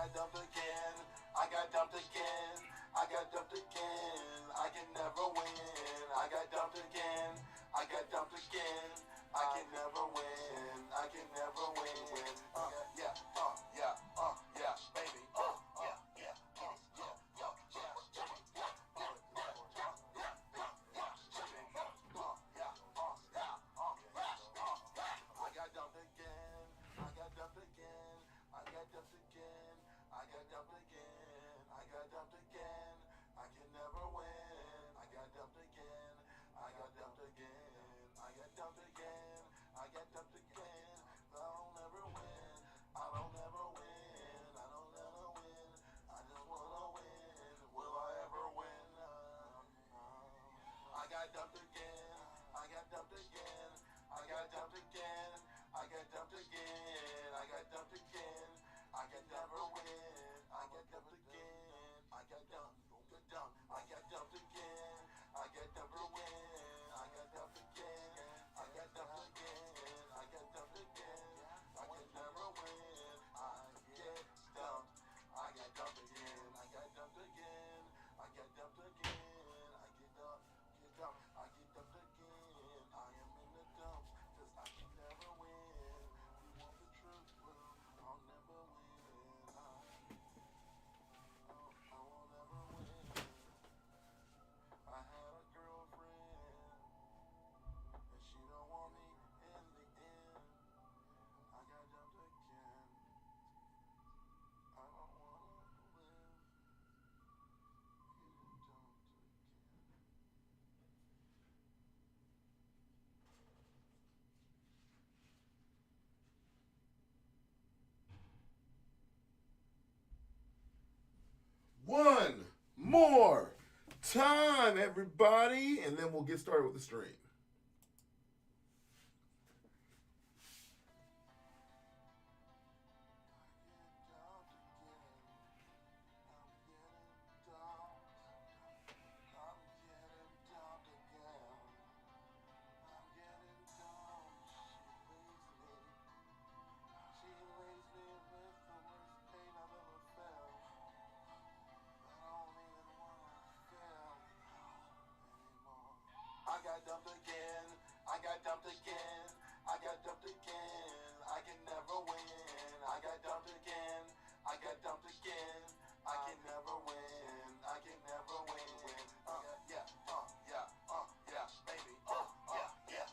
got dumped again. I got dumped again. I got dumped again. I can never win. I got dumped again. I got dumped again. I can never win. I can never win. Yeah, yeah, baby. Yeah, yeah, I got dumped again. I got dumped again. I got dumped again. I got dumped again. I got dumped again. I can never win. I got dumped again. I got dumped again. I got dumped again. I got dumped again. I don't ever win. I don't ever win. I don't ever win. I just wanna win. Will I ever win? I got dumped again. I got dumped again. I got dumped again. I got dumped again. I got dumped again. I can never win. I got dumped again. I got dumped. I got dumped again. I got never win. I got dumped again. I got dumped again. I got dumped again. I can never win. I get dumped. I got dumped again. I got dumped again. I got dumped again. I get dumped. Get dumped. I get dumped again. I am in the dumps. Cause I can never win. You want the truth? Well, I'll never win. I won't ever win. I had a girlfriend, and she don't want me in the end. I got dumped again. I don't wanna live. Getting dumped again. One more time, everybody, and then we'll get started with the stream. I got dumped again. I got dumped again. I got dumped again. I can never win. I got dumped again. I got dumped again. I can never win. I can never win. Yeah, yeah, baby. Yeah, yeah,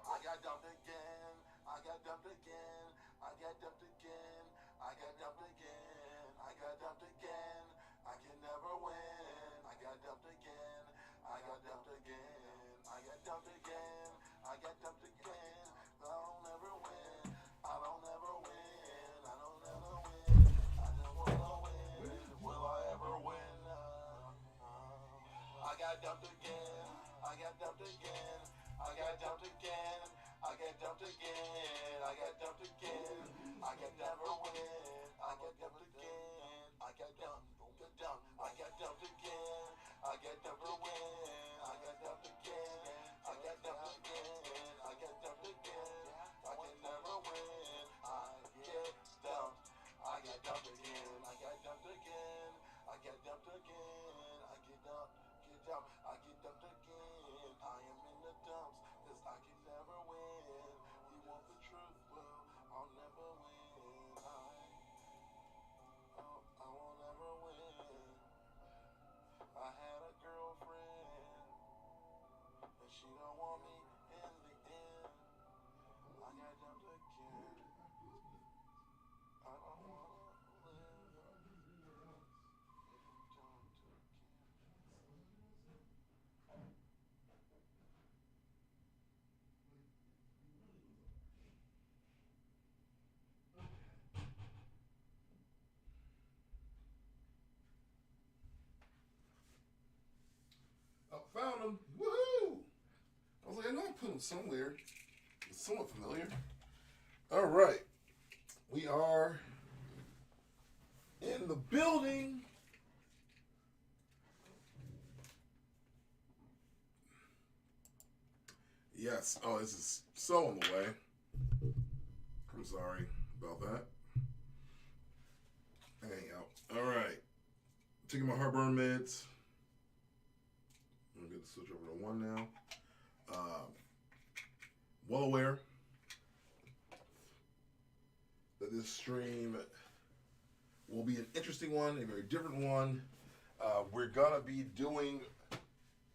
I got dumped again. I got dumped again. I got dumped again. I got dumped again. I got dumped again. I can never win. I got dumped again. I got dumped again. I got dumped again. I got dumped again. I don't ever win. I don't ever win. I don't ever win. I just wanna win. Will I ever win? I got dumped again. I got dumped again. I got dumped again. I get dumped again. I get dumped again. I can never win. I get dumped again. I get dumped. I get dumped again. I get dumped again. I get dumped again. I get dumped again. I get dumped again. I can never win. I get dumped. I get dumped again. I get dumped again. I get dumped again. I get dumped. Get dumped. I get dumped again. I am in the dumps. Cause I can never win. You want the truth? Well, I'll never win. I won't ever win. I had a girlfriend, and she don't want me in the end. I got dumped again. I don't wanna live. Getting dumped again. Oh, found him. Woohoo! I was like, I know I put him somewhere. It's somewhat familiar. All right. We are in the building. Yes. Oh, this is so on the way. I'm sorry about that. Hang out. All right. Taking my heartburn meds. I'm going to switch over to one now. Well aware that this stream will be an interesting one, a very different one. We're going to be doing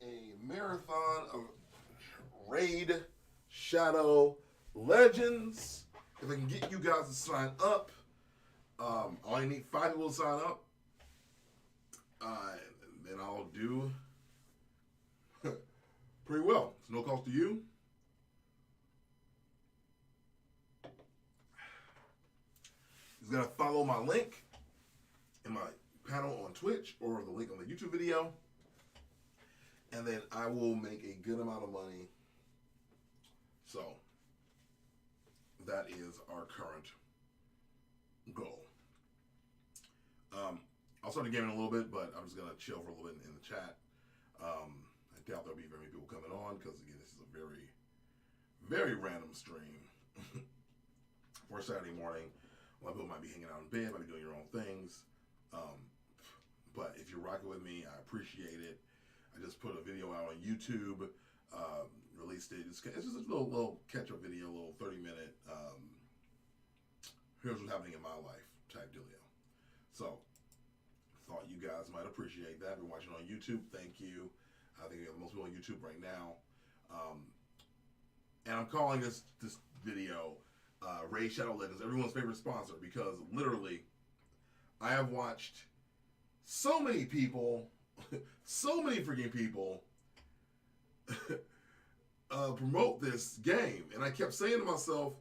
a marathon of Raid Shadow Legends. If I can get you guys to sign up, I only need 5 people to sign up. Then I'll do pretty well. It's no cost to you. Just gotta follow my link in my panel on Twitch or the link on the YouTube video, and then I will make a good amount of money. So that is our current goal. I'll start the game in a little bit, but I'm just gonna chill for a little bit in the chat. I doubt there'll be very many people coming on because again, this is a very, very random stream for Saturday morning. A lot of people might be hanging out in bed, might be doing your own things. But if you're rocking with me, I appreciate it. I just put a video out on YouTube, released it. It's just a little catch-up video, a little 30-minute, here's what's happening in my life type dealio. So, thought you guys might appreciate that. If you're watching on YouTube, thank you. I think we have most people on YouTube right now. And I'm calling this video Raid Shadow Legends, everyone's favorite sponsor, because literally, I have watched so many people, so many freaking people promote this game. And I kept saying to myself,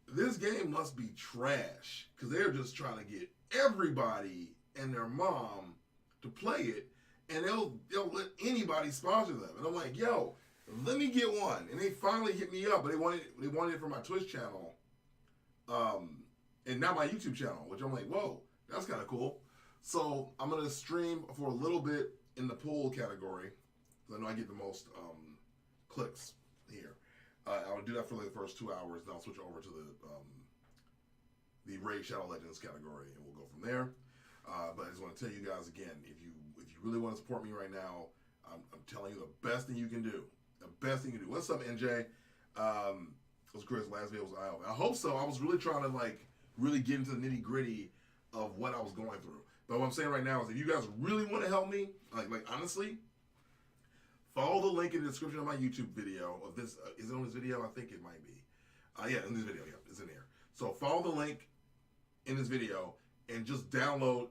this game must be trash, because they're just trying to get everybody and their mom to play it, and they'll let anybody sponsor them. And I'm like, yo, let me get one. And they finally hit me up, but they wanted it for my Twitch channel, and not my YouTube channel, which I'm like, whoa, that's kind of cool. So I'm gonna stream for a little bit in the pool category, because I know I get the most clicks here. I'll do that for like the first 2 hours, then I'll switch over to the Raid Shadow Legends category, and we'll go from there. But I just want to tell you guys again, if you really want to support me right now, I'm telling you the best thing you can do. The best thing you can do. What's up, NJ? It was Chris. Last video was eye-opening. I hope so. I was really trying to really get into the nitty-gritty of what I was going through. But what I'm saying right now is, if you guys really want to help me, like honestly, follow the link in the description of my YouTube video of this. Is it on this video? I think it might be. Yeah, in this video. Yeah, it's in here. So follow the link in this video and just download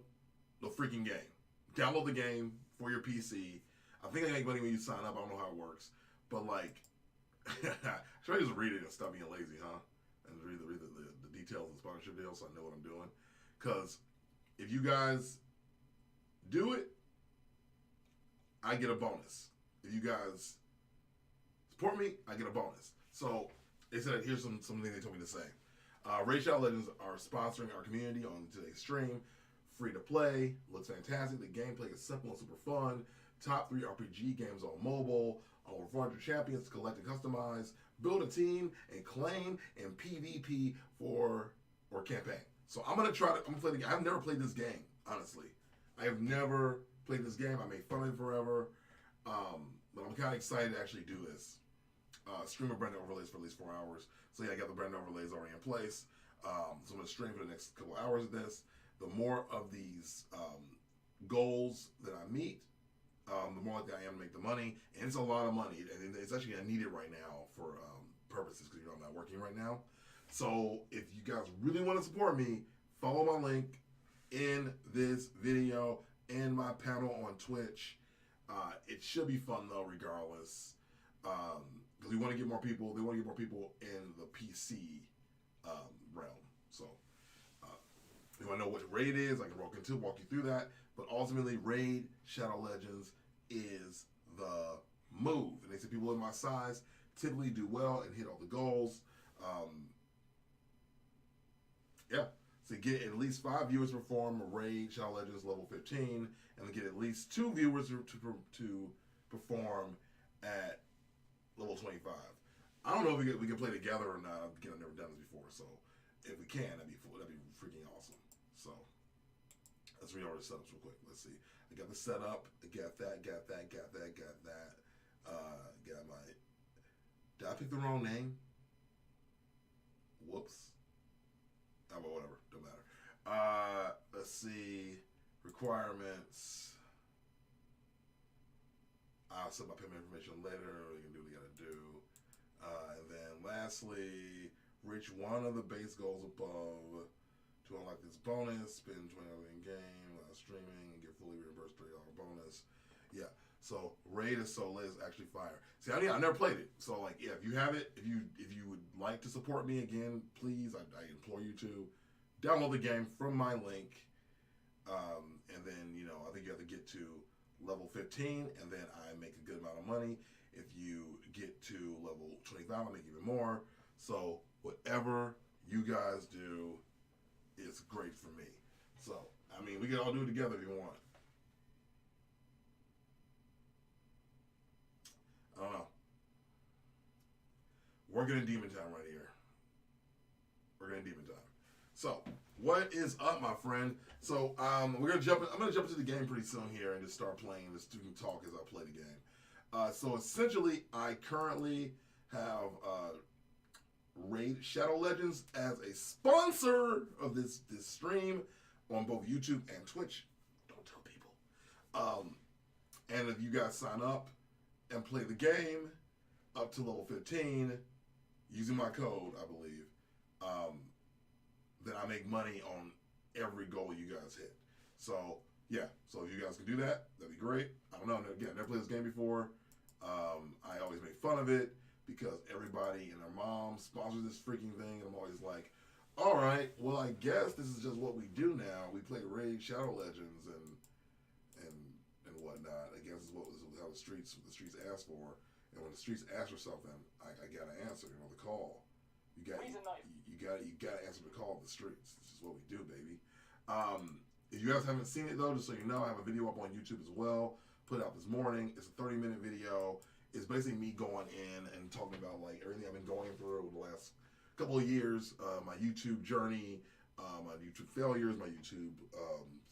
the freaking game. Download the game for your PC. I think I make money when you sign up. I don't know how it works. But should I just read it and stop being lazy, huh? And read the details of the sponsorship deal so I know what I'm doing. Because if you guys do it, I get a bonus. If you guys support me, I get a bonus. So they said, here's some things they told me to say. Raid Shadow Legends are sponsoring our community on today's stream. Free to play, looks fantastic. The gameplay is simple and super fun. Top 3 RPG games on mobile. Over 400 champions to collect and customize. Build a team and claim and PvP or campaign. So I'm gonna play the game. I've never played this game, honestly. I have never played this game. I made fun of it forever. But I'm kind of excited to actually do this. Stream of brand overlays for at least 4 hours. So yeah, I got the brand overlays already in place. So I'm gonna stream for the next couple hours of this. The more of these goals that I meet, the more likely I am to make the money. And it's a lot of money. And it's actually, I need it right now for purposes, because I'm not working right now. So if you guys really want to support me, follow my link in this video and my panel on Twitch. It should be fun though, regardless. Because we want to get more people. They want to get more people in the PC realm. So if I know what Raid is, I can walk you through that. But ultimately, Raid Shadow Legends is the move. And they say people in my size typically do well and hit all the goals. Yeah. So get at least 5 viewers to perform Raid Shadow Legends level 15, and get at least 2 viewers to perform at level 25. I don't know if we can play together or not. Again, I've never done this before, so if we can, that'd be freaking awesome. So let's read all the setups real quick. Let's see. I got the setup. I got that. Got that. Got my. Did I pick the wrong name? Whoops. Oh, well, whatever. Don't matter. Let's see. Requirements. I'll set my payment information later. We can do what we gotta do. And then lastly, reach one of the base goals above to unlock this bonus. Spend $20 in game, streaming, and get fully reimbursed $30 bonus. Yeah. So Raid is Soleil is actually fire. See, I never played it. So like, yeah, if you have it, if you would like to support me again, please, I implore you to download the game from my link. And then, you know, I think you have to get to level 15, and then I make a good amount of money. If you get to level 25, I make even more. So whatever you guys do is great for me. So, I mean, we can all do it together if you want. I don't know. Working in Demon Time right here. Working in Demon Time. So, what is up, my friend? So, we're gonna jump. I'm gonna jump into the game pretty soon here and just start playing. Just do talk as I play the game. So essentially, I currently have Raid Shadow Legends as a sponsor of this stream on both YouTube and Twitch. Don't tell people. And if you guys sign up and play the game up to level 15 using my code, I believe, then I make money on every goal you guys hit. So yeah, so if you guys can do that, that'd be great. I don't know. Again, never played this game before. I always make fun of it because everybody and their mom sponsors this freaking thing, and I'm always like, all right, well, I guess this is just what we do now. We play Raid Shadow Legends and whatnot. I guess this is how the streets ask for, and when the streets ask for something, I gotta answer. You know, the call. You gotta answer the call of the streets. This is what we do, baby. If you guys haven't seen it though, just so you know, I have a video up on YouTube as well. Put it out this morning. It's a 30-minute video. It's basically me going in and talking about like everything I've been going through over the last couple of years, my YouTube journey, my YouTube failures, my YouTube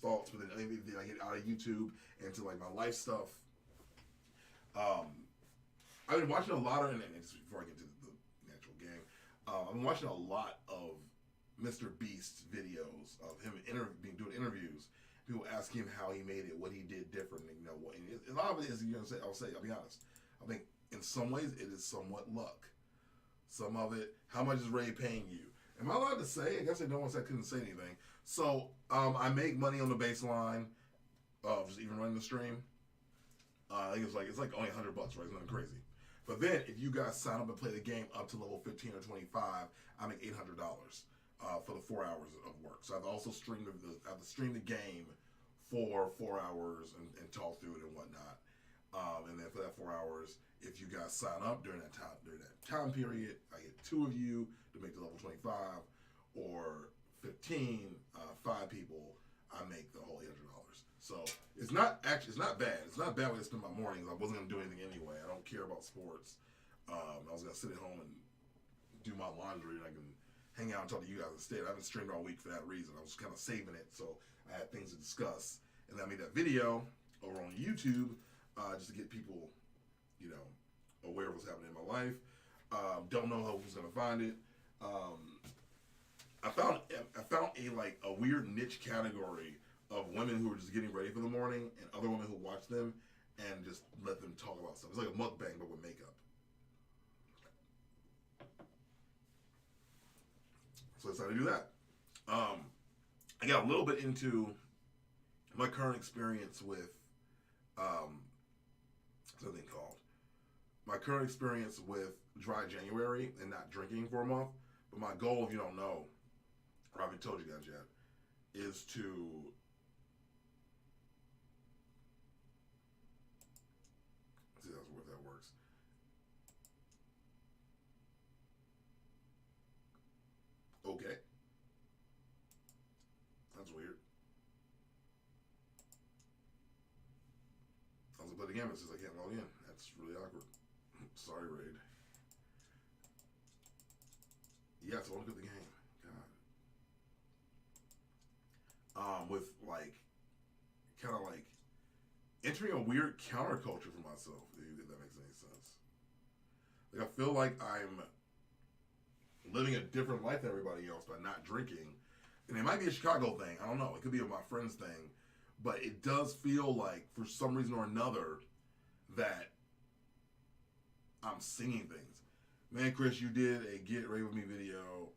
thoughts, but then anything I get out of YouTube into like my life stuff. I've been watching a lot of, and just before I get to the actual game, I've been watching a lot of Mr. Beast's videos of him doing interviews. People ask him how he made it, what he did different, and, you know, what. And a lot of it is, you know, I'll be honest. I think in some ways it is somewhat luck. Some of it, how much is Ray paying you? Am I allowed to say? I guess I don't want to say I couldn't say anything. So I make money on the baseline of just even running the stream. I think it's like only $100, right? It's nothing crazy. But then if you guys sign up and play the game up to level 15 or 25, I make $800 for the 4 hours of work. So I've also streamed the game for 4 hours and talk through it and whatnot. And then for that 4 hours, if you guys sign up during that time period, I get 2 of you to make the level 25, or 15, 5 people, I make the whole $800. So it's not bad. It's not bad way to spend my mornings. I wasn't gonna do anything anyway. I don't care about sports. I was gonna sit at home and do my laundry, and I can hang out and talk to you guys instead. I haven't streamed all week for that reason. I was kind of saving it, so I had things to discuss. And then I made that video over on YouTube just to get people, you know, aware of what's happening in my life. Don't know who's gonna find it. I found a weird niche category of women who are just getting ready for the morning, and other women who watch them and just let them talk about stuff. It's like a mukbang but with makeup. So I decided to do that. I got a little bit into my current experience with something called my current experience with dry January and not drinking for a month. But my goal, if you don't know, or I haven't told you guys yet, is to see if that works. Okay. That's weird. I was gonna play the game, it says I can't log in. That's really awkward. Sorry, Raid. Yes, I want to get the game. God. With like, kind of like entering a weird counterculture for myself. If that makes any sense. Like I feel like I'm living a different life than everybody else by not drinking. And it might be a Chicago thing. I don't know. It could be a my friend's thing. But it does feel like, for some reason or another, that I'm singing things. Man, Chris, you did a Get Ready With Me video,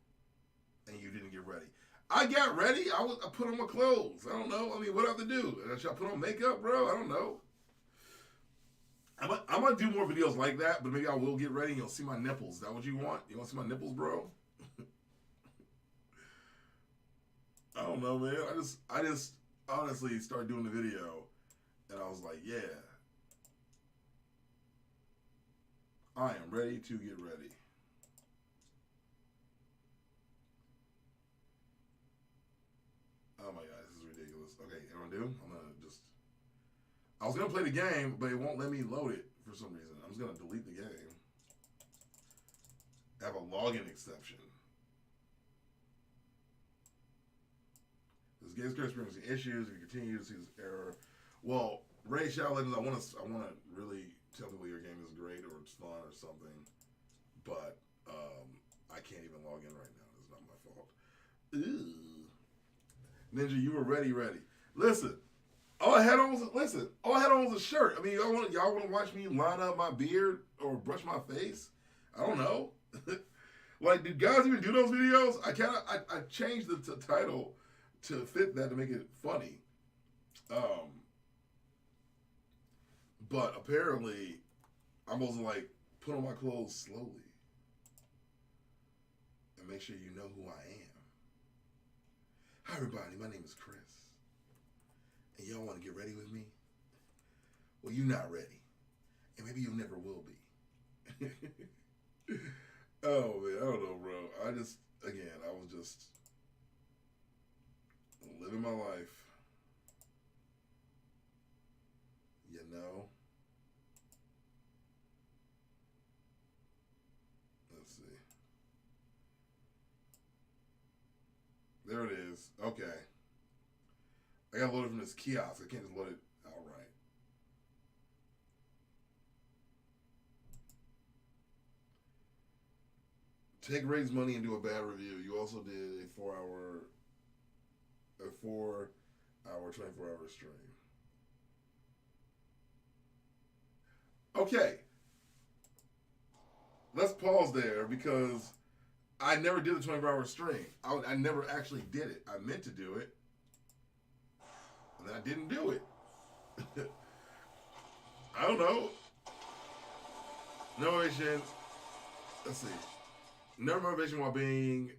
and you didn't get ready. I got ready. I put on my clothes. I don't know. I mean, what do I have to do? Should I put on makeup, bro? I don't know. I'm going to do more videos like that, but maybe I will get ready and you'll see my nipples. Is that what you want? You want to see my nipples, bro? I don't know, man. I just honestly started doing the video, and I was like, yeah, I am ready to get ready. Oh my god, this is ridiculous. Okay, you know what I'm gonna do? I was gonna play the game, but it won't let me load it for some reason. I'm just gonna delete the game. I have a login exception. This game is experiencing issues. If you continue to see this error, well, Ray Shadow Legends, I want to really tell people your game is great or it's fun or something, but I can't even log in right now. It's not my fault. Ew. Ninja, you were ready. Listen, all I had on was a shirt. I mean, y'all want to watch me line up my beard or brush my face? I don't know. Like, did guys even do those videos? I changed the title to fit that to make it funny. But apparently, I'm supposed to like put on my clothes slowly and make sure you know who I am. Hi everybody, my name is Chris. And y'all want to get ready with me? Well, you're not ready. And maybe you never will be. Oh man, I don't know, bro. I was just living my life. You know? Let's see. There it is. Okay. I gotta load it from this kiosk. I can't just load it outright. Take Ray's money and do a bad review. You also did a 4-hour, 24-hour stream. Okay. Let's pause there because I never did the 24-hour stream. I never actually did it. I meant to do it, and then I didn't do it. I don't know. No motivation. Let's see. No motivation while being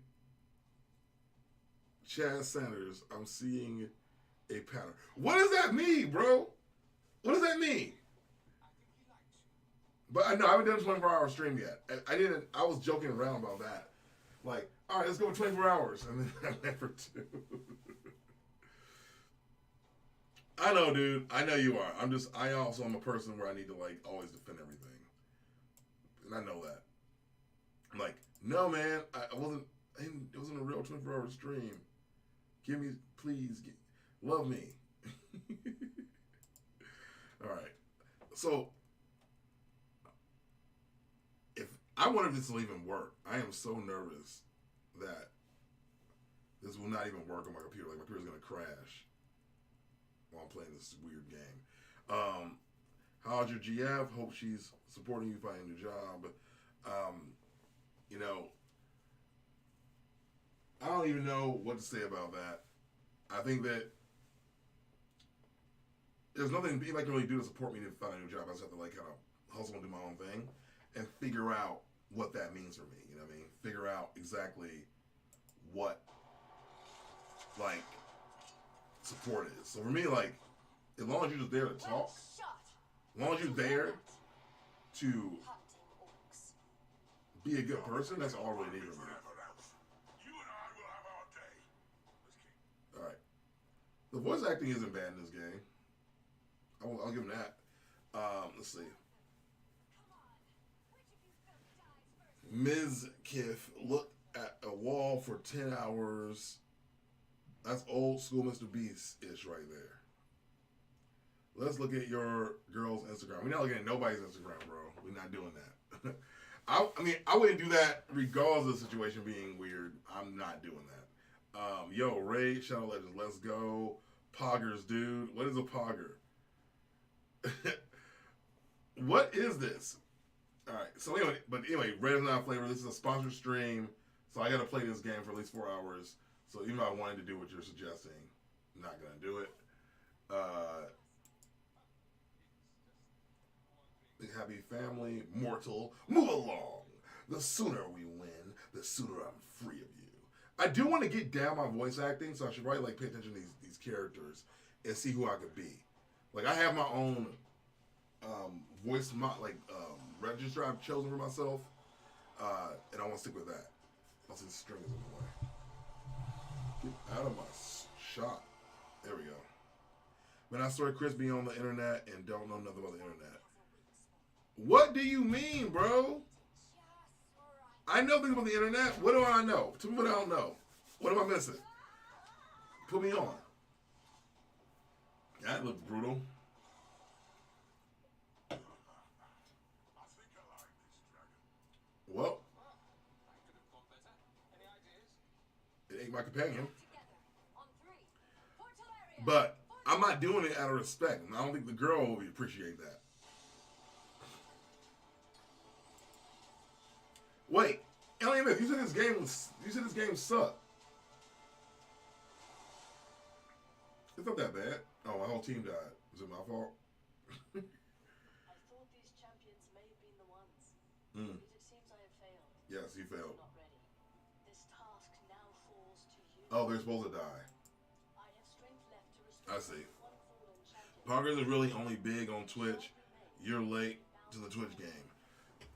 Chad Sanders. I'm seeing a pattern. What does that mean, bro? What does that mean? But I know I haven't done a 24-hour stream yet. I didn't. I was joking around about that. Like, all right, let's go with 24 hours, and then I never do. I know, dude. I know you are. I also am a person where I need to like always defend everything, and I know that. I'm like, no, man, it wasn't a real 24-hour stream. Please, love me. All right. So, I wonder if this will even work. I am so nervous that this will not even work on my computer. Like, my computer's going to crash while I'm playing this weird game. How's your GF? Hope she's supporting you finding a new job. You know, I don't even know what to say about that. I think that there's nothing I can really do to support me to find a new job. I just have to like kind of hustle and do my own thing and figure out what that means for me. You know what I mean? Figure out exactly what like support is. So for me, like, as long as you're just there to talk, as long as you're there to be a good person, that's all we need from me. Alright. The voice acting isn't bad in this game. I'll give him that. Let's see. Ms. Kiff, look at a wall for 10 hours. That's old school Mr. Beast-ish right there. Let's look at your girl's Instagram. We're not looking at nobody's Instagram, bro. We're not doing that. I mean, I wouldn't do that regardless of the situation being weird. I'm not doing that. Yo, Ray, Shadow Legends, let's go. Poggers, dude. What is a Pogger? What is this? Alright, so anyway, Red is not flavor. This is a sponsored stream, so I gotta play this game for at least 4 hours. So even though I wanted to do what you're suggesting, I'm not gonna do it. Happy family, mortal, move along. The sooner we win, the sooner I'm free of you. I do want to get down my voice acting, so I should probably like pay attention to these characters and see who I could be. Like I have my own voice register I've chosen for myself, and I want to stick with that. I'll see the string is in the way. Get out of my shot. There we go. Man, I started Chris being on the internet and don't know nothing about the internet. What do you mean, bro? I know things about the internet. What do I know? Tell me what I don't know. What am I missing? Put me on. That looked brutal. Well, it ain't my companion. But I'm not doing it out of respect. I don't think the girl will appreciate that. Wait, Alien Myth, you said this game sucked. It's not that bad. Oh, my whole team died. Is it my fault? I thought these champions may have been the ones. But it seems I have failed. Yes, you failed. Not ready. This task now falls to you. Oh, they're supposed to die. I have strength left to restore I see. one fallen champion. Poggers is really only big on Twitch. You're late to the Twitch game.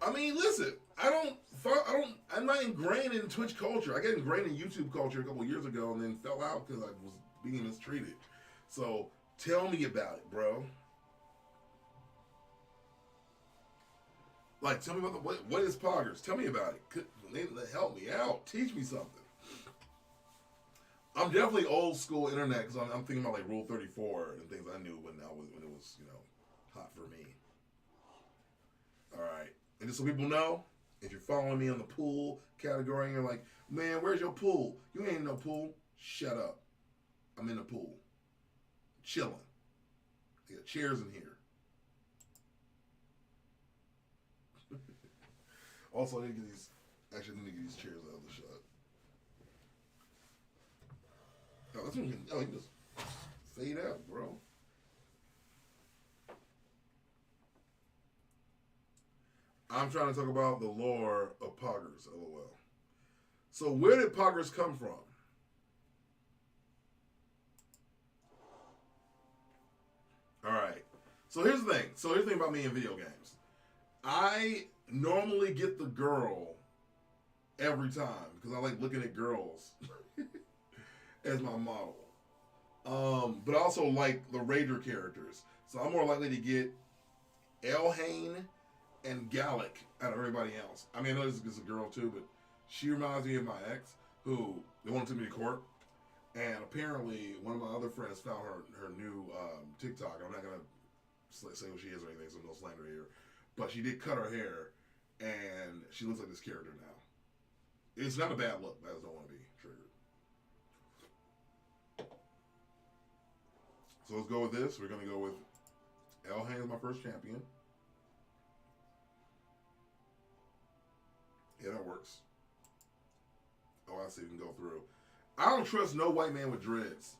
I mean, listen, I'm not ingrained in Twitch culture. I got ingrained in YouTube culture a couple years ago and then fell out because I was being mistreated. So tell me about it, bro. Like, tell me about what is Poggers? Tell me about it. Help me out. Teach me something. I'm definitely old school internet because I'm thinking about like Rule 34 and things I knew when it was hot for me. All right. And just so people know, if you're following me on the pool category and you're like, man, where's your pool? You ain't in no pool. Shut up. I'm in the pool. Chilling. I got chairs in here. Also, I need to get these chairs out of the shot. Oh, that's what you can just fade out, bro. I'm trying to talk about the lore of Poggers, LOL. So where did Poggers come from? Alright. So here's the thing about me in video games. I normally get the girl every time because I like looking at girls as my model. But I also like the Raider characters. So I'm more likely to get Elhain and Gallic out of everybody else. I mean, I know this is a girl too, but she reminds me of my ex, who they wanted to take me to court, and apparently one of my other friends found her new TikTok. I'm not gonna say what she is or anything, so no slander here, but she did cut her hair, and she looks like this character now. It's not a bad look, but I just don't want to be triggered. So let's go with this. We're gonna go with Elhain as my first champion. Yeah, that works. Oh, I see. We can go through. I don't trust no white man with dreads.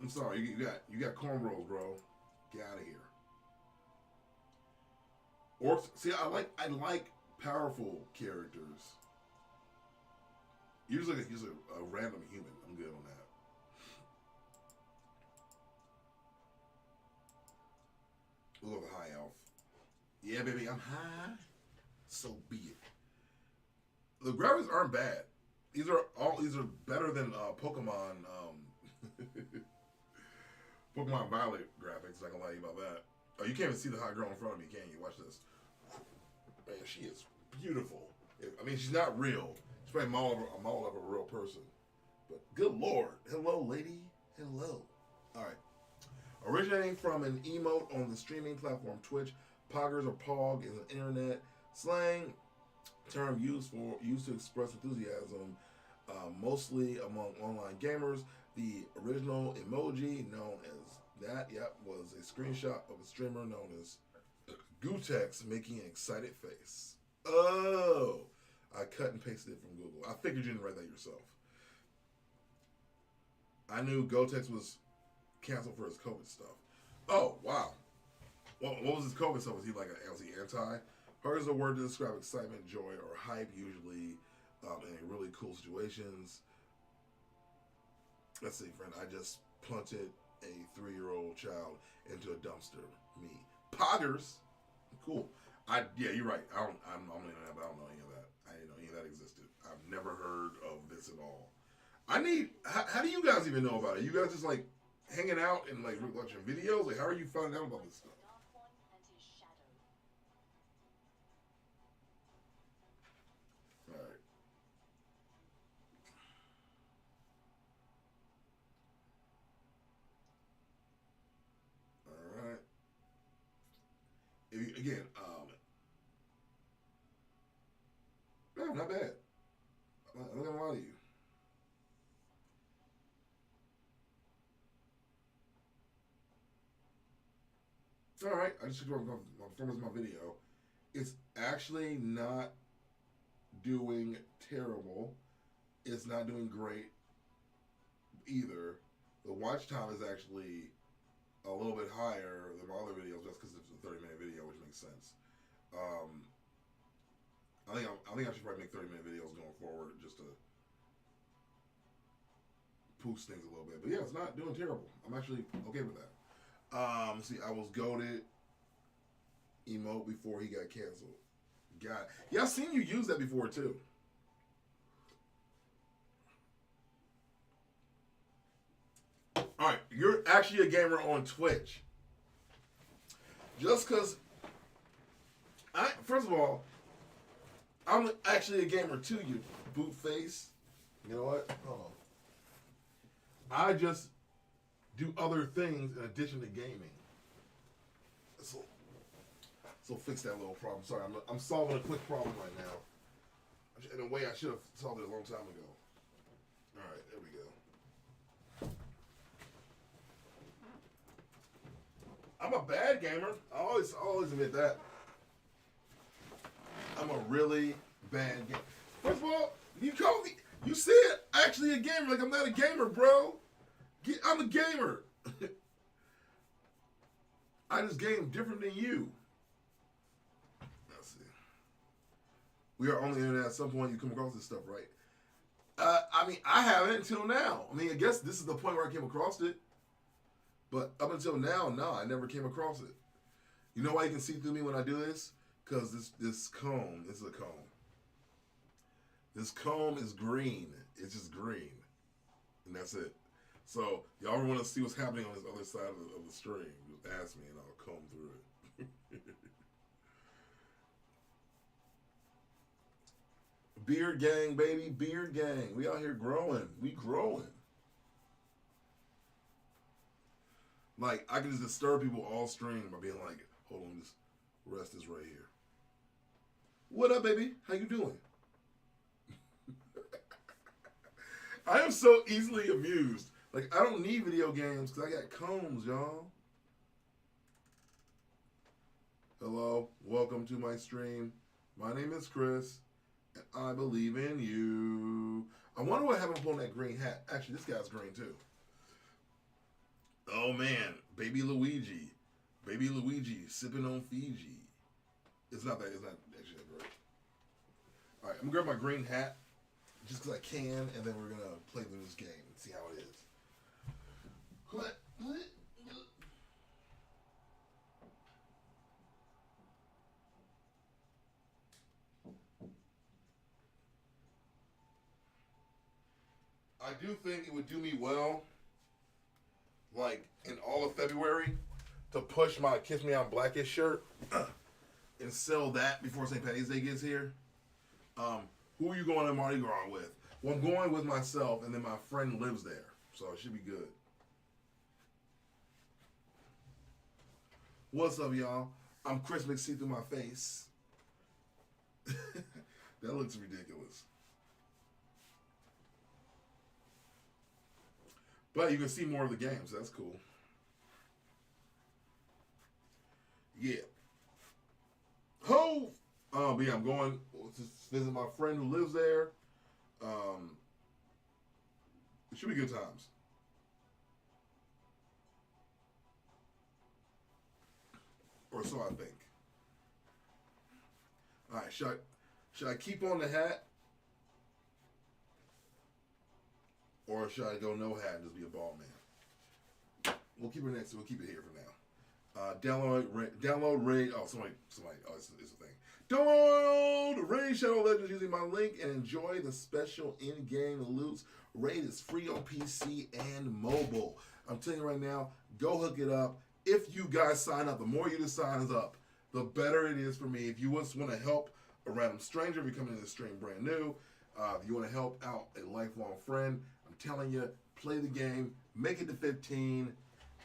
I'm sorry. You got cornrows, bro. Get out of here. Orcs. See, I like powerful characters. Usually, he's a random human. I'm good on that. We'll go with high elf. Yeah, baby, I'm high. So be it. The graphics aren't bad. These are better than Pokemon Pokemon Violet graphics. I can lie to you about that. Oh, you can't even see the hot girl in front of me, can you? Watch this. Man, she is beautiful. I mean, she's not real. It's probably a model of a real person. But good lord. Hello, lady. Hello. All right. Originating from an emote on the streaming platform Twitch, poggers or pog is an internet slang term used to express enthusiasm, mostly among online gamers. The original emoji known as that, was a screenshot of a streamer known as Gutex making an excited face. Oh, I cut and pasted it from Google. I figured you didn't write that yourself. I knew Gotex was canceled for his COVID stuff. Oh, wow. Well, what was his COVID stuff? Was he anti? Hers is a word to describe excitement, joy, or hype, usually in really cool situations. Let's see, friend. I just punted a 3-year-old child into a dumpster. Me. Poggers. Cool. Yeah, you're right. I'm on the internet, but I don't know any of that. I didn't know any of that existed. I've never heard of this at all. How do you guys even know about it? You guys just like hanging out and like watching videos? Like, how are you finding out about this stuff? Alright. Alright. Again, no, not bad. I'm not gonna lie to you. Alright, I just took my performance of my video. It's actually not doing terrible. It's not doing great either. The watch time is actually a little bit higher than my other videos just because it's a 30-minute video, which makes sense. I think I should probably make 30-minute videos going forward just to boost things a little bit. But yeah, it's not doing terrible. I'm actually okay with that. See, I was goated emote before he got canceled. Yeah, I've seen you use that before too. Alright, you're actually a gamer on Twitch. Just because first of all, I'm actually a gamer too, you boot face. You know what? Hold on. I just do other things in addition to gaming. So fix that little problem. Sorry, I'm solving a quick problem right now. In a way, I should have solved it a long time ago. All right, there we go. I'm a bad gamer. I always admit that. I'm a really bad gamer. First of all, you said actually a gamer. Like, I'm not a gamer, bro. I'm a gamer. I just game different than you. Let's see. We are on the internet. At some point, you come across this stuff, right? I mean, I haven't until now. I mean, I guess this is the point where I came across it. But up until now, no, I never came across it. You know why you can see through me when I do this? Because this comb, this is a comb. This comb is green. It's just green. And that's it. So, y'all ever want to see what's happening on this other side of the stream, just ask me and I'll comb through it. Beard gang, baby. Beard gang. We out here growing. We growing. Like, I can just disturb people all stream by being like, hold on, just rest this right here. What up, baby? How you doing? I am so easily amused. Like, I don't need video games because I got combs, y'all. Hello, welcome to my stream. My name is Chris, and I believe in you. I wonder what happened to that green hat. Actually, this guy's green too. Oh man, baby Luigi. Baby Luigi sipping on Fiji. It's not actually that great. Alright, I'm gonna grab my green hat just because I can, and then we're gonna play through this game and see how it is. I do think it would do me well, like in all of February, to push my Kiss Me I'm Blackish shirt and sell that before St. Patty's Day gets here. Who are you going to Mardi Gras with? Well, I'm going with myself, and then my friend lives there, so it should be good. What's up, y'all? I'm Chris McSee through my face. That looks ridiculous. But you can see more of the games. That's cool. Yeah. Ho! But yeah, I'm going to visit my friend who lives there. It should be good times. Or so I think. All right, should I keep on the hat? Or should I go no hat and just be a bald man? We'll keep it next. We'll keep it here for now. Download Raid. Oh, somebody. Oh, it's a thing. Download Raid Shadow Legends using my link and enjoy the special in-game loots. Raid is free on PC and mobile. I'm telling you right now, go hook it up. If you guys sign up, the more you sign up, the better it is for me. If you just want to help a random stranger, if you're coming to the stream brand new, if you want to help out a lifelong friend, I'm telling you, play the game, make it to 15,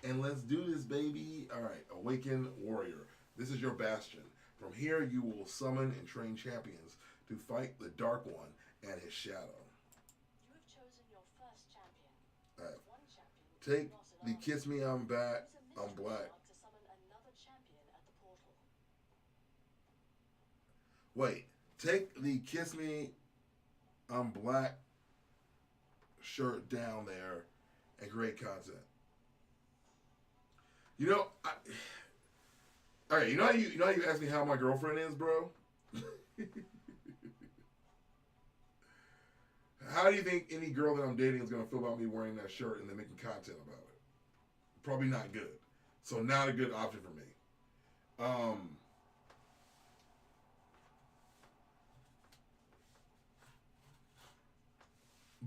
and let's do this, baby. All right, Awaken Warrior. This is your bastion. From here, you will summon and train champions to fight the Dark One and his shadow. You have chosen your first champion. All right. One champion. Take the Kiss Me, I'm Back, I'm Black. To summon another champion at the portal. Wait, take the Kiss Me, I'm Black shirt down there and create content. You know, all right. You know how you asked me how my girlfriend is, bro. How do you think any girl that I'm dating is gonna feel about me wearing that shirt and then making content about it? Probably not good. So not a good option for me.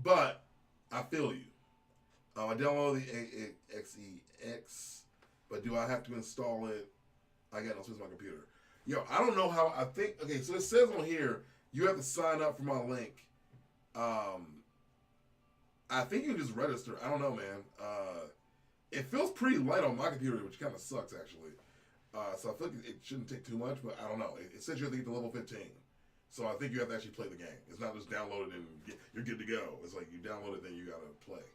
But I feel you. I download the XEX, but do I have to install it? I got no space on my computer. Yo, I don't know how. I think, okay, so it says on here you have to sign up for my link. I think you can just register. I don't know, man. It feels pretty light on my computer, which kind of sucks, actually. So I feel like it shouldn't take too much, but I don't know. It says you have to get to level 15. So I think you have to actually play the game. It's not just download it and you're good to go. It's like you download it, then you gotta play.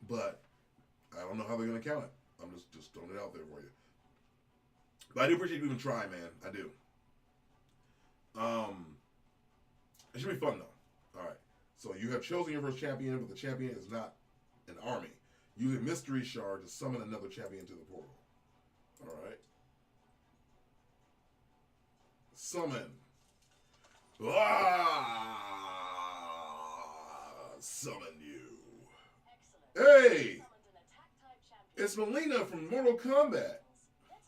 But I don't know how they're gonna count it. I'm just throwing it out there for you. But I do appreciate you even trying, man. I do. It should be fun though. All right. So you have chosen your first champion, but the champion is not an army. Use a mystery shard to summon another champion to the portal. All right. Summon. Summon you. Excellent. Hey! Summoned an attack type champion. It's Melina from Mortal Kombat. Let's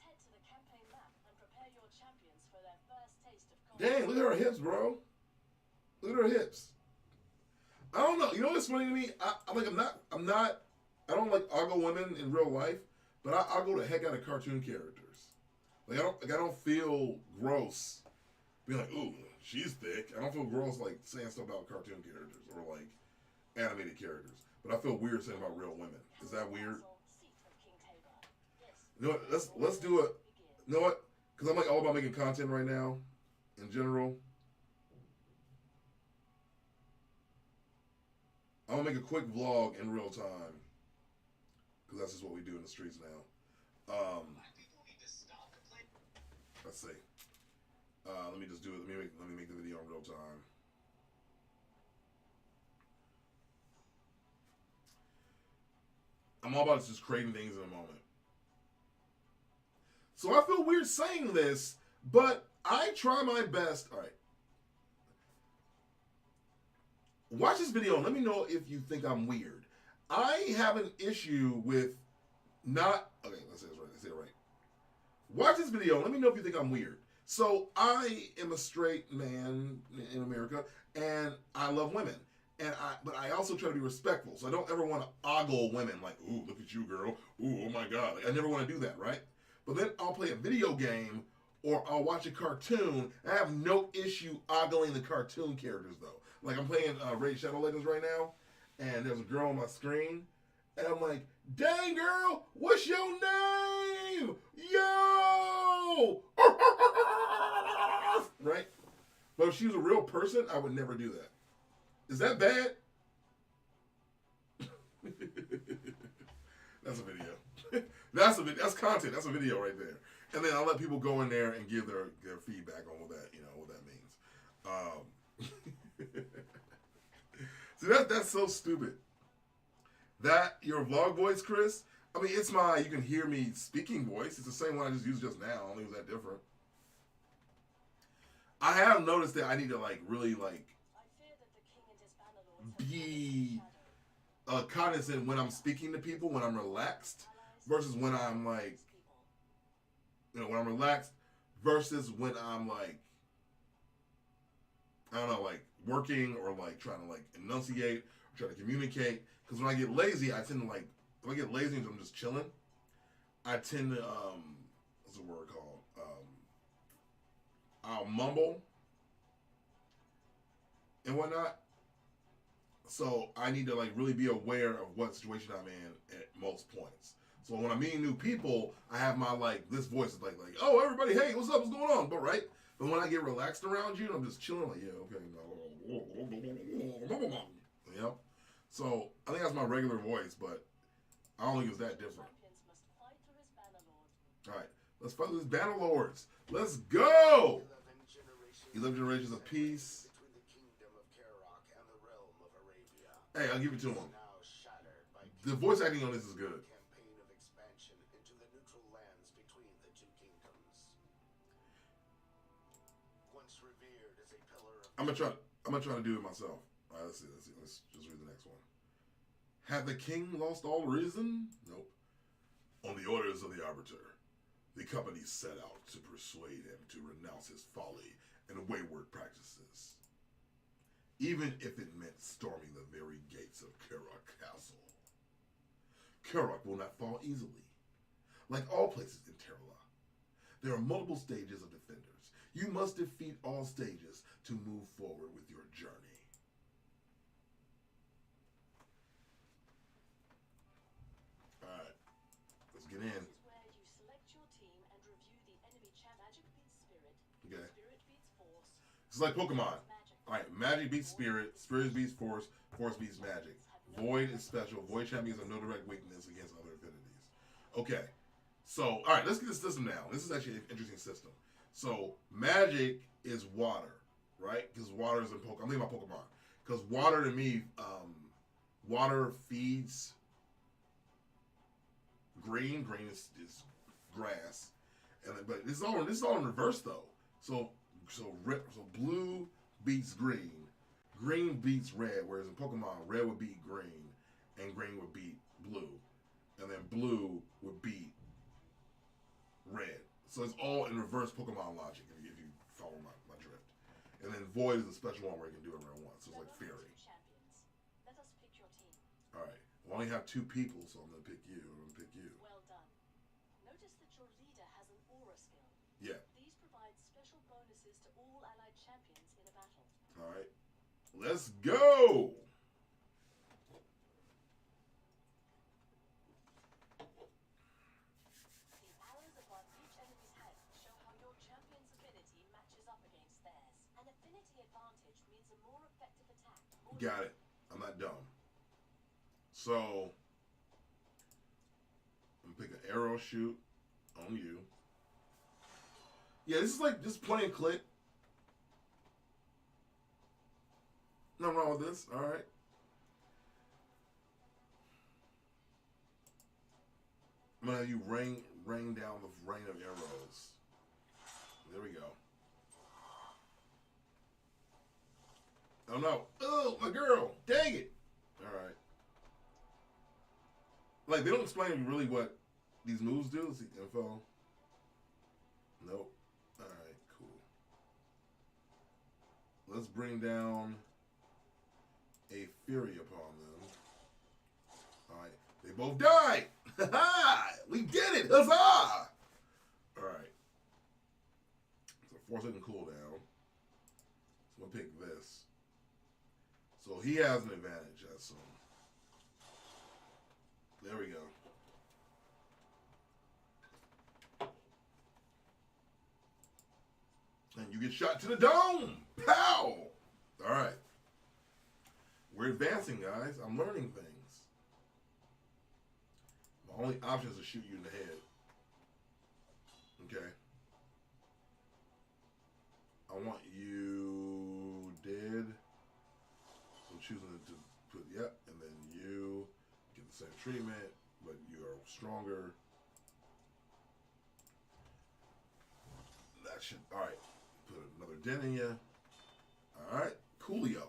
head to the campaign map and prepare your champions for their first taste of combat. Dang, look at her hips, bro. Look at her hips. I don't know. You know what's funny to me? I don't like ogle women in real life, but I'll go the heck out of cartoon characters. Like I don't feel gross being like, ooh, she's thick. I don't feel gross like saying stuff about cartoon characters or like animated characters. But I feel weird saying about real women. Is that weird? You know what? Let's do it. You know what? Because I'm like all about making content right now, in general. I'm gonna make a quick vlog in real time. Because that's just what we do in the streets now. Let's see. Let me just do it. Let me make the video in real time. I'm all about just creating things in a moment. So I feel weird saying this, but I try my best. All right. Watch this video and let me know if you think I'm weird. I have an issue with not... Okay, let's say it right. Watch this video and let me know if you think I'm weird. So I am a straight man in America, and I love women. But I also try to be respectful. So I don't ever want to ogle women like, ooh, look at you, girl. Ooh, oh my God. Like, I never want to do that, right? But then I'll play a video game or I'll watch a cartoon. I have no issue ogling the cartoon characters though. Like I'm playing Raid Shadow Legends right now, and there's a girl on my screen, and I'm like, "Dang girl, what's your name? Yo!" Right? But if she was a real person, I would never do that. Is that bad? That's a video. That's content. That's a video right there. And then I'll let people go in there and give their feedback on what that means. See, that's so stupid. That your vlog voice, Chris. I mean, it's my you can hear me speaking voice. It's the same one I just used just now. I don't think it was that different. I have noticed that I need to really be cognizant when I'm speaking to people when I'm relaxed versus when I'm when I'm relaxed versus when I'm I don't know, working or trying to enunciate or try to communicate. Because when I get lazy, I tend to if I get lazy and I'm just chilling, I tend to what's the word called? I'll mumble and whatnot. So I need to really be aware of what situation I'm in at most points. So when I'm meeting new people, I have my this voice is oh everybody, hey, what's up, what's going on? But right. But when I get relaxed around you and I'm just chilling, yeah, okay. Yep. So I think that's my regular voice, but I don't think it's that different. Alright, let's fight these Banner Lords. Let's go! 11 generations of peace. Hey, I'll give it to him. The voice acting on this is good. I'm gonna try to do it myself. All right, let's see. Let's just read the next one. Had the king lost all reason? Nope. On the orders of the arbiter, the company set out to persuade him to renounce his folly and wayward practices, even if it meant storming the very gates of Karak Castle. Karak will not fall easily. Like all places in Terrala, there are multiple stages of defenders. You must defeat all stages to move forward with your journey. Alright, let's get in. This is where you select your team and review the enemy champ. Magic beats spirit. Okay. Spirit beats force. It's like Pokemon. Magic. Alright, magic beats spirit, spirit beats force, force beats magic. Void is special. Void champions have no direct weakness against other affinities. Okay. So, alright, let's get this system now. This is actually an interesting system. So, magic is water, right? Because water is in Pokemon. I'm thinking about Pokemon. Because water to me, water feeds green. Green is grass. But this is all in reverse though. So blue beats green. Green beats red, whereas in Pokemon, red would beat green, and green would beat blue. And then blue would beat red. So it's all in reverse Pokemon logic, if you follow my drift. And then Void is a special one where you can do whatever I want. So it's like Fury. Let us pick your team. Alright. We only have 2 people, so I'm going to pick you. Well done. Notice that your leader has an aura skill. Yeah. These provide special bonuses to all allied champions in a battle. Alright. Let's go! Got it. I'm not dumb. So, I'm gonna pick an arrow shoot on you. Yeah, this is like just point and click. Nothing wrong with this. All right. I'm gonna have you rain down the rain of arrows. There we go. Oh no. Oh, my girl. Dang it. Alright. Like, they don't explain really what these moves do. Let's see. Info. Nope. Alright, cool. Let's bring down a Fury upon them. Alright. They both died. Ha! We did it. Huzzah! 4-second cooldown. So I'm going to pick this. So he has an advantage, I assume. There we go. And you get shot to the dome. Pow! All right. We're advancing, guys. I'm learning things. My only option is to shoot you in the head. Okay. I want you dead. So choosing to put, yep, and then you get the same treatment, but you are stronger. That should, all right. Put another dent in you. All right, coolio.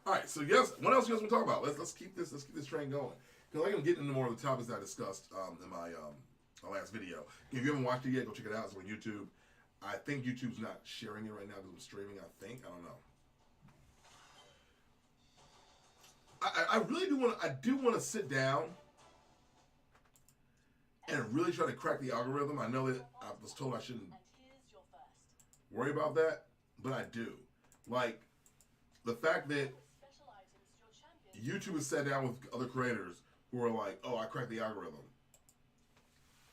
All right, so yes, what else you guys want to talk about? Let's keep this train going, because I'm gonna get into more of the topics that I discussed in my last video. If you haven't watched it yet, go check it out. It's on YouTube. I think YouTube's not sharing it right now because I'm streaming. I don't know. I really do want. I do want to sit down and really try to crack the algorithm. I know that I was told I shouldn't worry about that, but I do. Like, the fact that YouTube has sat down with other creators who are like, oh, I cracked the algorithm.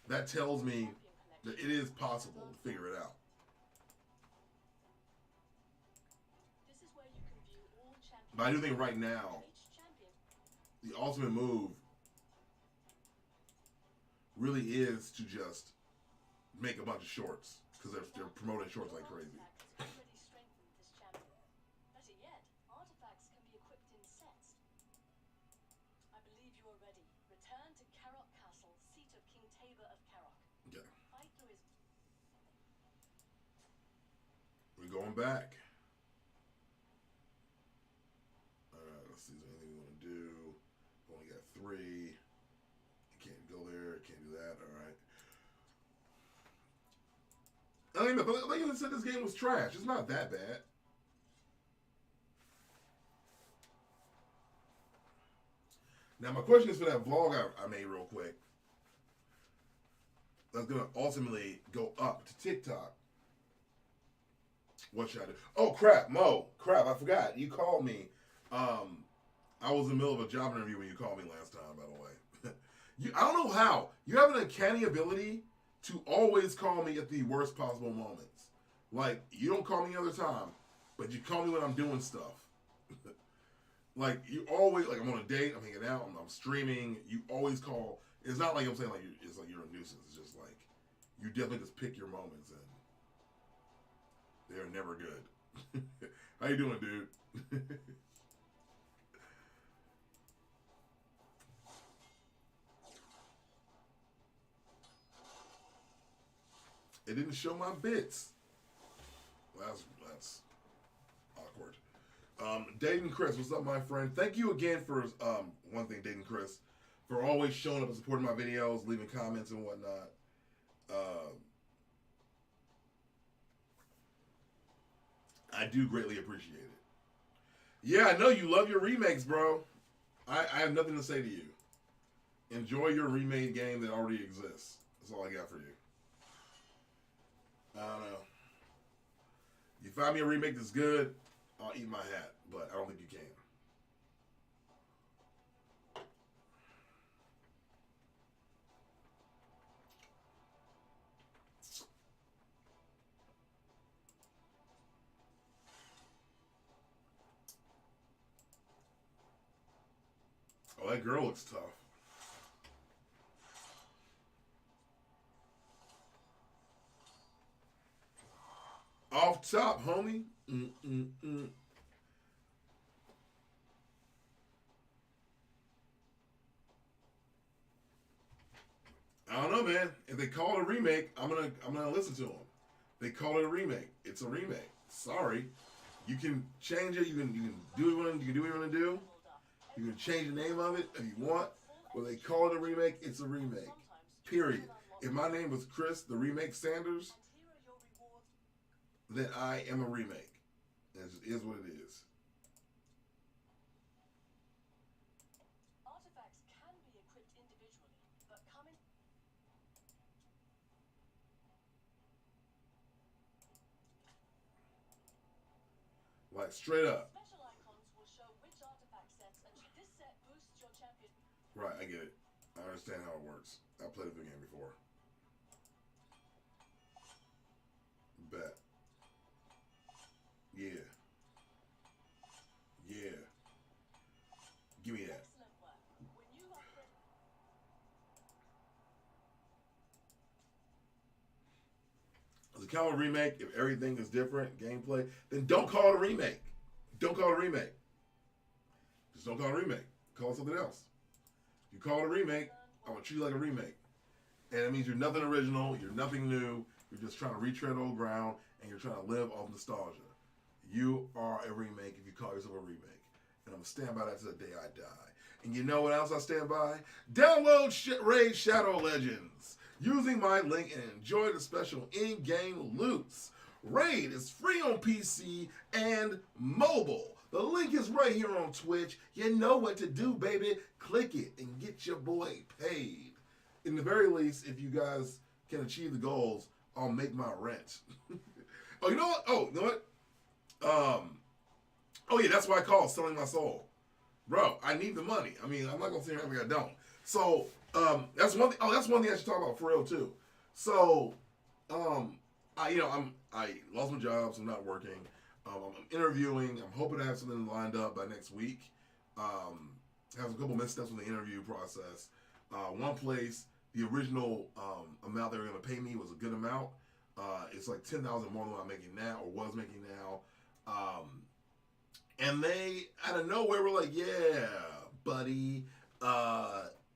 That tells me that it is possible to figure it out. But I do think right now, the ultimate move really is to just make a bunch of shorts, because they're promoting shorts like crazy. Okay. We're going back. Alright, let's see if there's anything we want to do. Only got 3. Can't go there, can't do that, alright. I mean, like I said, this game was trash. It's not that bad. Now, my question is for that vlog I made real quick. That's going to ultimately go up to TikTok. What should I do? Oh, crap, Mo. Crap, I forgot. You called me. I was in the middle of a job interview when you called me last time, by the way. I don't know how. You have an uncanny ability to always call me at the worst possible moments. Like, you don't call me any other time, but you call me when I'm doing stuff. Like, you always, like, I'm on a date, I'm hanging out, I'm streaming, you always call. It's not like I'm saying, like, it's like you're a nuisance. It's just like, you definitely just pick your moments, and they're never good. How you doing, dude? It didn't show my bits. Well, that's awkward. Dayton Chris, what's up, my friend? Thank you again for one thing, Dayton Chris, for always showing up and supporting my videos, leaving comments and whatnot. I do greatly appreciate it. Yeah, I know you love your remakes, bro. I have nothing to say to you. Enjoy your remade game that already exists. That's all I got for you. I don't know. You find me a remake that's good, I'll eat my hat, but I don't think you can. Oh, that girl looks tough. Off top, homie. I don't know, man. If they call it a remake, I'm gonna listen to them. They call it a remake. It's a remake. Sorry. You can change it. You can do what you want to do. You can change the name of it if you want. But they call it a remake. It's a remake. Period. If my name was Chris, the remake Sanders, then I am a remake. It just is what it is. Artifacts can be equipped individually, but come in. Like, straight up. Special icons will show which artifact sets, and this set boosts your champion. Right, I get it. I understand how it works. I played the game before. Bet. Yeah. Yeah. Give me that. Excellent work. When you upgrade. As a call it a remake, if everything is different, gameplay, then don't call it a remake. Don't call it a remake. Just don't call it a remake. Call it something else. If you call it a remake, I would treat it like a remake. And it means you're nothing original, you're nothing new, you're just trying to retread old ground, and you're trying to live off nostalgia. You are a remake if you call yourself a remake. And I'm going to stand by that to the day I die. And you know what else I stand by? Download Raid Shadow Legends using my link and enjoy the special in-game loots. Raid is free on PC and mobile. The link is right here on Twitch. You know what to do, baby. Click it and get your boy paid. In the very least, if you guys can achieve the goals, I'll make my rent. Oh, you know what? Oh, you know what? Oh yeah, that's why I call it selling my soul. Bro, I need the money. I mean, I'm not gonna say anything I don't. So, that's one thing. Oh, that's one thing I should talk about for real too. So, I lost my job, so I'm not working. I'm interviewing. I'm hoping to have something lined up by next week. Have a couple missteps in the interview process. One place, the original amount they were going to pay me was a good amount. It's like $10,000 more than what I'm making now, or was making now. And they, out of nowhere, were like, yeah, buddy,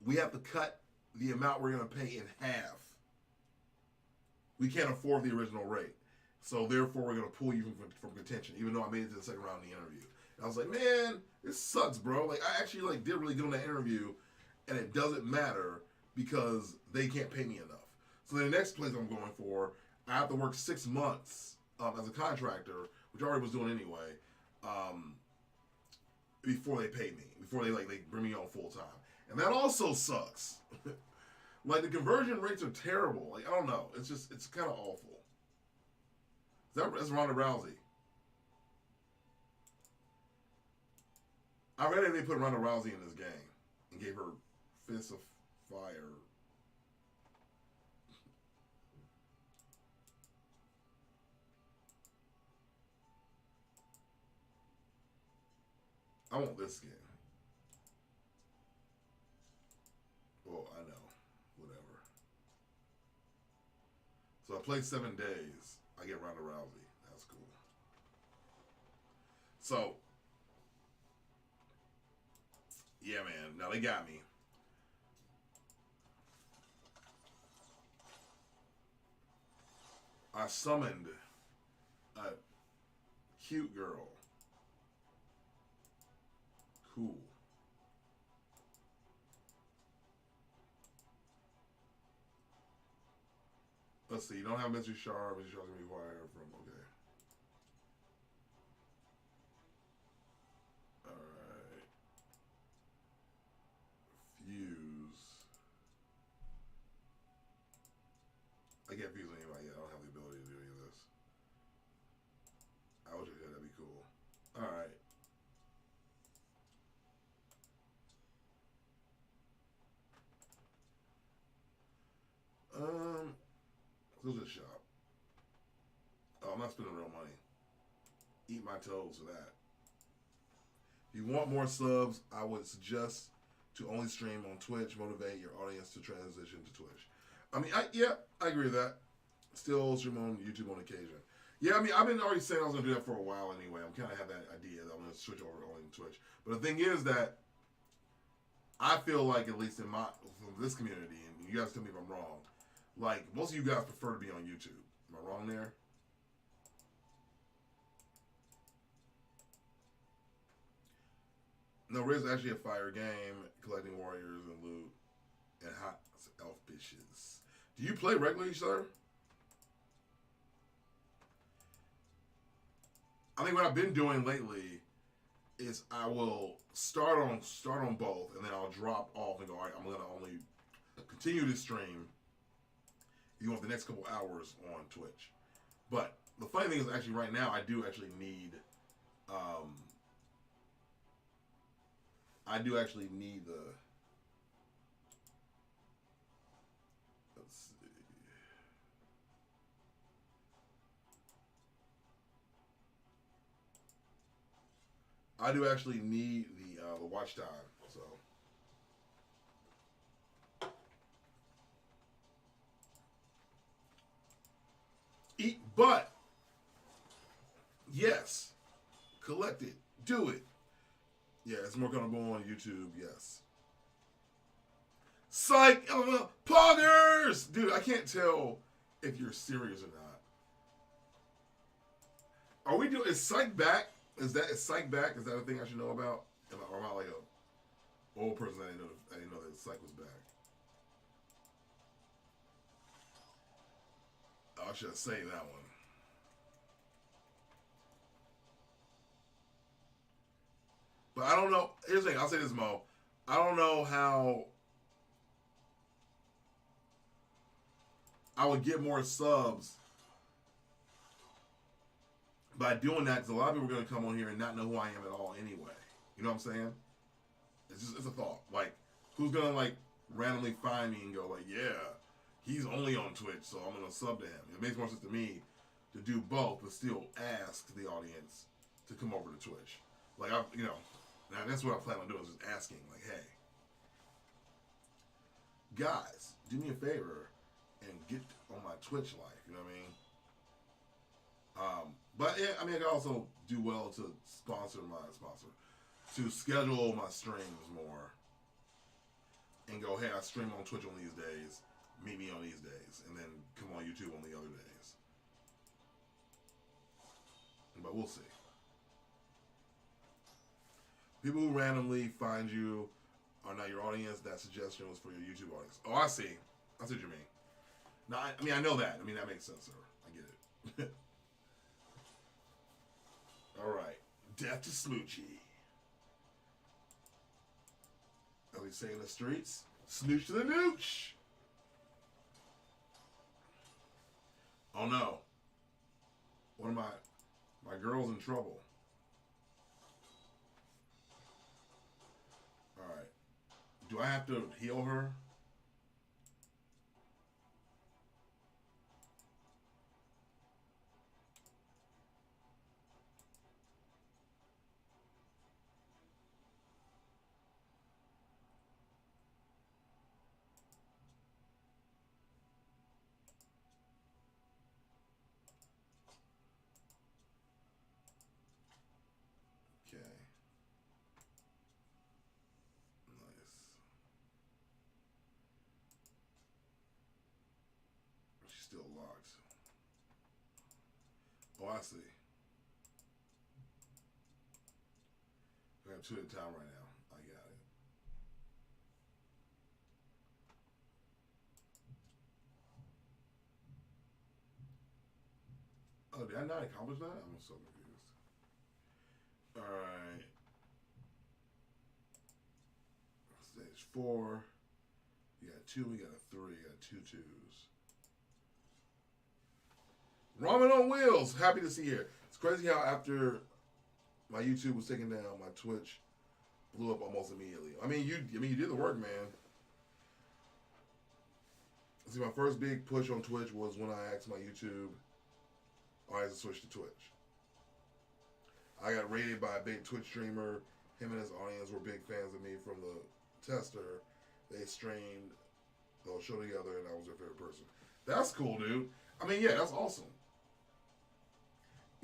we have to cut the amount we're going to pay in half. We can't afford the original rate. So therefore, we're going to pull you from contention, even though I made it to the second round of the interview. And I was like, man, this sucks, bro. Like, I actually did really good on that interview, and it doesn't matter because they can't pay me enough. So the next place I'm going for, I have to work 6 months as a contractor, which I already was doing anyway, before they pay me, before they bring me on full time. And that also sucks. Like, the conversion rates are terrible. Like, I don't know. It's kind of awful. That's Ronda Rousey. I read that they put Ronda Rousey in this game and gave her Fists of Fire. I want this skin. Well, I know. Whatever. So I played 7 days. I get Ronda Rousey. That's cool. So, yeah, man. Now they got me. I summoned a cute girl. Cool. Let's see. You don't have Mr. Sharp. Mr. Sharp's gonna be wired from. Okay. All right. Fuse. I can't fuse anybody yet. I don't have the ability to do any of this. I wish I could. That'd be cool. All right. Go to the shop. Oh, I'm not spending real money. Eat my toes for that. If you want more subs, I would suggest to only stream on Twitch. Motivate your audience to transition to Twitch. I mean, I agree with that. Still stream on YouTube on occasion. Yeah, I mean, I've been already saying I was going to do that for a while anyway. I'm kind of have that idea that I'm going to switch over only to Twitch. But the thing is that I feel like, at least from this community, and you guys tell me if I'm wrong, like, most of you guys prefer to be on YouTube. Am I wrong there? No, Riz is actually a fire game, collecting warriors and loot, and hot elf bitches. Do you play regularly, sir? I think what I've been doing lately is I will start on both, and then I'll drop off and go, all right, I'm going to only continue to stream you want the next couple hours on Twitch. But the funny thing is, actually, right now, I do actually need Um, I do actually need the. Let's see. I do actually need the watch time. So. Eat butt. Yes. Collect it. Do it. Yeah, it's more gonna go on YouTube. Yes. Psych. Poggers. Dude, I can't tell if you're serious or not. Are we doing? Is Psych back? Is Psych back? Is that a thing I should know about? Or am I like a old person? I didn't know that Psych was back. I should say that one. But I don't know. Here's the thing. I'll say this, Mo. I don't know how I would get more subs by doing that, because a lot of people are going to come on here and not know who I am at all anyway. You know what I'm saying? It's a thought. Like, who's going to, like, randomly find me and go, like, yeah, he's only on Twitch, so I'm going to sub to him. It makes more sense to me to do both, but still ask the audience to come over to Twitch. Like, now that's what I plan on doing, is just asking, like, hey, guys, do me a favor and get on my Twitch life, you know what I mean? But yeah, I can also do well to to schedule my streams more and go, hey, I stream on Twitch on these days, meet me on these days, and then come on YouTube on the other days. But we'll see. People who randomly find you are not your audience. That suggestion was for your YouTube audience. Oh, I see. I see what you mean. Now, I know that. That makes sense, sir. I get it. All right. Death to Smoochie. As we say in the streets, smooch to the nooch. Oh no. One of my girl's in trouble. All right. Do I have to heal her? Okay. Nice. She's still locked. Oh, I see. We have two at a time right now. I got it. Oh, did I not accomplish that? I'm so confused. Alright. Stage 4. You got 2, we got a 3, you got 2 twos. Ramen on Wheels, happy to see you here. It's crazy how after my YouTube was taken down, my Twitch blew up almost immediately. You did the work, man. See, my first big push on Twitch was when I asked my YouTube audience to switch to Twitch. I got rated by a big Twitch streamer. Him and his audience were big fans of me from the tester. They streamed the whole show together, and I was their favorite person. That's cool, dude. Yeah, that's awesome.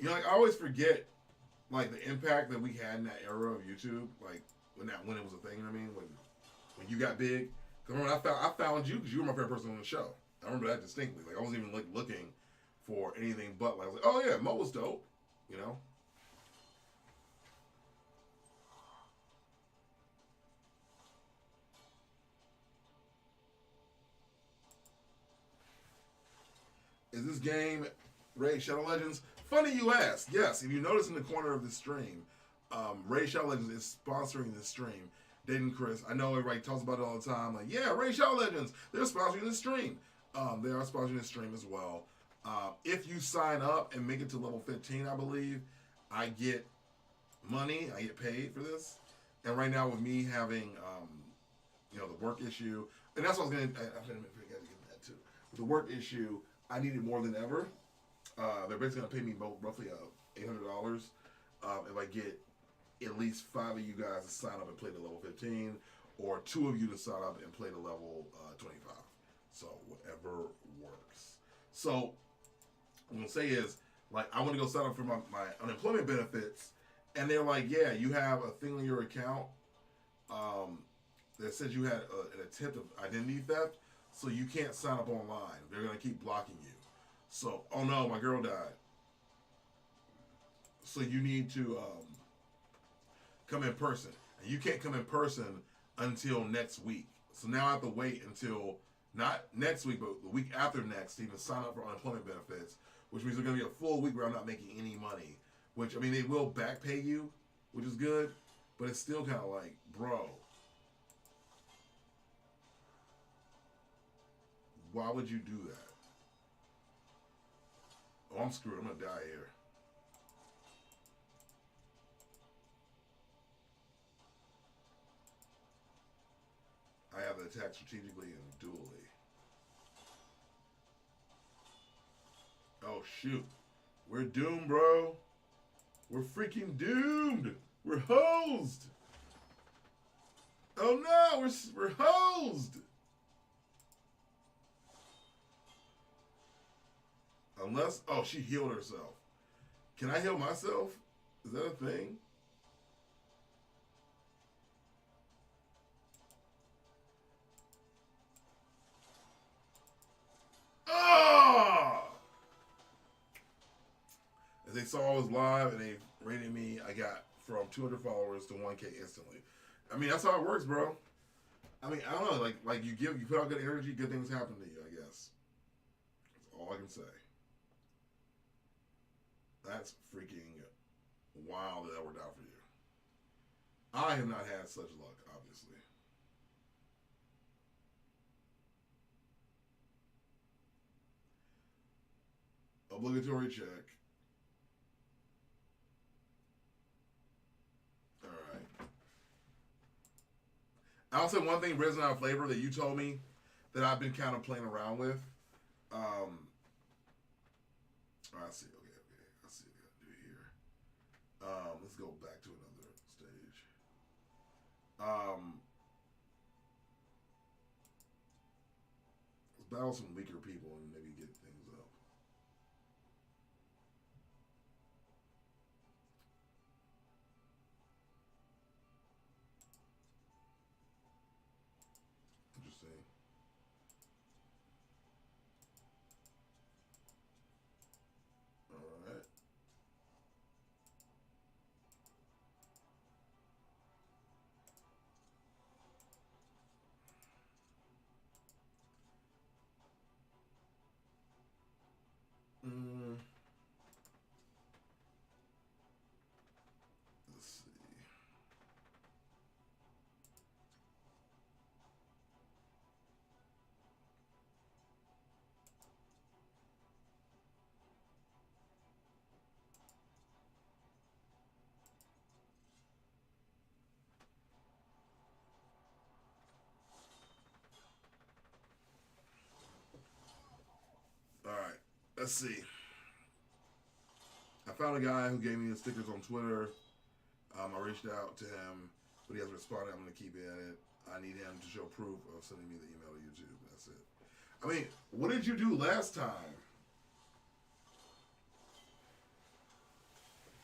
I always forget, like, the impact that we had in that era of YouTube, like, when it was a thing, you know what I mean? When you got big. Because remember, I found you because you were my favorite person on the show. I remember that distinctly. Like, I wasn't even, like, looking for anything but, like, I was like, oh, yeah, Mo was dope, you know? Is this game Raid Shadow Legends? Funny you ask. Yes, if you notice in the corner of the stream, Raid Shadow Legends is sponsoring this stream. Dayton Chris, I know everybody talks about it all the time. Like, yeah, Raid Shadow Legends, they're sponsoring the stream. They are sponsoring the stream as well. If you sign up and make it to level 15, I believe, I get money. I get paid for this. And right now with me having, the work issue, and that's what I was going to, I didn't forget to get that too. With the work issue, I need it more than ever. They're basically going to pay me roughly $800 if I get at least 5 of you guys to sign up and play the level 15, or 2 of you to sign up and play the level 25. So whatever works. So what I'm going to say is, like, I want to go sign up for my unemployment benefits, and they're like, yeah, you have a thing on your account that says you had an attempt of identity theft, so you can't sign up online. They're going to keep blocking you. So, oh no, my girl died. So you need to come in person. And you can't come in person until next week. So now I have to wait until, not next week, but the week after next to even sign up for unemployment benefits, which means there's going to be a full week where I'm not making any money. Which, I mean, they will back pay you, which is good, but it's still kind of like, bro, why would you do that? Oh, I'm screwed. I'm going to die here. I have to attack strategically and dually. Oh, shoot. We're doomed, bro. We're freaking doomed. We're hosed. Oh, no. We're hosed. Unless, oh, she healed herself. Can I heal myself? Is that a thing? Ah! As they saw I was live and they rated me, I got from 200 followers to 1K instantly. I mean, that's how it works, bro. I mean, I don't know. Like you put out good energy, good things happen to you, I guess. That's all I can say. That's freaking wild that worked out for you. I have not had such luck, obviously. Obligatory check. All right. I'll say one thing, Resident Evil Flavor, that you told me that I've been kind of playing around with. I see. Okay. I see what I gotta do here. Let's go back to another stage. Let's battle some weaker people and maybe get things up. Interesting. All right. Let's see. All right. Let's see. I found a guy who gave me the stickers on Twitter. I reached out to him, but he hasn't responded. I'm going to keep at it. I need him to show proof of sending me the email to YouTube. That's it. I mean, what did you do last time?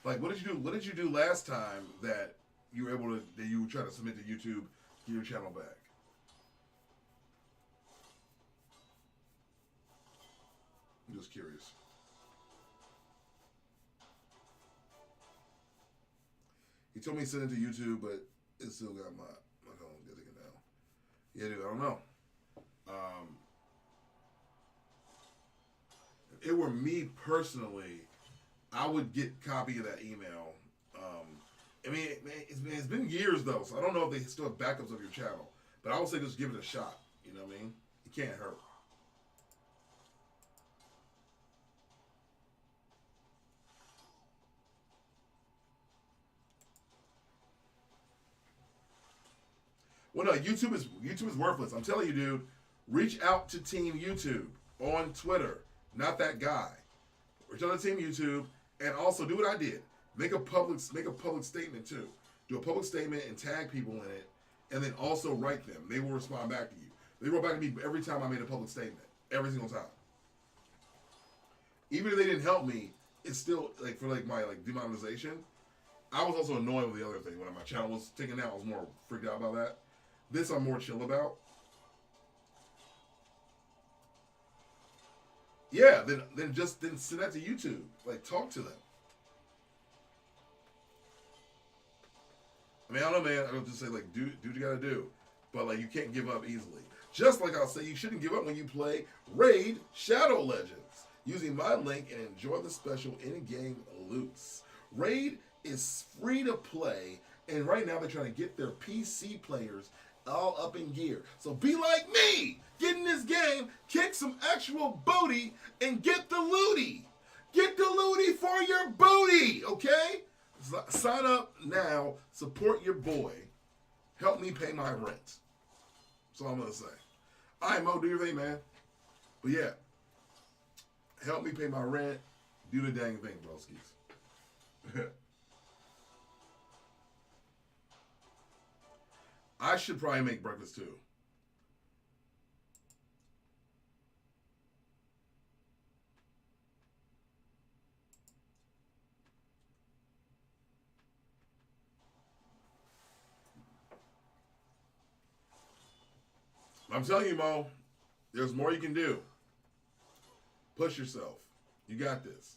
Like, what did you do last time that you were able to, that you were trying to submit to YouTube, get your channel back? I'm just curious. He told me to send it to YouTube, but it still got my phone's getting it now. Yeah, dude, I don't know. If it were me personally, I would get a copy of that email. I mean, it's been years though, so I don't know if they still have backups of your channel. But I would say just give it a shot. You know what I mean? It can't hurt. Well, no, YouTube is worthless. I'm telling you, dude. Reach out to Team YouTube on Twitter. Not that guy. Reach out to Team YouTube, and also do what I did. Make a public statement too. Do a public statement and tag people in it, and then also write them. They will respond back to you. They wrote back to me every time I made a public statement. Every single time. Even if they didn't help me, it's still like for like my like demonetization. I was also annoyed with the other thing. When my channel was taken out, I was more freaked out about that. This I'm more chill about. Yeah, then send that to YouTube. Like, talk to them. I mean, I don't know, man. I don't just say like, do what you gotta do, but like, you can't give up easily. Just like I'll say, you shouldn't give up when you play Raid Shadow Legends using my link and enjoy the special in-game loots. Raid is free to play, and right now they're trying to get their PC players all up in gear. So be like me, get in this game, kick some actual booty, and get the looty. Get the looty for your booty, okay? Sign up now, support your boy, help me pay my rent. That's all I'm gonna say. All right, Mo, do your thing, man. But yeah, help me pay my rent, do the dang thing, broskies. I should probably make breakfast too. I'm telling you, Mo, there's more you can do. Push yourself. You got this.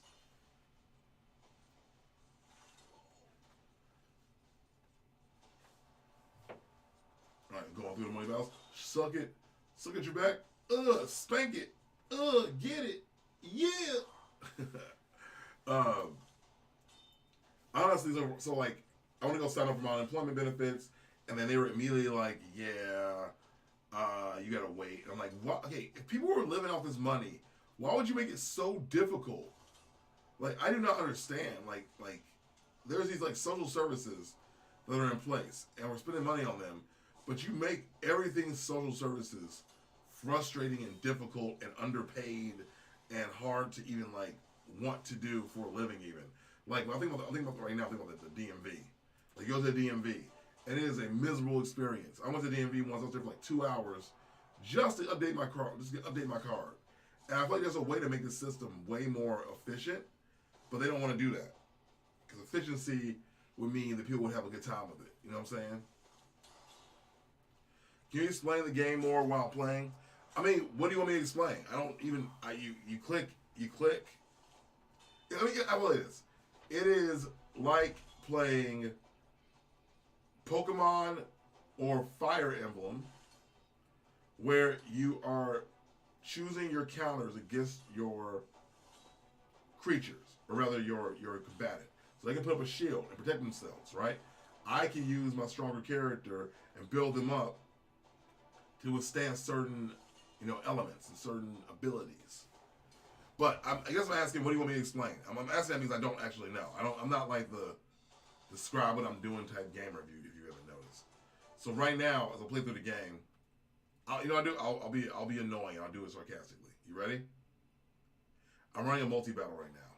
All right, going through the money balance. Suck it. Suck at your back. Spank it. Get it. Yeah. Honestly, so like, I want to go sign up for my unemployment benefits, and then they were immediately like, yeah, you gotta wait. And I'm like, what? Okay, if people were living off this money, why would you make it so difficult? Like, I do not understand. Like there's these like social services that are in place, and we're spending money on them, but you make everything social services frustrating and difficult and underpaid and hard to even like want to do for a living. Even like when I think about right now, I think about the DMV. Like, you go to the DMV, and it is a miserable experience. I went to the DMV once. I was there for like 2 hours just to update my car, update my card. And I feel like there's a way to make the system way more efficient, but they don't want to do that because efficiency would mean that people would have a good time with it. You know what I'm saying? Can you explain the game more while playing? I mean, what do you want me to explain? I don't even. You click. I mean, well, it is. It is like playing Pokemon or Fire Emblem, where you are choosing your counters against your creatures, or rather your combatant. So they can put up a shield and protect themselves, right? I can use my stronger character and build them up to withstand certain, elements and certain abilities. But I guess I'm asking, what do you want me to explain? I'm asking that because I don't actually know. I'm not like the describe what I'm doing type game review, if you ever noticed. So right now, as I play through the game, I'll be annoying. I'll do it sarcastically. You ready? I'm running a multi-battle right now.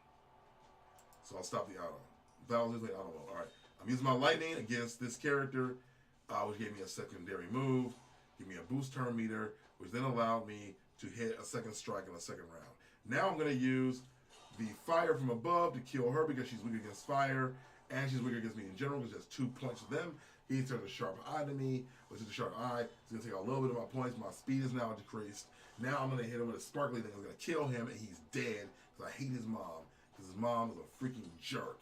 So I'll stop the auto. Battles usually auto mode. Alright. I'm using my lightning against this character, which gave me a secondary move, give me a boost turn meter, which then allowed me to hit a second strike in the second round. Now I'm going to use the fire from above to kill her because she's weak against fire, and she's weak against me in general because she has 2 points to them. He turns a sharp eye to me, which is a sharp eye. It's going to take a little bit of my points. My speed is now decreased. Now I'm going to hit him with a sparkly thing. I'm going to kill him, and he's dead because I hate his mom, because his mom is a freaking jerk.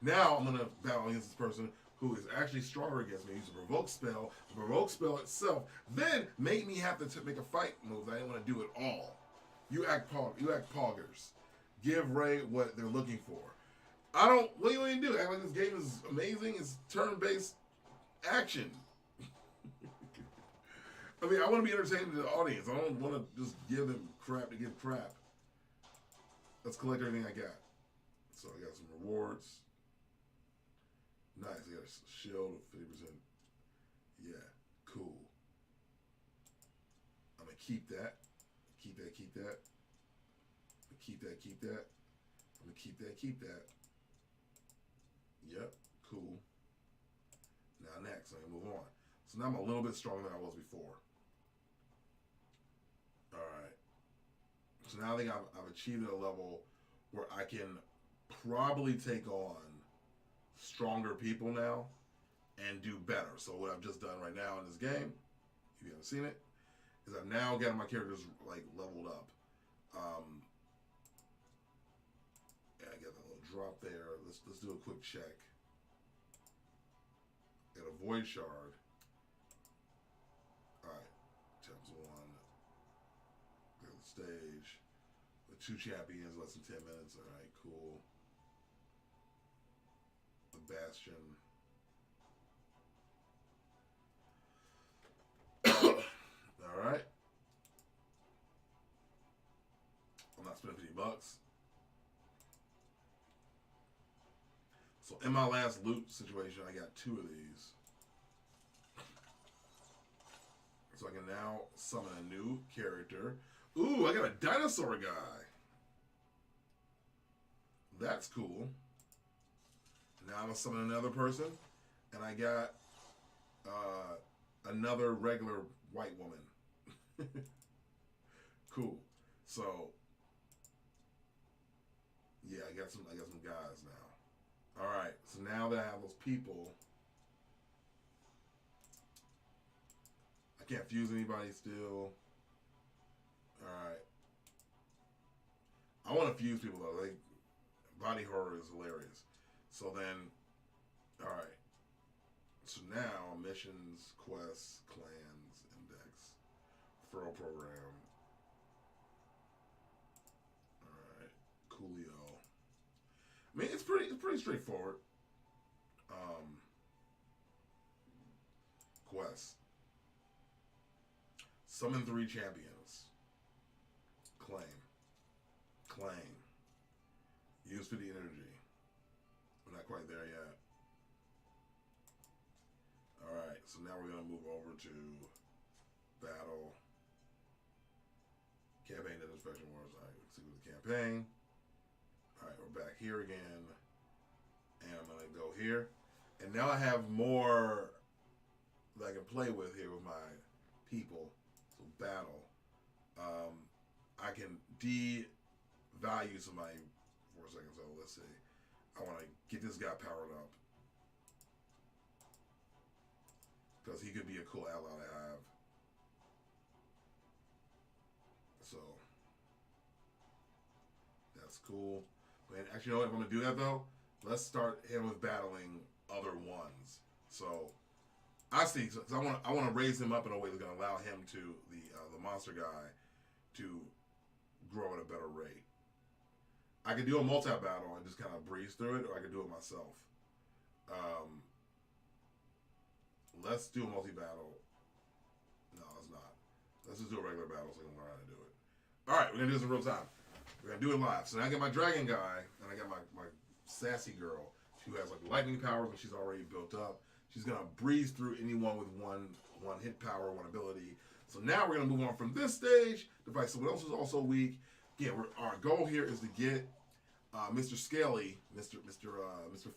Now I'm going to battle against this person who is actually stronger against me. Use a provoke spell. The provoke spell itself then made me have to make a fight move that I didn't want to do at all. You act poggers. Give Ray what they're looking for. What do you want to do? Act like this game is amazing. It's turn-based action. I mean, I want to be entertaining to the audience. I don't want to just give them crap to give crap. Let's collect everything I got. So I got some rewards. Nice. I got a shield of 50%. Yeah, cool. keep that. Keep that. Keep that. Keep that. Keep that. I'm gonna keep that. Keep that. Yep. Cool. Now next, I'm gonna move on. So now I'm a little bit stronger than I was before. All right. So now I think I've achieved a level where I can probably take on stronger people now and do better. So what I've just done right now in this game, if you haven't seen it, is I've now got my characters like leveled up. Yeah, I got a little drop there. Let's do a quick check. Got a void shard. All right, times 1. Got the stage. With 2 champions, less than 10 minutes. All right, cool. The Bastion. All right. I'm not spending $50. So in my last loot situation, I got 2 of these. So I can now summon a new character. Ooh, I got a dinosaur guy. That's cool. Now I'm gonna summon another person, and I got another regular white woman. Cool. So yeah, I got some guys now. All right. So now that I have those people, I can't fuse anybody still. All right. I want to fuse people though. Like body horror is hilarious. So then, all right. So now missions, quests, clans, index, referral program. All right, Coolio. I mean, it's pretty straightforward. Quest. Summon 3 champions. Claim. Use 50 energy. We're not quite there yet. Alright, so now we're going to move over to battle. Campaign Inspection Wars. Alright, let's see with the campaign. Alright, we're back here again. And I'm going to go here. And now I have more that I can play with here with my people. So battle. I can devalue somebody for a second. So let's see. I want to get this guy powered up. Because he could be a cool ally to have. So that's cool. And actually, you know what? If I'm going to do that though, let's start him with battling other ones. So I see. Because I want to raise him up in a way that's going to allow him to the monster guy to grow at a better rate. I could do a multi-battle and just kind of breeze through it, or I could do it myself. Let's do a multi-battle. No, let's not. Let's just do a regular battle so I can learn how to do it. All right, we're going to do this in real time. We're going to do it live. So now I got my dragon guy, and I got my sassy girl who has like lightning powers, and she's already built up. She's going to breeze through anyone with one hit power, one ability. So now we're going to move on from this stage to fight someone else who's also weak. Again, our goal here is to get Mr. Scaly, Mr.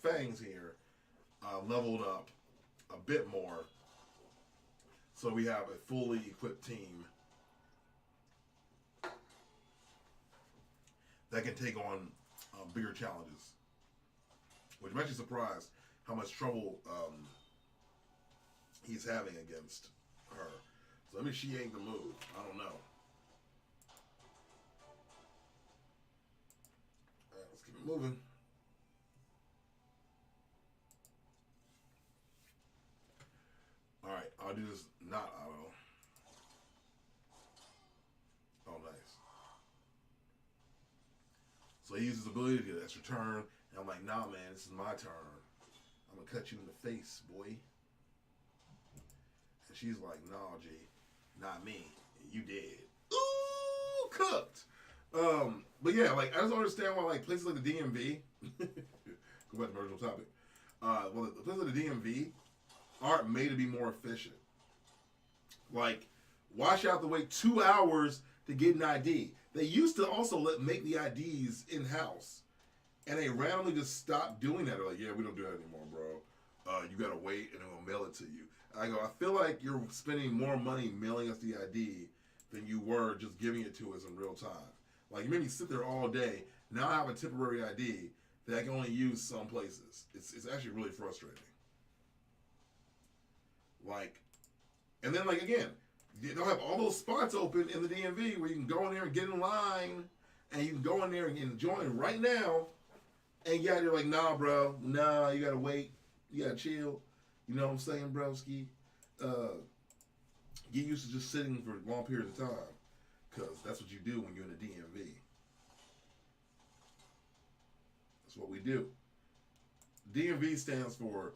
Fangs here, leveled up a bit more, so we have a fully equipped team that can take on bigger challenges. Which I'm actually surprised how much trouble he's having against her. So maybe she ain't the move. I don't know. All right, let's keep it moving. Alright, I'll do this not auto. Oh, nice. So he uses his ability to get an extra turn, and I'm like, nah, man, this is my turn. I'm gonna cut you in the face, boy. And she's like, nah, G, not me. You dead. Ooh, cooked. But yeah, like, I just don't understand why, like, places like the DMV, go back to the original topic, well, the places like the DMV aren't made to be more efficient. Like, Why should I have to wait 2 hours to get an ID? They used to also make the IDs in house, and they randomly just stopped doing that. They're like, yeah, we don't do that anymore, bro. You gotta wait, and then we'll mail it to you. I go, I feel like you're spending more money mailing us the ID than you were just giving it to us in real time. Like, you made me sit there all day. Now I have a temporary ID that I can only use some places. It's actually really frustrating. Like, and then, like, again, they'll have all those spots open in the DMV where you can go in there and get in line, and you can go in there and join right now. And yeah, you're like, nah, bro, nah, you gotta wait, you gotta chill. You know what I'm saying, broski? Get used to just sitting for long periods of time, because that's what you do when you're in the DMV. That's what we do. DMV stands for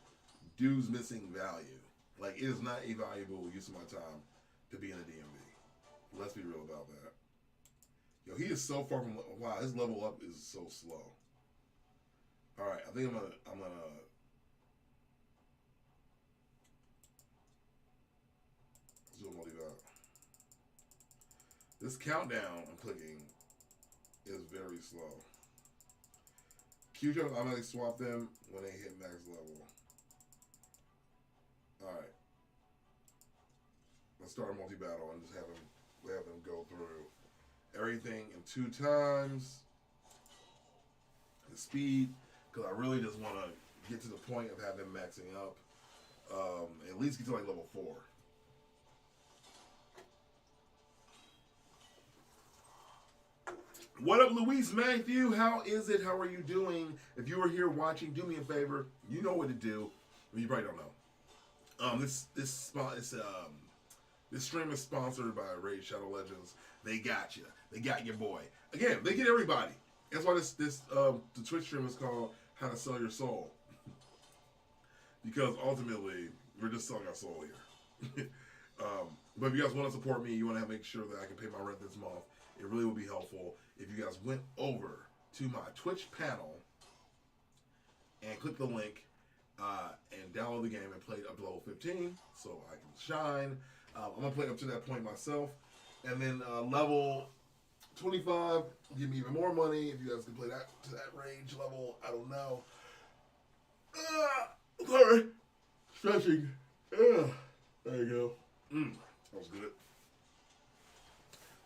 dues missing value. Like, it is not a valuable use of my time to be in the DMV. Let's be real about that. Yo, he is so far from, wow, his level up is so slow. All right, I think I'm gonna zoom all these out. This countdown I'm clicking is very slow. Q-jump, I'm gonna swap them when they hit max level. All right. Let's start a multi-battle and just have them go through everything in 2 times. The speed, because I really just want to get to the point of having them maxing up. At least get to like level 4. What up, Luis Matthew? How is it? How are you doing? If you are here watching, do me a favor. You know what to do. Well, you probably don't know. This stream is sponsored by Raid Shadow Legends. They got you. They got your boy. Again, they get everybody. That's why the Twitch stream is called How to Sell Your Soul. Because ultimately, we're just selling our soul here. But if you guys want to support me, you want to make sure that I can pay my rent this month, it really would be helpful if you guys went over to my Twitch panel and click the link and download the game and play it up to level 15 so I can shine. I'm going to play up to that point myself. And then level 25, give me even more money if you guys can play that to that range level. I don't know. Sorry. Stretching. There you go. That was good.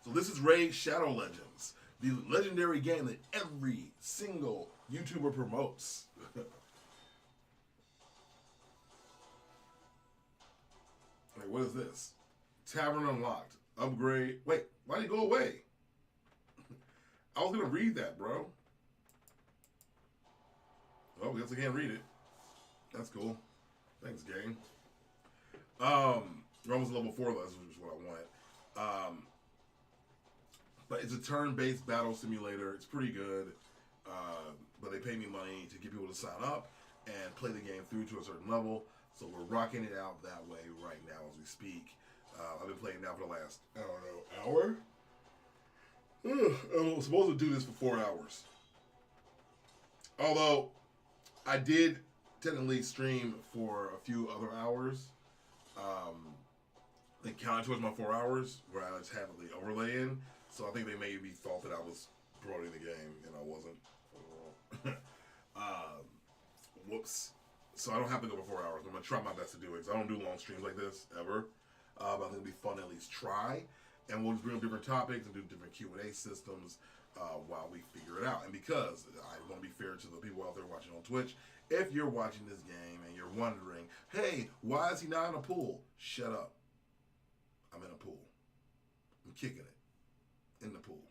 So this is Raid Shadow Legends, the legendary game that every single YouTuber promotes. Wait, what is this? Tavern unlocked. Upgrade. Wait, why did it go away? I was going to read that, bro. Oh, I guess I can't read it. That's cool. Thanks, game. We're almost level 4, though. That's just what I wanted. But it's a turn-based battle simulator. It's pretty good. But they pay me money to get people to sign up and play the game through to a certain level. So we're rocking it out that way right now as we speak. I've been playing now for the last, I don't know, hour? I was supposed to do this for 4 hours. Although, I did technically stream for a few other hours. They counted towards my 4 hours where I just had the overlay in. So I think they maybe thought that I was promoting the game and I wasn't. Whoops. So I don't have to go for 4 hours. I'm going to try my best to do it because I don't do long streams like this ever. I think it'll be fun to at least try. And we'll just bring up different topics and do different Q&A systems while we figure it out. And because I want to be fair to the people out there watching on Twitch, if you're watching this game and you're wondering, hey, why is he not in a pool? Shut up. I'm in a pool. I'm kicking it in the pool.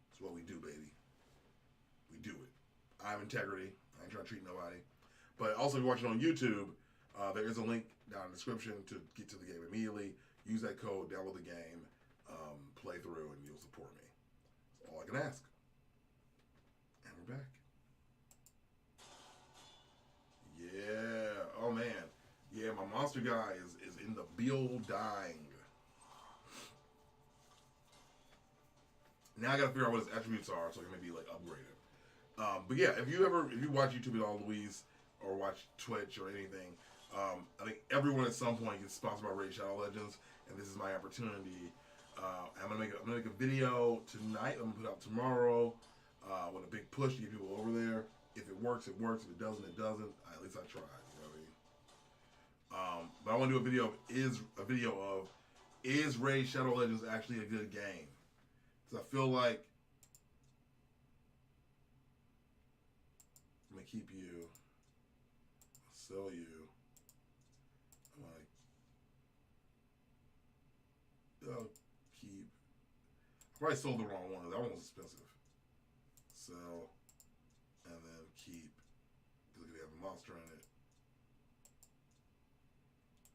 That's what we do, baby. We do it. I have integrity. I ain't trying to treat nobody. But also, if you're watching on YouTube, there is a link down in the description to get to the game immediately. Use that code, download the game, play through, and you'll support me. That's all I can ask. And we're back. Yeah. Oh, man. Yeah, my monster guy is in the building. Now I gotta figure out what his attributes are so I can maybe like upgrade him. But yeah, if you watch YouTube at all, Louise, or watch Twitch or anything, I think everyone at some point gets sponsored by Raid Shadow Legends. and this is my opportunity. I'm gonna make a video tonight. I'm gonna put out tomorrow with a big push to get people over there. If it works, it works. If it doesn't, it doesn't. At least I tried. You know what I mean? But I want to do a video of is Raid Shadow Legends actually a good game? Because I feel like I'm gonna keep you, sell you. I'm gonna keep. I probably sold the wrong one. That one was expensive. Sell, and then keep, because we have a monster in it.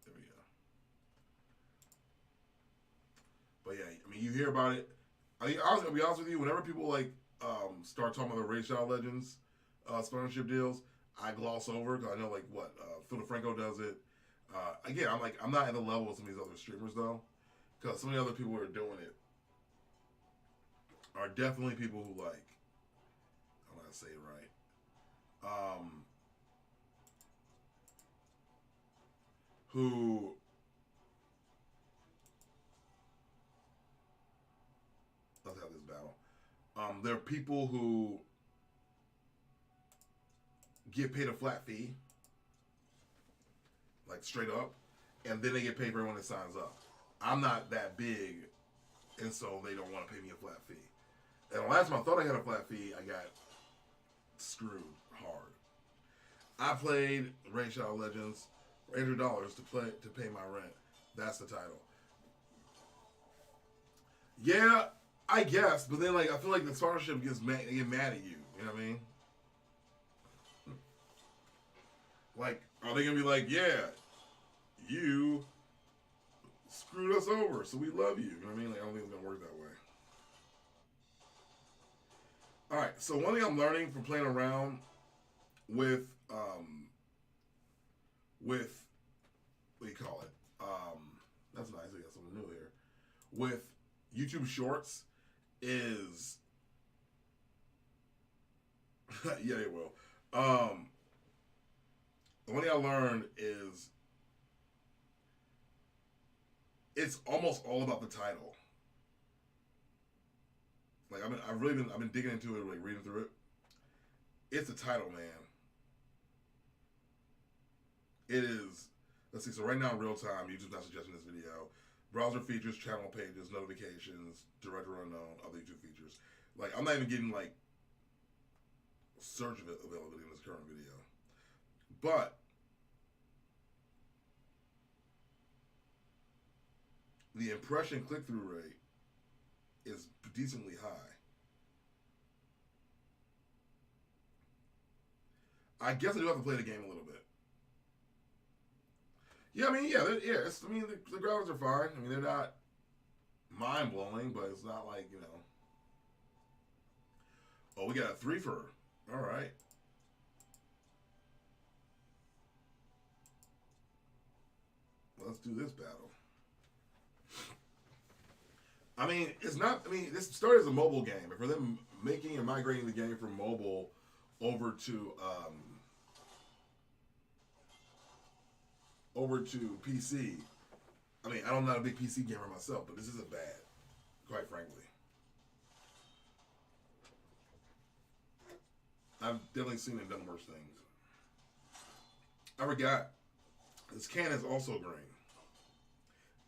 There we go. But yeah, I mean, you hear about it. I'll be honest with you. Whenever people like start talking about the Raid Shadow Legends sponsorship deals, I gloss over because I know like what Phil DeFranco does it. Again, I'm not at the level of some of these other streamers though, because some of the other people who are doing it are definitely people who like. I'm not gonna say it right. Who let's have this battle. There are people who get paid a flat fee, like straight up, and then they get paid for everyone that signs up. I'm not that big, and so they don't want to pay me a flat fee. And the last time I thought I got a flat fee, I got screwed hard. I played Raid Shadow Legends for $800 to pay my rent. That's the title. Yeah, I guess, but then like I feel like the sponsorship gets mad. They get mad at you. You know what I mean? Like, are they gonna be like, yeah, you screwed us over, so we love you? You know what I mean? Like, I don't think it's gonna work that way. All right. So one thing I'm learning from playing around with what do you call it? That's nice. We got something new here. With YouTube Shorts is yeah, they will. The one thing I learned is it's almost all about the title. Like I've been digging into it, like reading through it. It's the title, man. It is. Let's see. So right now, in real time, YouTube's not suggesting this video. Browser features, channel pages, notifications, director unknown, other YouTube features. Like I'm not even getting like search availability in this current video, but the impression click-through rate is decently high. I guess I do have to play the game a little bit. Yeah, I mean, yeah, the graphics are fine. I mean, they're not mind-blowing, but it's not like, you know. Oh, we got a 3-fer. All right. Let's do this battle. I mean, it's not. I mean, this started as a mobile game, but for them making and migrating the game from mobile over to PC. I mean, I'm not a big PC gamer myself, but this isn't bad, quite frankly. I've definitely seen and done worse things. I forgot. This can is also green.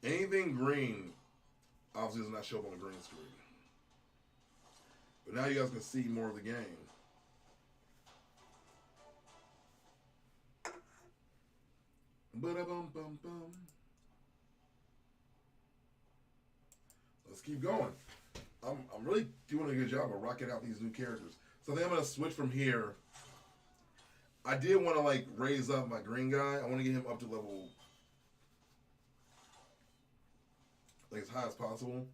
Anything green obviously does not show up on the green screen. But now you guys can see more of the game. Ba-da-bum-bum-bum. Let's keep going. I'm really doing a good job of rocking out these new characters. So I think I'm going to switch from here. I did want to like raise up my green guy. I want to get him up to level like as high as possible.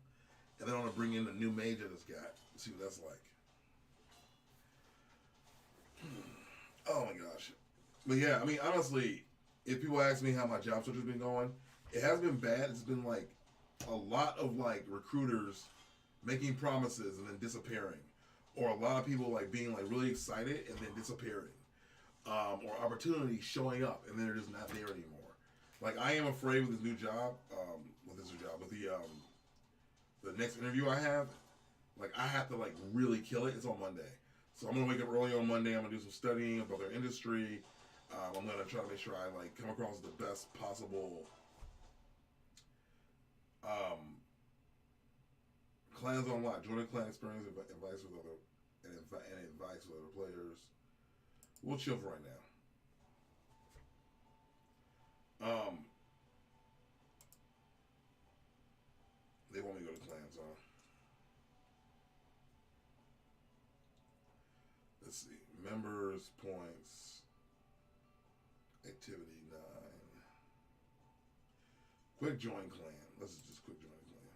And then I want to bring in the new mage I just got. See what that's like. Oh my gosh. But yeah, I mean, honestly, if people ask me how my job search has been going, it has been bad. It's been like a lot of like recruiters making promises and then disappearing. Or a lot of people like being like really excited and then disappearing. Or opportunities showing up and then they're just not there anymore. Like I am afraid with this new job, with this producer job. With the next interview I have, like I have to like really kill it. It's on Monday, so I'm gonna wake up early on Monday. I'm gonna do some studying about their industry. I'm gonna try to make sure I like come across the best possible clans on lock, Jordan clan experience, advice with other and advice with other players. We'll chill for right now. They want me to go to clans, huh? Let's see. Members, points, activity 9. Quick join clan. Let's just quick join clan.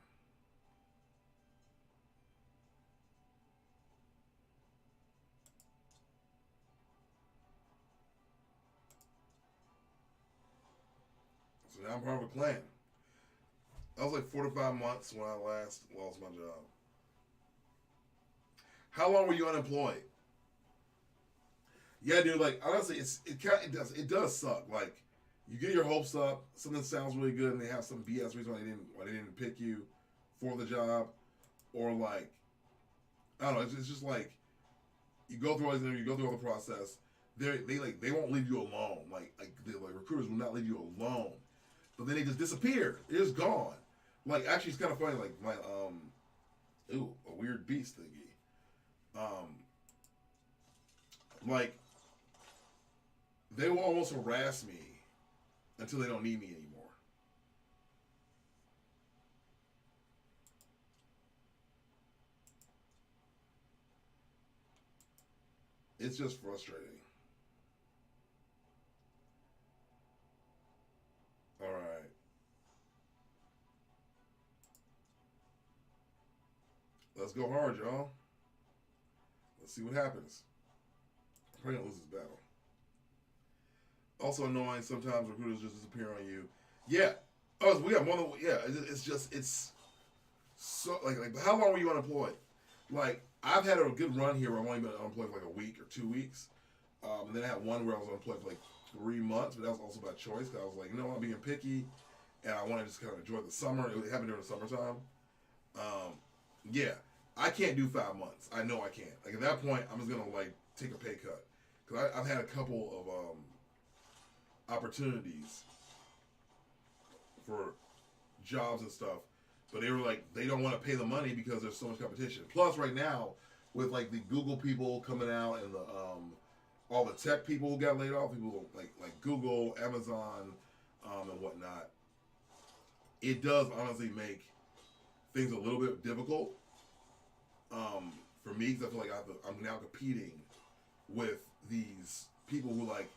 So now I'm part of a clan. That was like 4 to 5 months when I last lost my job. How long were you unemployed? Yeah, dude. Like honestly, it does suck. Like you get your hopes up, something sounds really good, and they have some BS reason why they didn't pick you for the job, or like I don't know. It's just like you go through all these interviews, you go through all the process. They won't leave you alone. Like recruiters will not leave you alone, but then they just disappear. They're just gone. Like actually, it's kind of funny. Like my a weird beast thingy. Like they will almost harass me until they don't need me anymore. It's just frustrating. All right. Let's go hard, y'all. Let's see what happens. I'm probably gonna lose this battle. Also annoying, sometimes recruiters just disappear on you. Yeah. Oh, we got more than yeah. It's so like how long were you unemployed? Like I've had a good run here where I've only been unemployed for like a week or 2 weeks, and then I had one where I was unemployed for like 3 months, but that was also by choice because I was like, you know, I'm being picky, and I want to just kind of enjoy the summer. It happened during the summertime. Yeah, I can't do 5 months. I know I can't. Like at that point, I'm just gonna like take a pay cut because I've had a couple of opportunities for jobs and stuff, but they were like they don't want to pay the money because there's so much competition. Plus, right now with like the Google people coming out and the all the tech people who got laid off, people like Google, Amazon, and whatnot, it does honestly make things a little bit difficult for me because I feel like I'm now competing with these people who like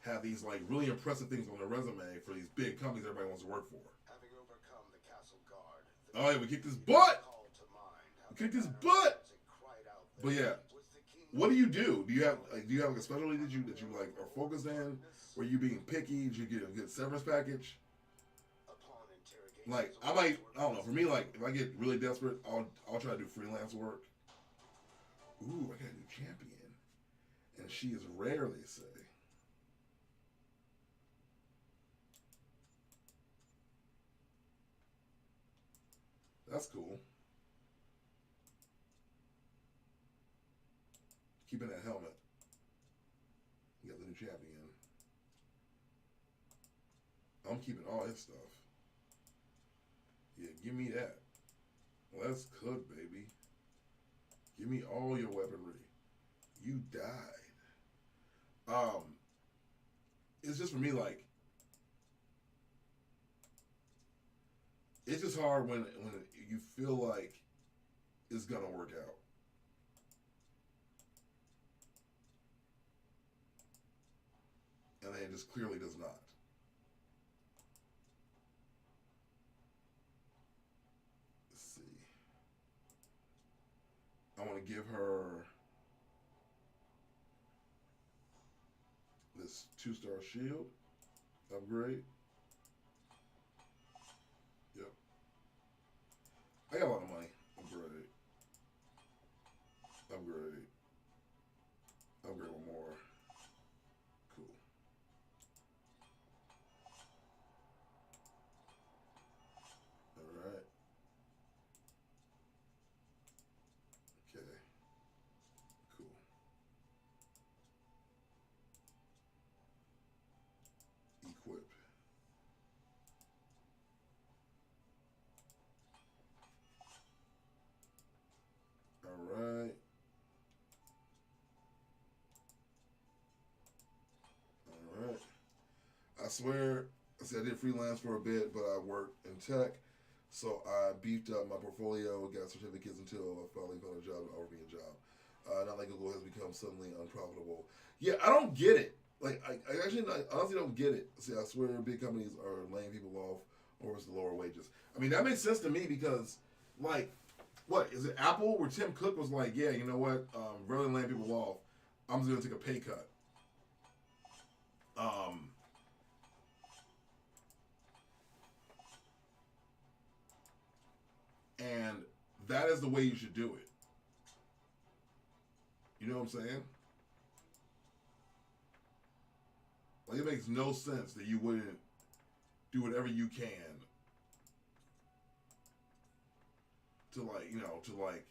have these like really impressive things on their resume for these big companies everybody wants to work for. Having overcome the castle guard, Oh yeah, we kicked his butt. We kicked his butt. But yeah, what do? Do you have like a specialty that you like are focused in? Were you being picky? Did you get a good severance package? Like I don't know. For me, like if I get really desperate, I'll try to do freelance work. Ooh, I got a new champion, and she is rare. They say. That's cool. Keeping that helmet. You got the new champion. I'm keeping all his stuff. Yeah, give me that. Let's cook, baby. Give me all your weaponry. You died. It's just for me like it's just hard when you feel like it's gonna work out. And then it just clearly does not. Let's see. I want to give her this 2-star shield upgrade. Yep. I got a lot of money. Upgrade. Upgrade. Upgrade one more. Cool. swear, I did freelance for a bit, but I worked in tech. So I beefed up my portfolio, got certificates until I finally found a job that offered me a job. Not like Google has become suddenly unprofitable. Yeah, I don't get it. Like, I actually honestly don't get it. See, I swear big companies are laying people off over the lower wages. I mean, that makes sense to me because, like, what is it? Apple, where Tim Cook was like, yeah, you know what? Rather than laying people off, I'm just gonna take a pay cut. And that is the way you should do it. You know what I'm saying? Like, it makes no sense that you wouldn't do whatever you can to, like, you know, to, like,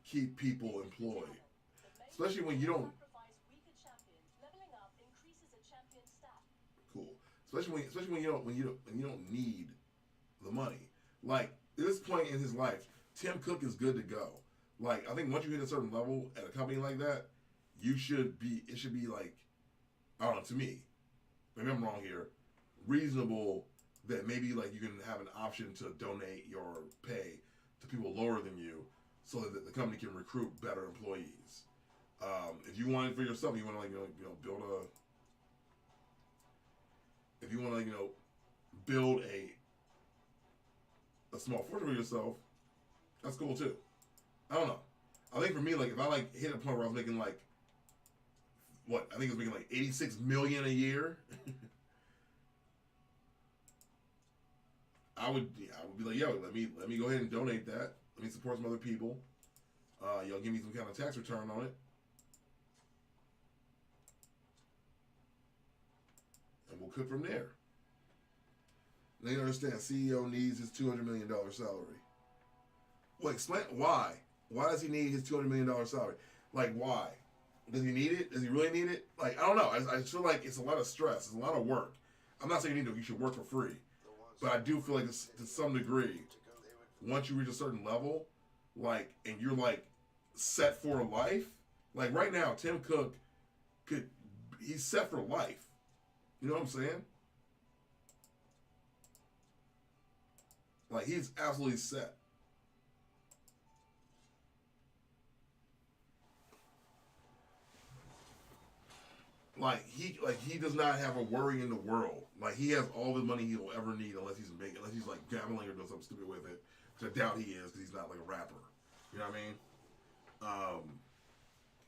keep people employed. Especially when you don't. Cool. Especially when you don't need the money. Like, at this point in his life, Tim Cook is good to go. Like, I think once you hit a certain level at a company like that, it should be like, I don't know, to me, maybe I'm wrong here, reasonable that maybe like you can have an option to donate your pay to people lower than you so that the company can recruit better employees. If you want it for yourself, you want to, like, build if you want to, like, build a small fortune for yourself, that's cool too. I don't know. I think for me, like, if I like hit a point where I was making like, what, I think it was making like 86 million a year. I would be like, yo, let me go ahead and donate that. Let me support some other people. Y'all give me some kind of tax return on it. And we'll cook from there. Now you understand, CEO needs his $200 million salary. Well, explain why. Why does he need his $200 million salary? Like, why? Does he need it? Does he really need it? Like, I don't know. I feel like it's a lot of stress. It's a lot of work. I'm not saying you should work for free. But I do feel like it's, to some degree, once you reach a certain level, like, and you're, like, set for life. Like, right now, Tim Cook he's set for life. You know what I'm saying? Like, he's absolutely set. Like he does not have a worry in the world. Like, he has all the money he'll ever need unless he's like gambling or doing something stupid with it, which I doubt he is because he's not like a rapper. You know what I mean?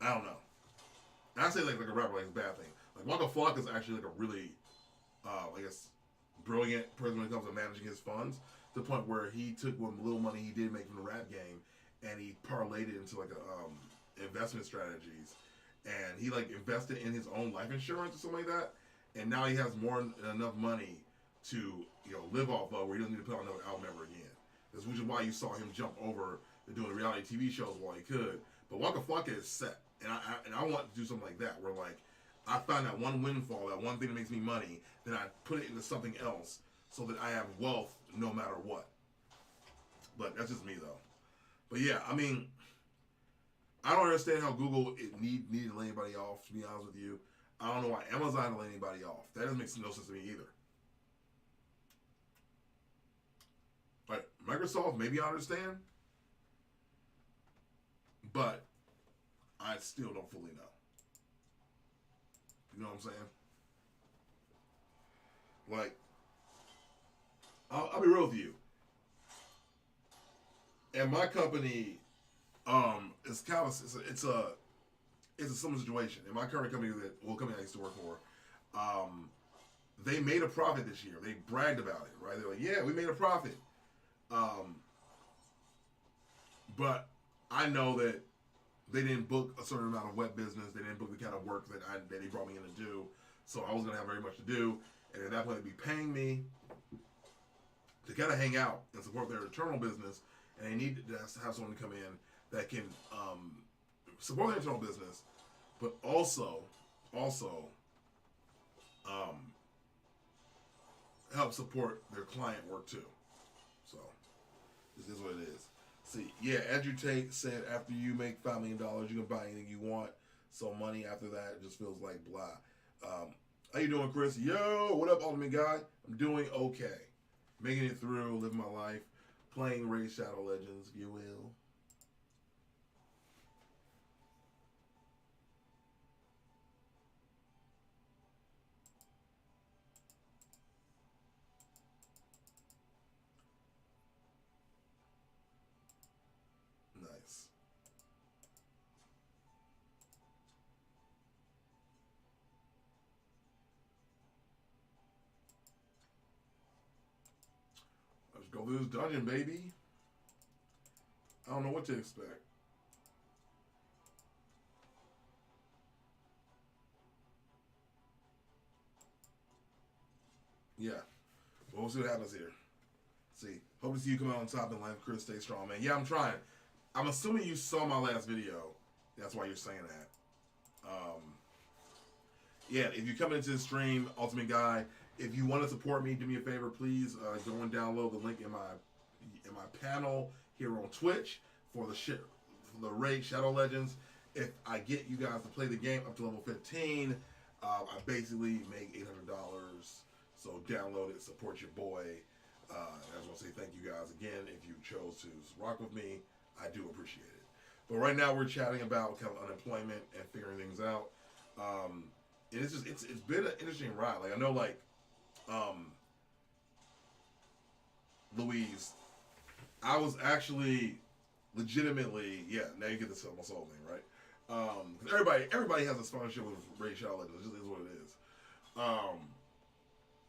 I don't know. And I say like a rapper like it's a bad thing. Like, Waka Flocka is actually like a really, I guess, brilliant person when it comes to managing his funds, to the point where he took what little money he did make from the rap game and he parlayed it into like a investment strategies. And he like invested in his own life insurance or something like that, and now he has more than enough money to live off of, where he doesn't need to put out another album ever again. Which is why you saw him jump over to doing reality TV shows while he could. But Waka Flocka is set, and I want to do something like that, where like I find that one windfall, that one thing that makes me money, then I put it into something else so that I have wealth no matter what. But that's just me though. But yeah, I mean, I don't understand how Google needed to lay anybody off, to be honest with you. I don't know why Amazon lay anybody off. That doesn't make no sense to me either. Like, Microsoft, maybe I understand. But I still don't fully know. You know what I'm saying? Like, I'll be real with you. And my company, it's kind of it's a similar situation. In my current company, company I used to work for, they made a profit this year. They bragged about it, right? They're like, yeah, we made a profit. But I know that they didn't book a certain amount of web business. They didn't book the kind of work that they brought me in to do. So I wasn't gonna have very much to do. And at that point, they'd be paying me to kind of hang out and support their internal business. And they need to have someone to come in that can support their internal business, but also help support their client work too. So this is what it is. See, yeah, Andrew Tate said after you make $5 million, you can buy anything you want. So money after that just feels like blah. How you doing, Chris? Yo, what up, Ultimate Guy? I'm doing okay. Making it through, living my life, playing Raid Shadow Legends, if you will. Nice. Let's go through this dungeon, baby. I don't know what to expect. Yeah. Well, we'll see what happens here. See. Hope to see you come out on top in life, Chris. Stay strong, man. Yeah, I'm trying. I'm assuming you saw my last video. That's why you're saying that. Yeah, if you come into the stream, Ultimate Guy, if you want to support me, do me a favor, please go and download the link in my panel here on Twitch for the Raid Shadow Legends. If I get you guys to play the game up to level 15, I basically make $800. So download it, support your boy. I just want to say thank you guys again. If you chose to rock with me, I do appreciate it. But right now we're chatting about kind of unemployment and figuring things out. And it's been an interesting ride. Like I know, like Louise, I was actually legitimately, yeah. Now you get this almost whole thing, right? Everybody has a sponsorship with Raid Shadow Legends. It just is what it is.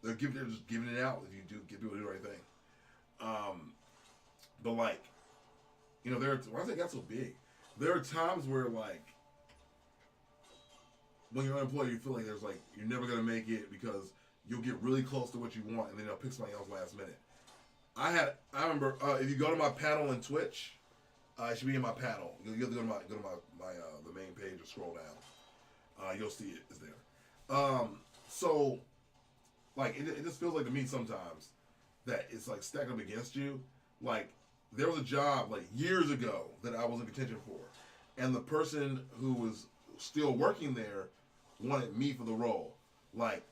They're just giving it out if you do get people to do the right thing. But like, you know, when I say it got so big, there are times where like, when you're unemployed, you feel like there's like you're never gonna make it because you'll get really close to what you want and then they'll pick somebody else last minute. I remember if you go to my panel in Twitch, it should be in my panel. You have to go to my the main page or scroll down. You'll see it. It's there. So like it just feels like to me sometimes that it's like stacked up against you. Like there was a job like years ago that I was in contention for, and the person who was still working there wanted me for the role. Like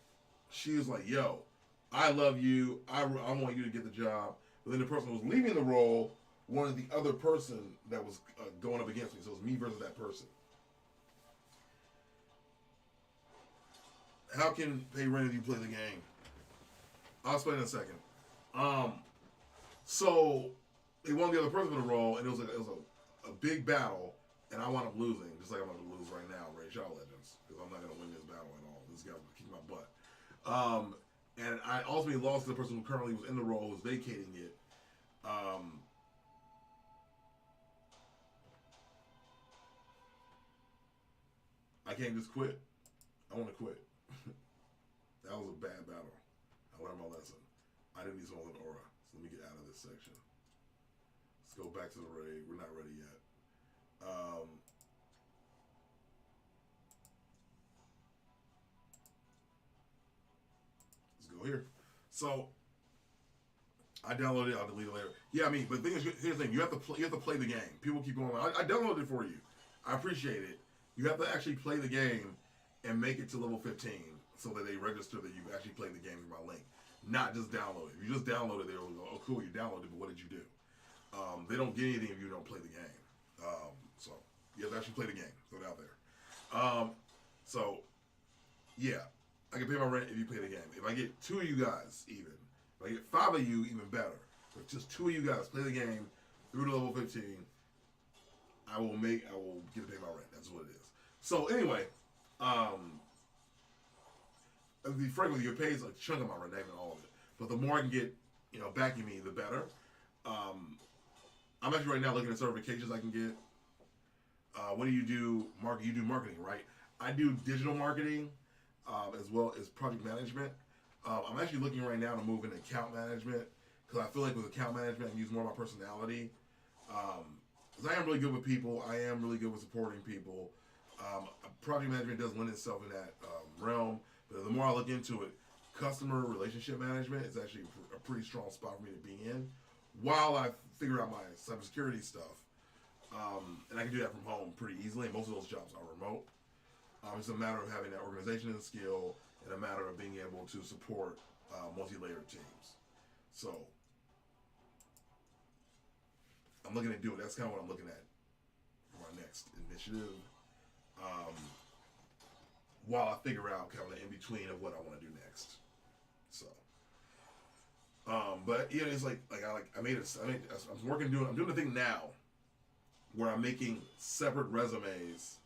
she was like, "Yo, I love you. I want you to get the job." But then the person who was leaving the role wanted the other person that was going up against me. So it was me versus that person. How can pay rent if you play the game? I'll explain in a second. So they wanted the other person for the role, and it was a big battle, and I wound up losing, just like I'm going to lose right now, Raid Shadow Legends, because I'm not going to win this battle at all. This guy will kick my butt. And I ultimately lost to the person who currently was in the role, who was vacating it. I can't just quit. I want to quit. That was a bad battle. I learned my lesson. I didn't need someone with an aura. So let me get out of this section. Let's go back to the raid. We're not ready yet. Let's go here. So I downloaded it. I'll delete it later. Yeah, I mean, but the thing is, here's the thing: you have to play the game. People keep going. I downloaded it for you. I appreciate it. You have to actually play the game and make it to level 15 so that they register that you actually played the game through my link, not just download it. If you just download it, they'll go, "Oh, cool, you downloaded it, but what did you do?" They don't get anything if you don't play the game. So you have to actually play the game. Throw it out there. So yeah, I can pay my rent if you play the game. If I get 2 of you guys, even if I get 5 of you, even better. If just 2 of you guys play the game through to level 15, I will get to pay my rent. That's what it is. So anyway, to be frank with you, it pays a chunk of my rent, not even all of it. But the more I can get, backing me, the better. I'm actually right now looking at certifications I can get. What do you do? You do marketing, right? I do digital marketing as well as project management. I'm actually looking right now to move into account management because I feel like with account management, I can use more of my personality. Because I am really good with people. I am really good with supporting people. Project management does lend itself in that realm. But the more I look into it, customer relationship management is actually a pretty strong spot for me to be in while I figure out my cybersecurity stuff. And I can do that from home pretty easily. Most of those jobs are remote. It's a matter of having that organization skill in a matter of being able to support multi-layered teams. So I'm looking to do it. That's kind of what I'm looking at for my next initiative. While I figure out kind of the in between of what I want to do next. So, but yeah, it's like I'm doing the thing now where I'm making separate resumes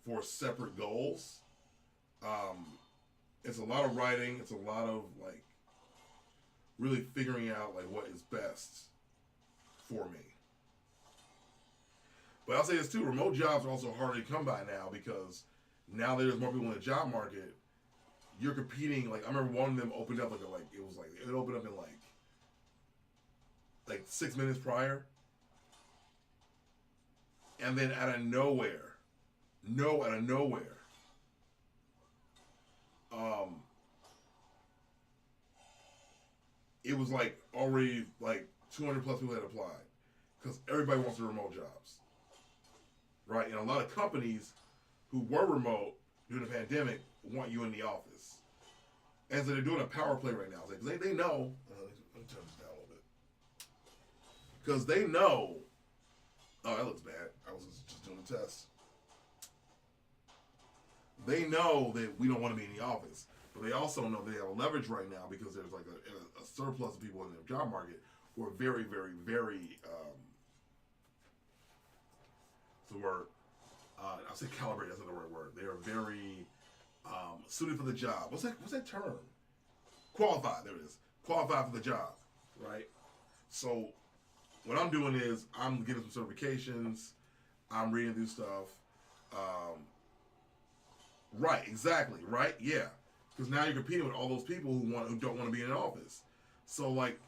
for separate goals. It's a lot of writing. It's a lot of like really figuring out like what is best for me. But I'll say this too: remote jobs are also harder to come by now because now there's more people in the job market. You're competing. Like I remember one of them opened up it opened up in like 6 minutes prior, and then out of nowhere, it was like already like 200 plus people had applied because everybody wants the remote jobs, right? And a lot of companies who were remote during the pandemic want you in the office. And so they're doing a power play right now. It's like, they know, let me turn this down a little bit. Because they know, oh, that looks bad. I was just doing a test. They know that we don't want to be in the office. But they also know they have a leverage right now because there's like a surplus of people in the job market who are very, very, very, what's the word? I'll say calibrated, that's not the right word. They are very suited for the job. What's that term? Qualified, there it is. Qualified for the job, right? So what I'm doing is I'm getting some certifications. I'm reading through stuff. Right, exactly, right? Yeah. Because now you're competing with all those people who don't want to be in an office. So like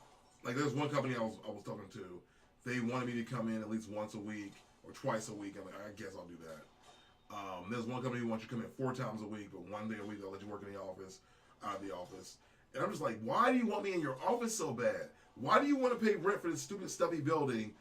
there's one company I was talking to. They wanted me to come in at least once a week or twice a week. I'm like, I guess I'll do that. There's one company who wants you to come in 4 times a week, but 1 day a week they'll let you work in the office, out of the office. And I'm just like, why do you want me in your office so bad? Why do you want to pay rent for this stupid stuffy building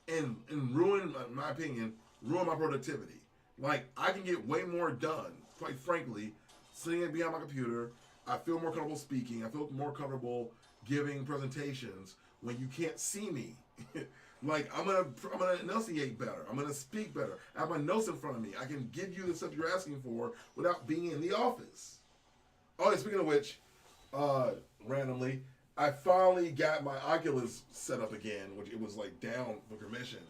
and ruin, in my opinion, ruin my productivity? Like, I can get way more done, quite frankly, sitting behind my computer. I feel more comfortable speaking. I feel more comfortable giving presentations when you can't see me. Like, I'm gonna enunciate better. I'm gonna speak better. I have my notes in front of me. I can give you the stuff you're asking for without being in the office. Oh, yeah, speaking of which, randomly, I finally got my Oculus set up again, which it was like down for commission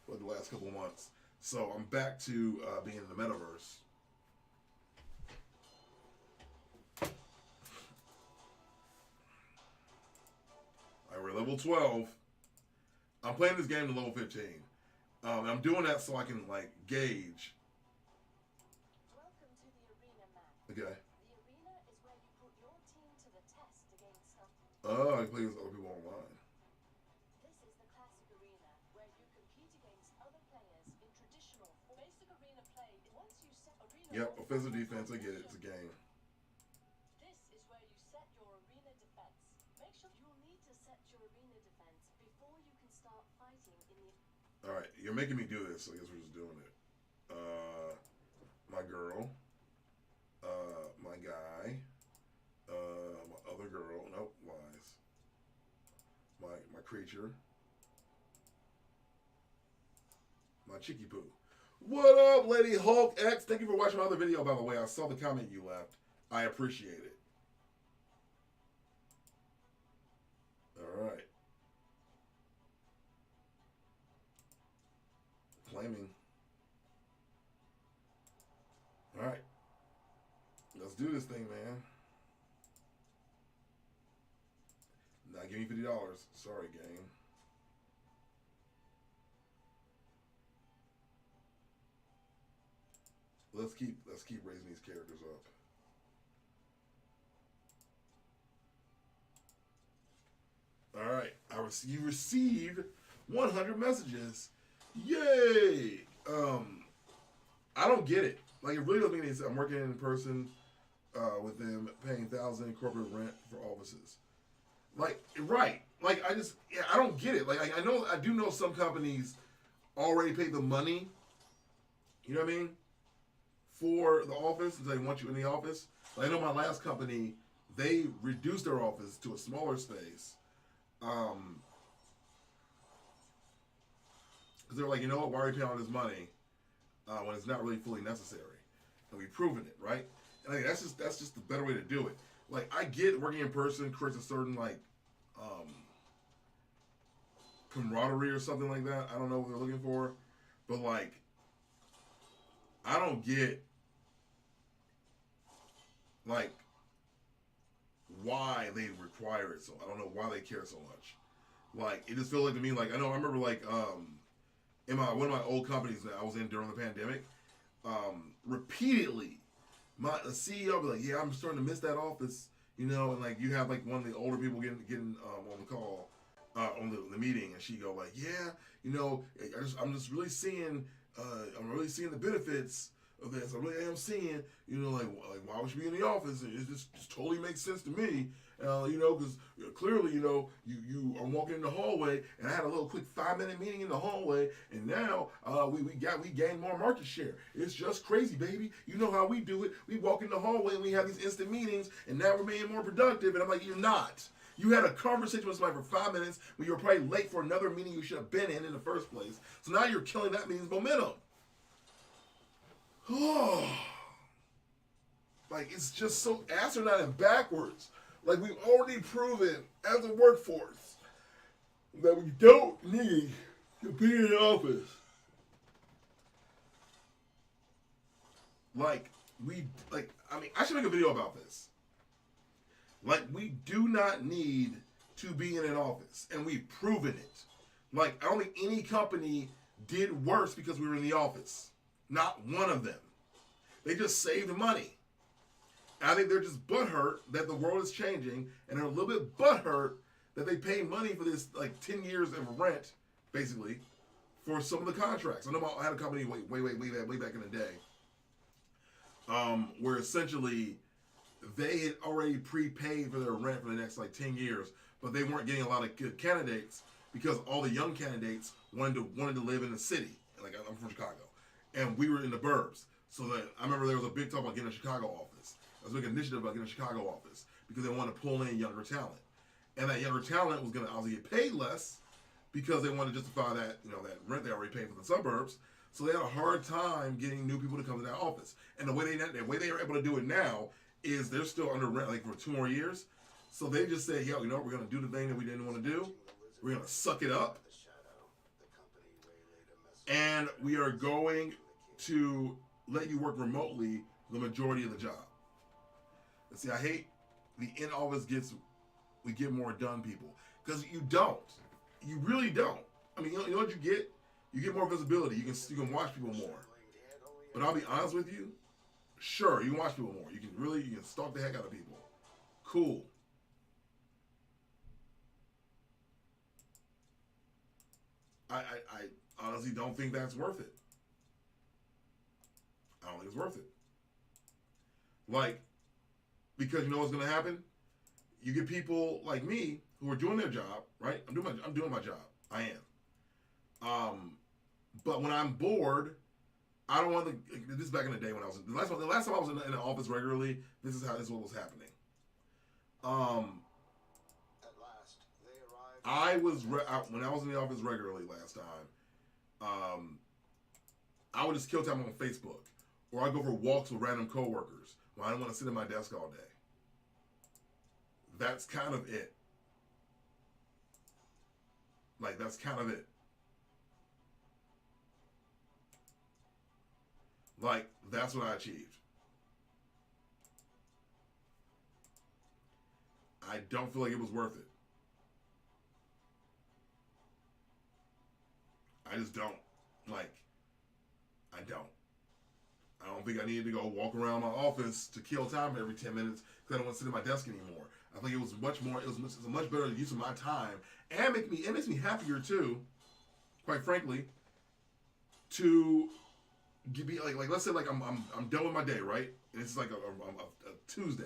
for the last couple of months. So I'm back to being in the metaverse. All right, we're level 12. I'm playing this game to level 15. I'm doing that so I can like gauge. Welcome to the arena map. Okay. The arena is where you put your team to the test against others. Oh, I can play with other people online. This is the classic arena where you compete against other players in traditional basic arena play. Once you set arena. Yep, offensive defense. I get it. It's a game. This is where you set your arena defense. Make sure you'll need to set your arena defense before you can start fighting in the. All right, you're making me do this. So I guess we're just doing it. My girl, my guy, my other girl. Nope, lies. My creature, my Chicky Poo. What up, Lady Hulk X? Thank you for watching my other video, by the way. I saw the comment you left. I appreciate it. All right. Claiming. All right. Let's do this thing, man. Not give me $50. Sorry, game. Let's keep raising these characters up. All right. You received 100 messages. Yay! I don't get it. Like, it really doesn't make any sense. I'm working in person with them, paying $1,000 corporate rent for offices. Like, right. Like, I don't get it. Like, I do know some companies already pay the money, you know what I mean, for the office, they want you in the office. Like, I know my last company, they reduced their office to a smaller space. Because they were like, you know what, why are we paying all this money when it's not really fully necessary? And we've proven it, right? And I think that's just the better way to do it. Like, I get working in person creates a certain like camaraderie or something like that. I don't know what they're looking for, but like, I don't get like why they require it so. I don't know why they care so much. Like, it just feels like to me, like, I remember like in one of my old companies that I was in during the pandemic, repeatedly the CEO would be like, yeah, I'm starting to miss that office, you know, and like you have like one of the older people getting on the call, on the meeting, and she go like, yeah, you know, I'm really seeing the benefits of this. I really am seeing, you know, like why would you be in the office? It just totally makes sense to me, you know, because clearly, you know, you are walking in the hallway, and I had a little quick 5-minute meeting in the hallway, and now we gained more market share. It's just crazy, baby. You know how we do it. We walk in the hallway and we have these instant meetings, and now we're being more productive. And I'm like, you're not. You had a conversation with somebody for 5 minutes when you were probably late for another meeting you should have been in the first place. So now you're killing that meeting's momentum. Like, it's just so asinine and backwards. Like, we've already proven as a workforce that we don't need to be in the office. I should make a video about this. Like, we do not need to be in an office, and we've proven it. Like, I don't think any company did worse because we were in the office. Not one of them. They just saved money. I think they're just butthurt that the world is changing, and they're a little bit butthurt that they pay money for this, like, 10 years of rent, basically, for some of the contracts. I know I had a company way back in the day, where essentially they had already prepaid for their rent for the next, like, 10 years, but they weren't getting a lot of good candidates because all the young candidates wanted to live in the city. Like, I'm from Chicago, and we were in the burbs. So that I remember there was a big talk about getting a Chicago office. There was a big initiative about getting a Chicago office because they wanted to pull in younger talent, and that younger talent was going to obviously get paid less because they wanted to justify that, you know, that rent they already paid for the suburbs. So they had a hard time getting new people to come to that office. And the way they are able to do it now is they're still under rent like for 2 more years. So they just say, yo, you know what, we're going to do the thing that we didn't want to do. We're going to suck it up, and we are going to let you work remotely the majority of the job. And see, I hate the in-office we get more done people. Because you don't. You really don't. I mean, you know what you get? You get more visibility. You can watch people more. But I'll be honest with you, sure, you can watch people more. You can stalk the heck out of people. Cool. I honestly don't think that's worth it. I don't think it's worth it. Like, because you know what's going to happen? You get people like me who are doing their job, right? I'm doing my job. I am. But when I'm bored, I don't want to. This is back in the day when I was the last time I was in the office regularly. This is what was happening. At last, they arrived. When I was in the office regularly last time. I would just kill time on Facebook. Or I go for walks with random coworkers when I don't want to sit at my desk all day. That's kind of it. Like, that's kind of it. Like, that's what I achieved. I don't feel like it was worth it. I just don't. Like, I don't. I don't think I needed to go walk around my office to kill time every 10 minutes because I don't want to sit at my desk anymore. I think it was a much better use of my time, and it makes me happier too, quite frankly, to be like let's say like I'm done with my day, right? And it's like a Tuesday,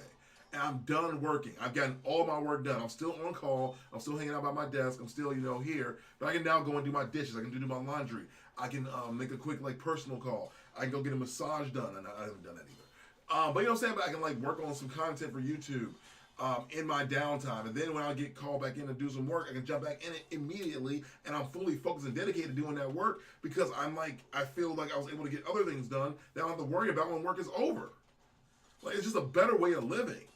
and I'm done working. I've gotten all my work done. I'm still on call. I'm still hanging out by my desk. I'm still here, but I can now go and do my dishes. I can do my laundry. I can make a quick like personal call. I can go get a massage done, and I haven't done that either. But you know what I'm saying? But I can like work on some content for YouTube in my downtime, and then when I get called back in to do some work, I can jump back in it immediately, and I'm fully focused and dedicated to doing that work because I feel like I was able to get other things done that I don't have to worry about when work is over. Like it's just a better way of living.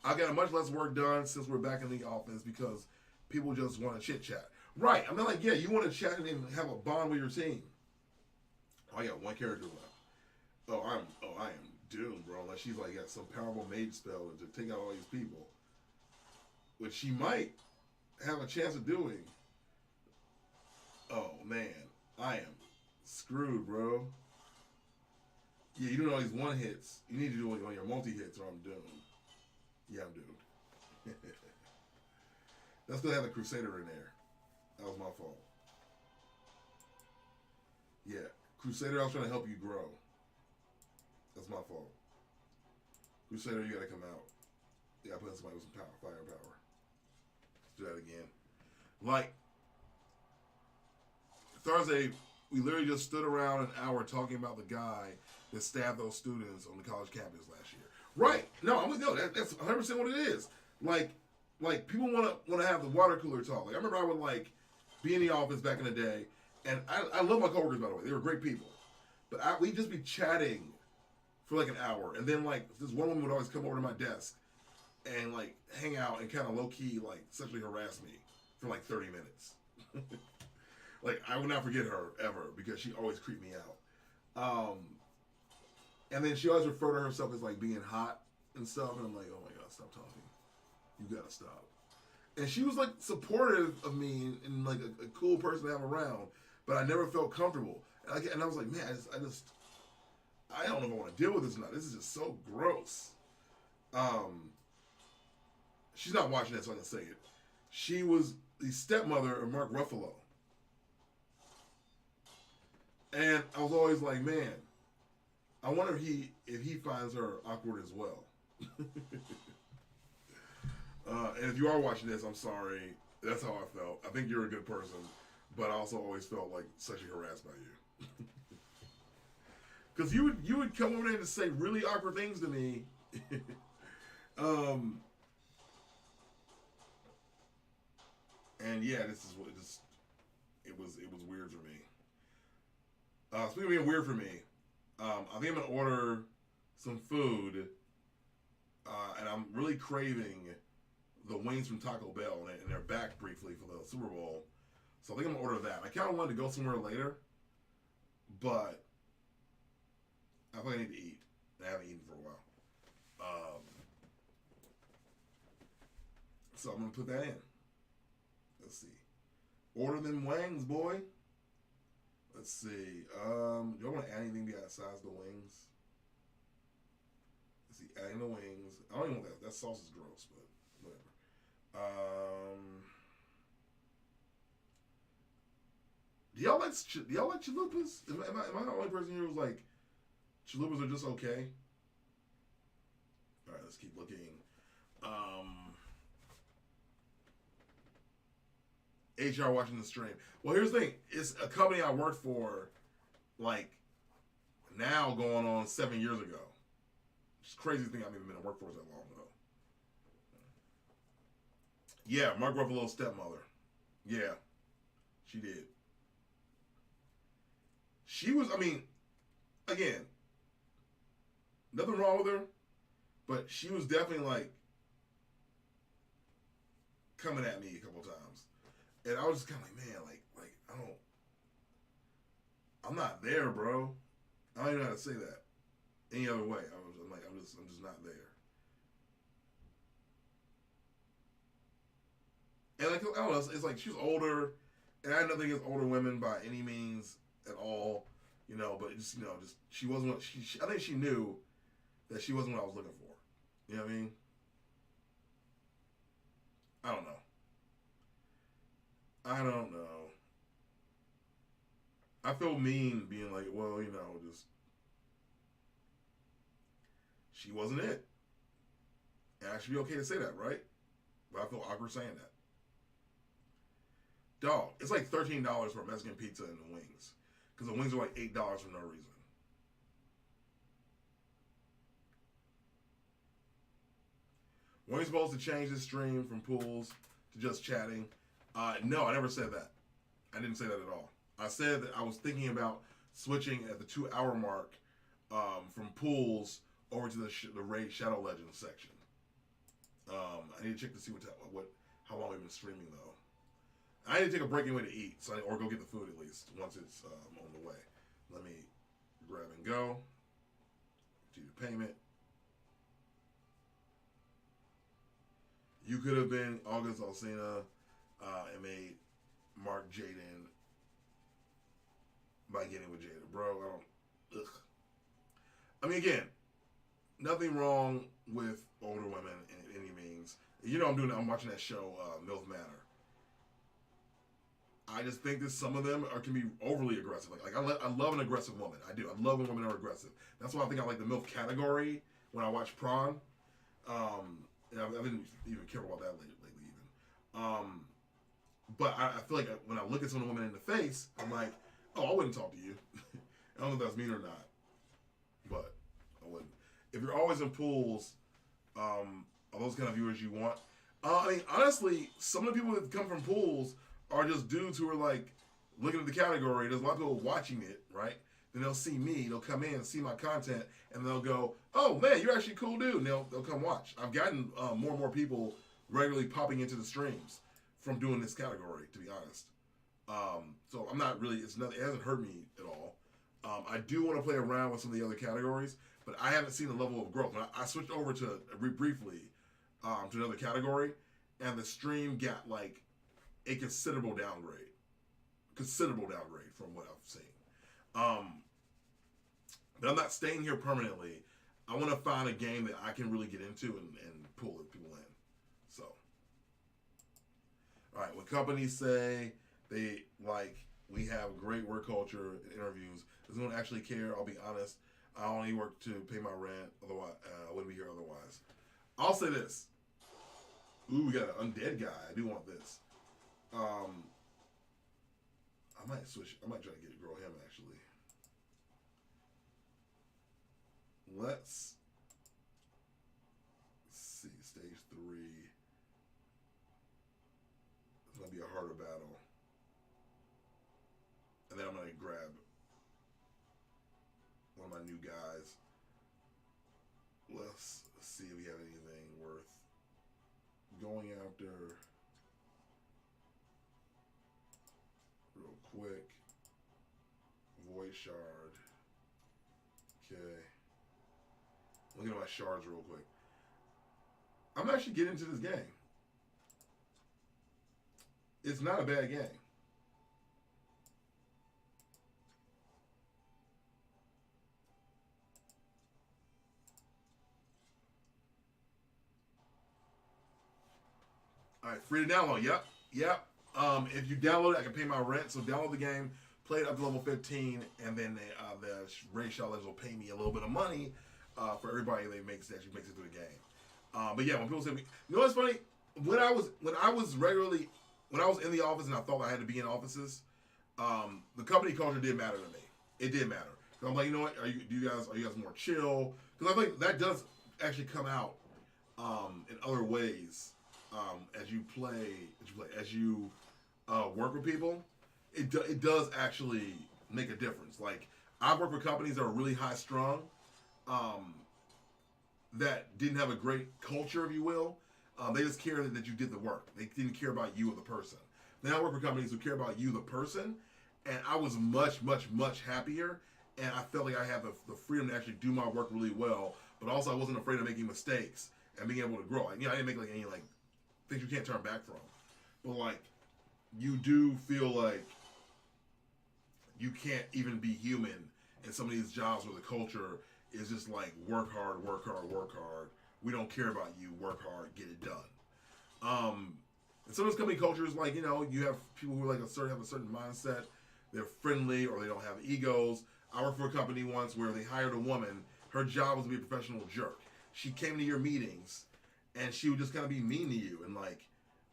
I got much less work done since we're back in the office because people just want to chit chat. Right? I mean, like, yeah, you want to chat and have a bond with your team. Oh, I got one character left. I am doomed, bro. Unless she's like got some powerful mage spell to take out all these people, which she might have a chance of doing. Oh man, I am screwed, bro. Yeah, you do all these one hits. You need to do it on your multi hits, or I'm doomed. Yeah, I'm doomed. That's because I had a Crusader in there. That was my fault. Yeah, Crusader, I was trying to help you grow. That's my fault. Crusader, you gotta come out. You gotta put in somebody with some power, firepower. Let's do that again. Like, Thursday, we literally just stood around an hour talking about the guy that stabbed those students on the college campus last year. Right. No, I'm with you. That's 100% what it is. Like people want to have the water cooler talk. Like, I remember I would, like, be in the office back in the day, and I love my coworkers, by the way. They were great people. But we'd just be chatting for like an hour, and then like this one woman would always come over to my desk and like hang out and kind of low key like sexually harass me for like 30 minutes. Like I will not forget her ever because she always creeped me out. And then she always referred to herself as like being hot and stuff, and I'm like, oh my god, stop talking. You gotta stop. And she was like supportive of me and like a cool person to have around, but I never felt comfortable. And I was like, man, I don't know if I want to deal with this or not. This is just so gross. She's not watching that, so I can say it. She was the stepmother of Mark Ruffalo. And I was always like, man, I wonder if he finds her awkward as well. And if you are watching this, I'm sorry. That's how I felt. I think you're a good person, but I also always felt like sexually harassed by you. Because you would come over there to say really awkward things to me. And yeah, this is what it was weird for me. Speaking of being weird for me, I think I'm gonna order some food, and I'm really craving the wings from Taco Bell, and they're back briefly for the Super Bowl. So I think I'm gonna order that. I kind of wanted to go somewhere later, but I think I need to eat. I haven't eaten for a while. So I'm going to put that in. Let's see. Order them wings, boy. Let's see. Do I want to add anything besides the wings? Let's see. Adding the wings. I don't even want that. That sauce is gross, but whatever. Do y'all like chalupas? Am I the only person here who's like, chalupas are just okay? All right, let's keep looking. HR watching the stream. Well, here's the thing. It's a company I worked for, like, now going on 7 years ago. It's the craziest thing I've even been in a workforce that long ago. Yeah, Mark Ruffalo's stepmother. Yeah, she did. She was, I mean, again, nothing wrong with her, but she was definitely like coming at me a couple times. And I was just kind of like, man, like I'm not there, bro. I don't even know how to say that any other way. I'm just not there. And like, I don't know, it's like she's older, and I have nothing against older women by any means at all, you know, but just, you know, just, she wasn't what I think she knew that she wasn't what I was looking for. You know what I mean? I don't know. I feel mean being like, well, you know, just, she wasn't it. And I should be okay to say that, right? But I feel awkward saying that. Dog, it's like $13 for a Mexican pizza and the wings. Because the wings are like $8 for no reason. Weren't you supposed to change the stream from pools to just chatting? No, I never said that. I didn't say that at all. I said that I was thinking about switching at the 2 hour mark from pools over to the Raid Shadow Legends section. I need to check to see how long we've been streaming though. I need to take a break anyway to eat, or go get the food at least once it's on the way. Let me grab and go. Do the payment. You could have been August Alsina and made Mark Jaden by getting with Jada. Bro, I mean, again, nothing wrong with older women in any means. You know I'm watching that show, MILF Manor. I just think that some of them can be overly aggressive. I love an aggressive woman. I do. I love when women are aggressive. That's why I think I like the MILF category when I watch Prawn. And I didn't even care about that lately even. But I feel like when I look at some of the women in the face, I'm like, oh, I wouldn't talk to you. I don't know if that's mean or not, but I wouldn't. If you're always in pools, are those kind of viewers you want? I mean, honestly, some of the people that come from pools are just dudes who are like looking at the category. There's a lot of people watching it, right? Then they'll see me, they'll come in, see my content, and they'll go, "Oh man, you're actually a cool dude." And they'll come watch. I've gotten more and more people regularly popping into the streams from doing this category, to be honest. So I'm not really. It hasn't hurt me at all. I do want to play around with some of the other categories, but I haven't seen the level of growth. When I switched over to briefly to another category, and the stream got like a considerable downgrade from what I've seen. But I'm not staying here permanently. I want to find a game that I can really get into and pull people in. So, all right, when companies say we have great work culture in interviews, does anyone actually care? I'll be honest. I only work to pay my rent. Otherwise, I wouldn't be here otherwise. I'll say this. Ooh, we got an undead guy. I do want this. I might switch. I might try to grow him actually. Let's see. Stage 3. It's gonna be a harder battle, and then I'm gonna grab one of my new guys. Let's see if we have anything worth going after. Real quick. Void shard. Okay. Look at my shards real quick. I'm actually getting into this game. It's not a bad game. All right, free to download. Yep. If you download it, I can pay my rent. So download the game, play it up to level 15, and then the Raid Shadow Legends will pay me a little bit of money for everybody that makes it through the game. But yeah, when people say, you know what's funny? When I was in the office and I thought I had to be in offices, the company culture did matter to me. It did matter. So I'm like, you know what? Are you guys more chill? Because I think that does actually come out in other ways as you work with people. It does actually make a difference. Like I've worked with companies that are really high strung, that didn't have a great culture, if you will. They just cared that you did the work. They didn't care about you as the person. Then I work with companies who care about you, the person, and I was much, much, much happier, and I felt like I had the freedom to actually do my work really well, but also I wasn't afraid of making mistakes and being able to grow. I didn't make any things you can't turn back from. But you do feel like you can't even be human in some of these jobs where the culture is just like work hard, work hard, work hard. We don't care about you. Work hard, get it done. And some of those company cultures, you have people who have a certain mindset. They're friendly or they don't have egos. I worked for a company once where they hired a woman. Her job was to be a professional jerk. She came to your meetings and she would just kind of be mean to you and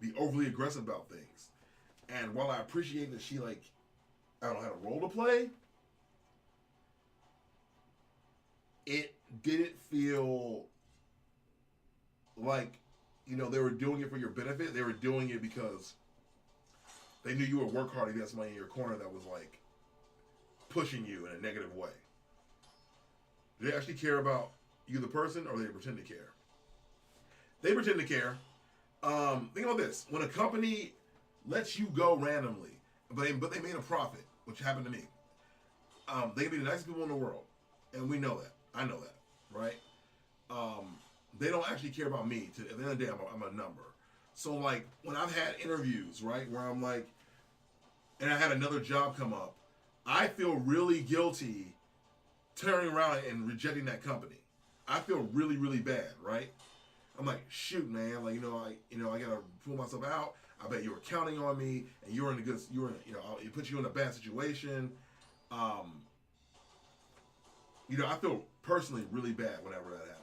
be overly aggressive about things. And while I appreciate that she I don't know, had a role to play, it didn't feel like they were doing it for your benefit. They were doing it because they knew you would work hard to get somebody in your corner that was like pushing you in a negative way. Do they actually care about you, the person, or do they pretend to care? They pretend to care. Think about this: when a company lets you go randomly, but they made a profit, which happened to me. They can be the nicest people in the world, and we know that. I know that, right? They don't actually care about me. At the end of the day, I'm a number. So like when I've had interviews, right, where I'm like, and I had another job come up, I feel really guilty turning around and rejecting that company. I feel really, really bad, right? I'm like, shoot, man, like I gotta pull myself out. I bet you were counting on me, and it puts you in a bad situation. I feel personally really bad whenever that happens.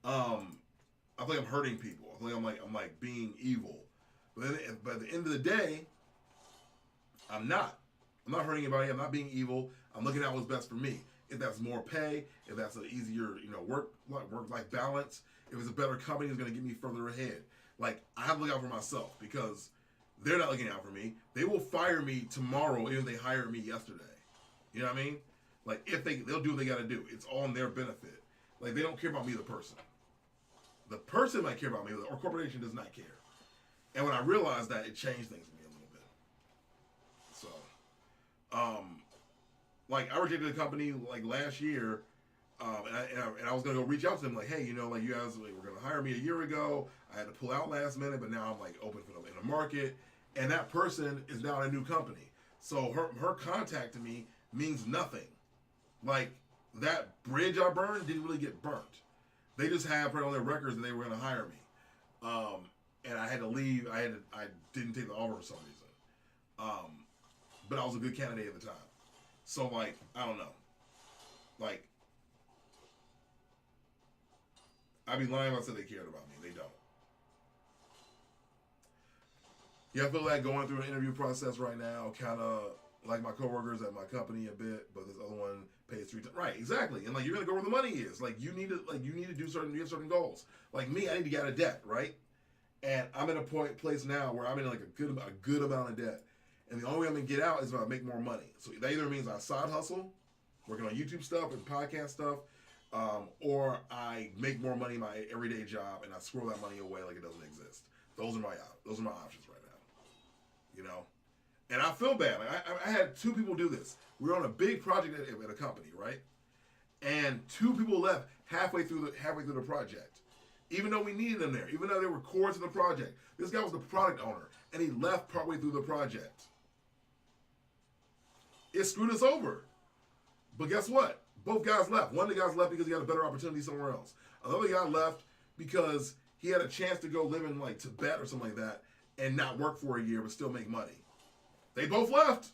I feel like I'm hurting people. I feel like I'm like being evil. But at the end of the day, I'm not. I'm not hurting anybody. I'm not being evil. I'm looking at what's best for me. If that's more pay, if that's an easier, work-life balance, if it's a better company, it's going to get me further ahead. Like, I have to look out for myself because they're not looking out for me. They will fire me tomorrow even if they hired me yesterday. You know what I mean? Like, they'll do what they got to do. It's all in their benefit. Like, they don't care about me, the person. The person might care about me, or corporation does not care. And when I realized that, it changed things for me a little bit. So, like I rejected a company like last year, and I was gonna go reach out to them like, hey, you guys were gonna hire me a year ago. I had to pull out last minute, but now I'm like open in the market, and that person is now in a new company. So her contact to me means nothing. Like that bridge I burned didn't really get burnt. They just had put on their records that they were gonna hire me, and I had to leave. I didn't take the offer for some reason, but I was a good candidate at the time. So, like, I don't know. Like, I'd be lying if I said they cared about me. They don't. Yeah, I feel like going through an interview process right now, kind of like my coworkers at my company a bit, but this other one pays 3 times. Right, exactly. And like, you're gonna go where the money is. Like, you need to do certain goals. Like me, I need to get out of debt, right? And I'm in a place now where I'm in like a good amount of debt. And the only way I'm going to get out is if I make more money. So that either means I side hustle, working on YouTube stuff and podcast stuff, or I make more money in my everyday job and I squirrel that money away like it doesn't exist. Those are my options right now. And I feel bad. Like I had 2 people do this. We were on a big project at a company, right? And 2 people left halfway through the project. Even though we needed them there, even though they were core to the project. This guy was the product owner, and he left partway through the project. It screwed us over. But guess what? Both guys left. One of the guys left because he got a better opportunity somewhere else. Another guy left because he had a chance to go live in like Tibet or something like that and not work for a year but still make money. They both left.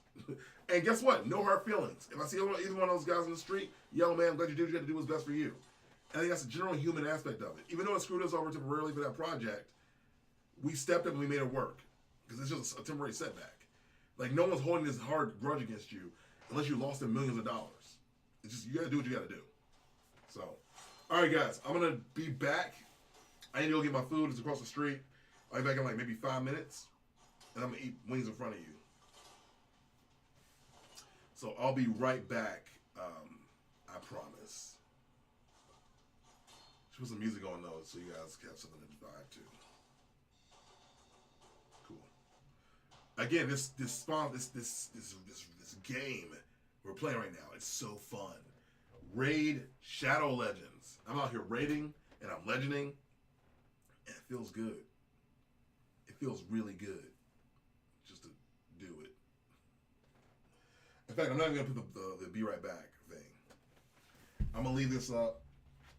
And guess what? No hard feelings. If I see either one of those guys in the street, yo, man, I'm glad you did what you had to do what's best for you. And I think that's a general human aspect of it. Even though it screwed us over temporarily for that project, we stepped up and we made it work. Because it's just a temporary setback. Like, no one's holding this hard grudge against you unless you lost them millions of dollars. It's just, you gotta do what you gotta do. So, alright guys, I'm gonna be back. I need to go get my food. It's across the street. I'll be back in like maybe 5 minutes. And I'm gonna eat wings in front of you. So I'll be right back. I promise. Should put some music on though, so you guys have something to vibe to. Cool. Again, this game we're playing right now, it's so fun. Raid Shadow Legends. I'm out here raiding and I'm legending, and it feels good. It feels really good just to do it. In fact, I'm not even gonna put the be right back thing. I'm gonna leave this up.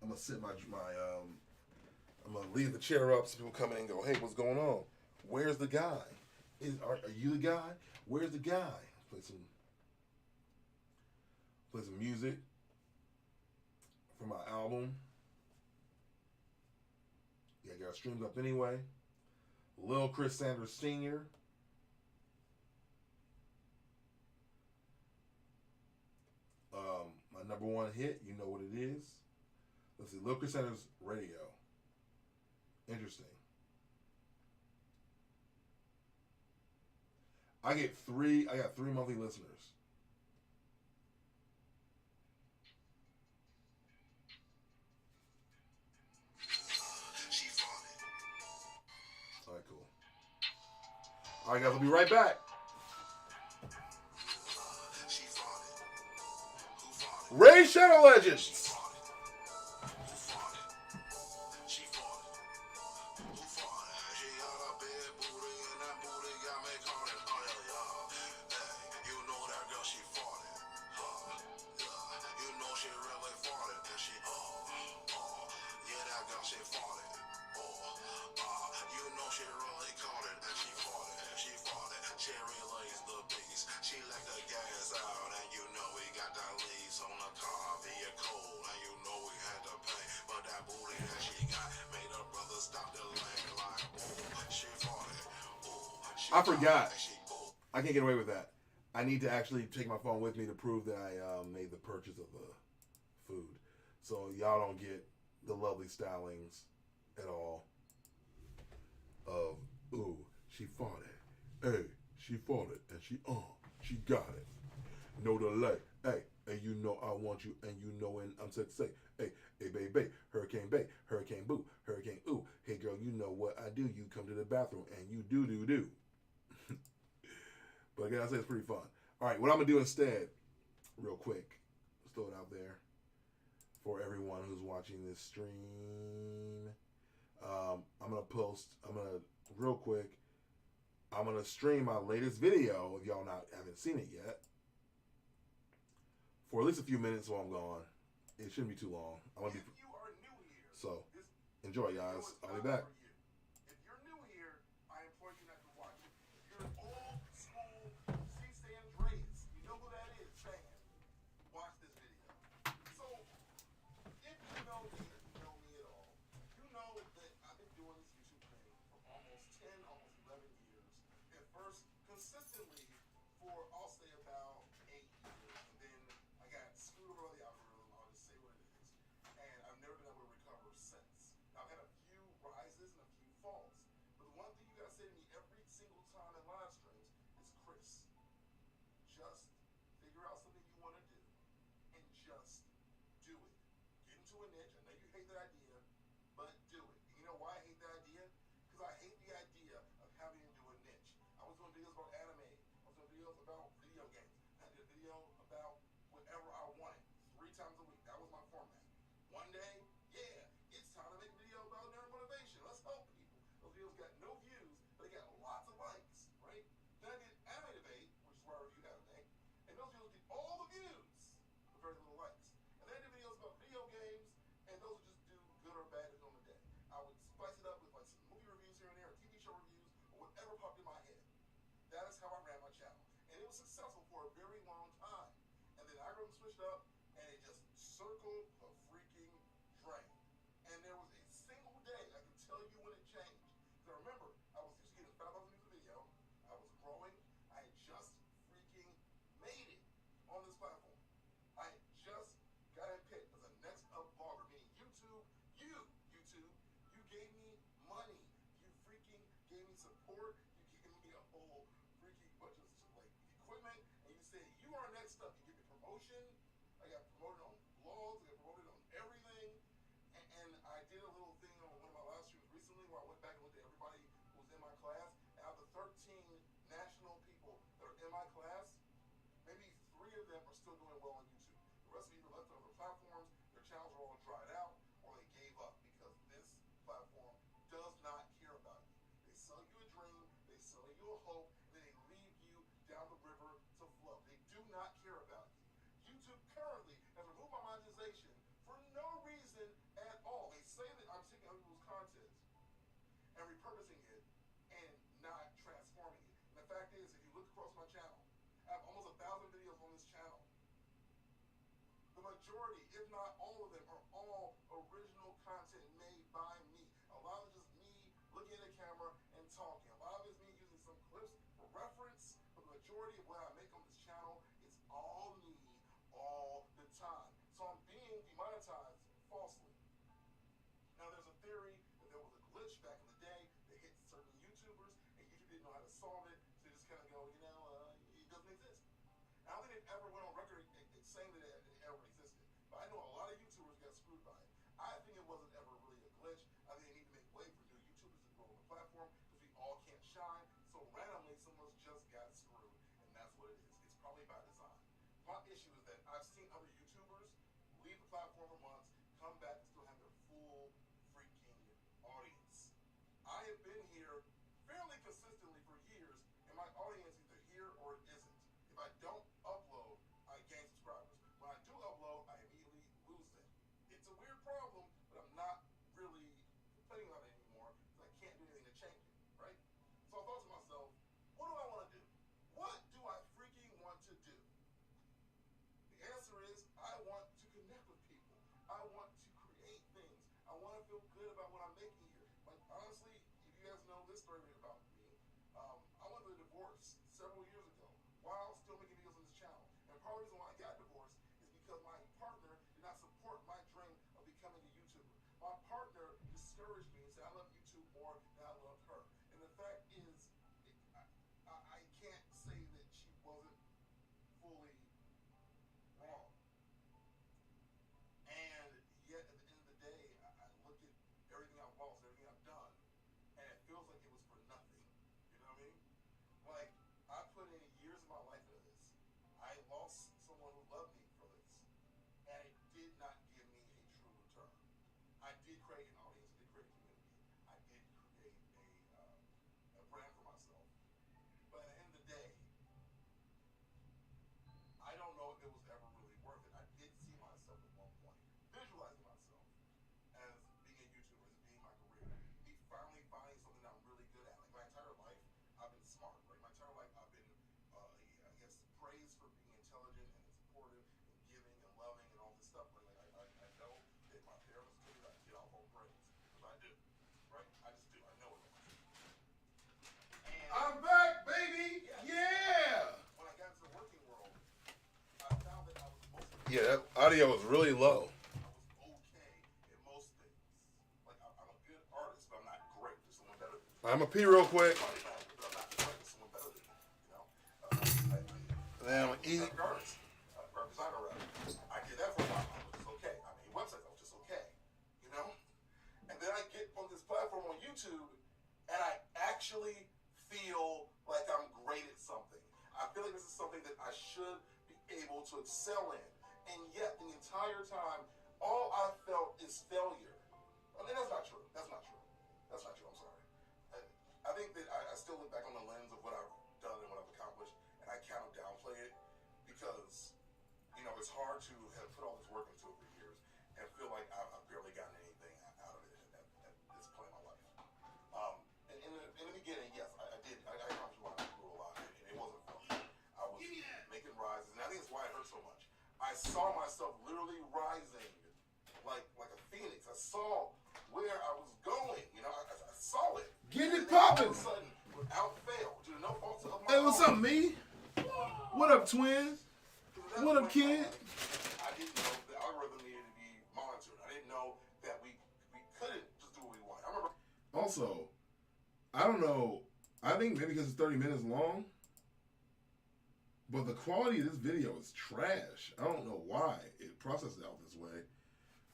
I'm gonna sit I'm gonna leave the chair up so people come in and go, hey, what's going on? Where's the guy? Are you the guy? Where's the guy? Play some music for my album. Yeah, I got streams up anyway. Lil Chris Sanders Sr. My #1 hit, you know what it is. Let's see. Local Centers Radio. Interesting. I got three monthly listeners. All right, cool. All right, guys, we'll be right back. Ray Shadow Legends. I forgot. I can't get away with that. I need to actually take my phone with me to prove that I made the purchase of the food. So y'all don't get the lovely stylings at all of, ooh, she fought it. Hey, she fought it. And she got it. No delay. Hey, and you know I want you. And you know when I'm set to say, hey, baby, Hurricane Bay, Hurricane Boo, Hurricane Ooh. Hey, girl, you know what I do. You come to the bathroom and you do. But again, I say it's pretty fun. All right, what I'm going to do instead, real quick, let's throw it out there for everyone who's watching this stream. I'm going to real quick, I'm going to stream my latest video, if y'all haven't seen it yet, for at least a few minutes while I'm gone. It shouldn't be too long. So, enjoy, guys. I'll be back. If you're new here, I implore you not to watch it. If you're an old school C. San Andreas, you know who that is, fan, watch this video. So, if you know me or you know me at all, you know that I've been doing this YouTube thing for almost 10, almost 11 years. At first, consistently for, I'll say, about 8 years. And then I got screwed over by the algorithm. I'll just say what it is. And I've never been able to recover since. Now, I've had a few rises and a few falls. But the one thing you gotta say to me every single time in live streams is, Chris, just figure out something you want to do and just do it. Get into a niche. I know you hate that idea, but do it. And you know why I hate that idea? Because I hate the idea of having to do a niche. I was doing videos about anime. I was doing videos about video games. I did a video about whatever I wanted 3 times a week. That was my format. One day, yeah, it's time to make a video about nerd motivation. Let's help people. Those videos got no views, but they got lots of likes, right? Then I did anime debate, which is where I review anime, and those videos get all the views, but very little likes. And then I did videos about video games, and those would just do good or bad on the day. I would spice it up with like some movie reviews here and there, or TV show reviews, or whatever popped in my head. That is how I ran my channel. And it was successful for a very long time. And then I switched up, and it just circled a freaking drain. And there was a single day, I can tell you when it changed. Because I remember, I was used to getting 5,000 views a video. I was growing. I had just freaking made it on this platform. I had just got it picked as a next up vlogger, meaning YouTube, you gave me money. You freaking gave me support. You gave me a whole freaking bunch of like equipment, and you said you are next up. You give me promotion. I got promoted on blogs. I got promoted on everything. And I did a little thing on one of my live streams recently where I went back and looked at everybody who was in my class. And out of the 13 national people that are in my class, maybe 3 of them are still doing well on YouTube. The rest of you are left on other platforms. Their channels are all dried out, or they gave up because this platform does not care about you. They sell you a dream, they sell you a hope, and then they leave you down the river to float. They do not care about you. YouTube currently has removed my monetization for no reason at all. They say that I'm taking other people's content and repurposing it and not transforming it. And the fact is, if you look across my channel, I have almost 1,000 videos on this channel. The majority, if not all of them, are all original content made by me. A lot of it is just me looking at a camera and talking. A lot of it is me using some clips for reference, but the majority of what I make on this channel is all me, all the time. So I'm being demonetized falsely. saying that it ever existed, but I know a lot of YouTubers got screwed by it. I think it wasn't ever really a glitch. I think they need to make way for new YouTubers to grow on the platform because we all can't shine. So randomly, someone just got screwed, and that's what it is. It's probably by design. My issue is that I've seen other YouTubers leave the platform for months, come back and still have their full freaking audience. I have been here fairly consistently for years, and my audience either here or it isn't. If I don't upload, I gain subscribers. When I do upload, I immediately lose them. It's a weird problem, but I'm not really complaining about it anymore because I can't do anything to change it, right? So I thought to myself, what do I want to do? What do I freaking want to do? The answer is I want to connect with people. I want to create things. I want to feel good about what I'm making here. Like, honestly, if you guys know this story about me, I went through a divorce several years ago while still making videos on this channel. And part of the reason why I got divorced is because my partner did not support my dream of becoming a YouTuber. My partner discouraged me and said I love YouTube more than I loved her. And the fact is, I can't say that she wasn't fully wrong. And yet, at the end of the day, I look at everything I've lost, everything I've done, and it feels like it was for nothing. You know what I mean? Like, I put in years of my life into this. I lost someone who loved me for this, and it did not give me a true return. I did create an audience, I did create a community, I did create a brand for myself. But at the end of the day, I don't know if it was ever really worth it. I did see myself at one point, visualizing myself as being a YouTuber, as being my career, me finally finding something that I'm really good at. Like my entire life, I've been smart, right? My entire life, I've been, I guess, praised for being intelligent and supportive and giving and loving and all this stuff. Right? Like I know that my therapist told me that I get off on praise because I do, right? I just do. I know it. And I'm back, baby. Yeah. When I got into the working world, I found that I was mostly that audio was really low. I was okay in most things. Like I'm a good artist, but I'm not great. There's someone better than me. I'm gonna pee real quick. But I'm not great. There's someone better than me. You know. Then I'm gonna eat. Artist, designer rather. I did that for a while. I was just okay. I made websites. I was just okay. You know. And then I get on this platform on YouTube, and I actually feel like I'm great at something. I feel like this is something that I should be able to excel in. And yet, the entire time, all I felt is failure. I mean, that's not true. That's not true. That's not true. I'm sorry. I think that I still look back on the lens of what I've done and what I've accomplished, and I kind of downplay it because, you know, it's hard to have put all this work into it for years and feel like I've barely gotten anything out of it at this point in my life. In the beginning, yes, I did. I accomplished a lot. I grew a lot, and it wasn't fun. I was making rises, and I think it's why it hurt so much. I saw myself literally rising like a phoenix. I saw where I was going. You know, I saw it. Get it popping. All of a sudden, without fail, due to no fault of my own. Hey, what's up, me? What up, twin? What up, kid? I didn't know the algorithm needed to be monitored. I didn't know that we couldn't just do what we want. I remember. Also, I don't know. I think maybe because it's 30 minutes long, but the quality of this video is trash. I don't know why it processed it out this way.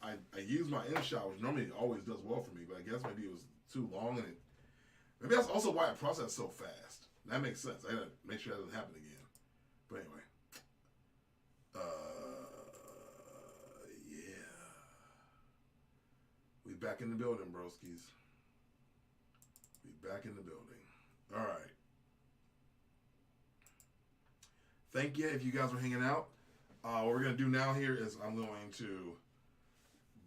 I used my InShot, which normally always does well for me, but I guess maybe it was too long, and maybe that's also why it processed so fast. That makes sense. I gotta make sure that doesn't happen again. But anyway, yeah, we back in the building, broskies. We back in the building. All right. Thank you if you guys were hanging out. What we're going to do now here is I'm going to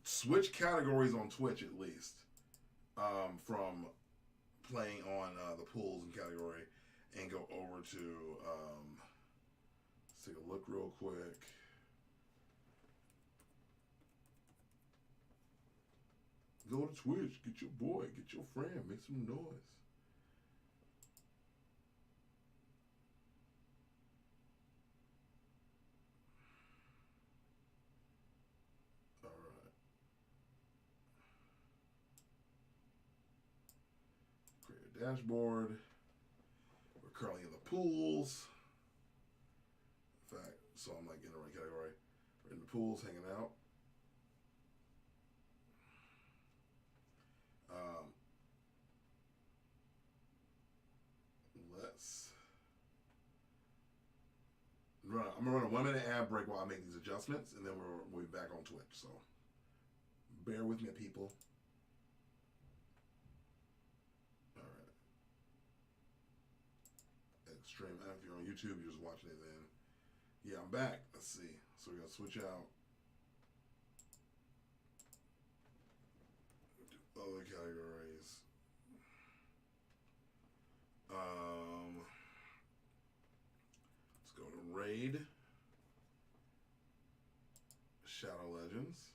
switch categories on Twitch at least from playing on the pools and category and go over to, let's take a look real quick. Go to Twitch, get your boy, get your friend, make some noise. All right. Create a dashboard. We're currently in the pools. In fact, so I'm like in the right category. pool's hanging out. Let's run. I'm gonna run a 1 minute ad break while I make these adjustments, and then we'll be back on Twitch. So bear with me, people. All right. Extreme. If you're on YouTube, you're just watching it. Then, yeah, I'm back. Let's see. So we're gonna switch out. Other categories. Let's go to Raid. Shadow Legends.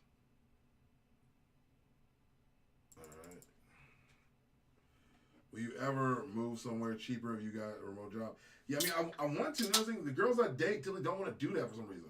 Alright. Will you ever move somewhere cheaper if you got a remote job? Yeah, I mean, I want to. Another thing, the girls I date till they don't want to do that for some reason.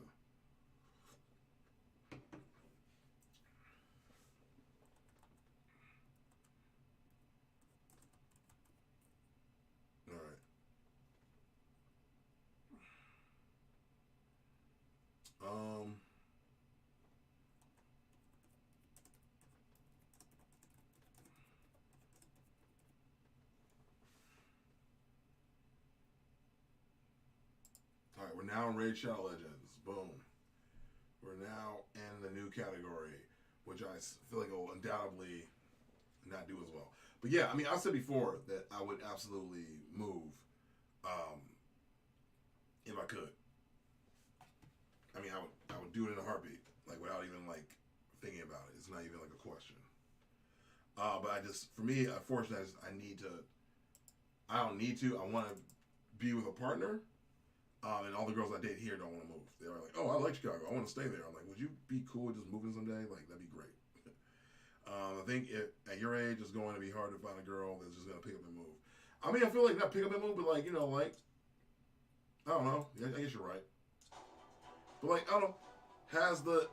All right, we're now in Raid Shadow Legends. Boom. We're now in the new category, which I feel like will undoubtedly not do as well. But yeah, I mean, I said before that I would absolutely move if I could. I mean, I would do it in a heartbeat, like without even like thinking about it. It's not even like a question. But I just, for me, unfortunately, I don't need to. I want to be with a partner. And all the girls I date here don't want to move. They're like, oh, I like Chicago. I want to stay there. I'm like, would you be cool with just moving someday? Like, that'd be great. I think at your age, it's going to be hard to find a girl that's just going to pick up and move. I mean, I feel like not pick up and move, but like, you know, like, I don't know. I guess you're right. But like, I don't know, has the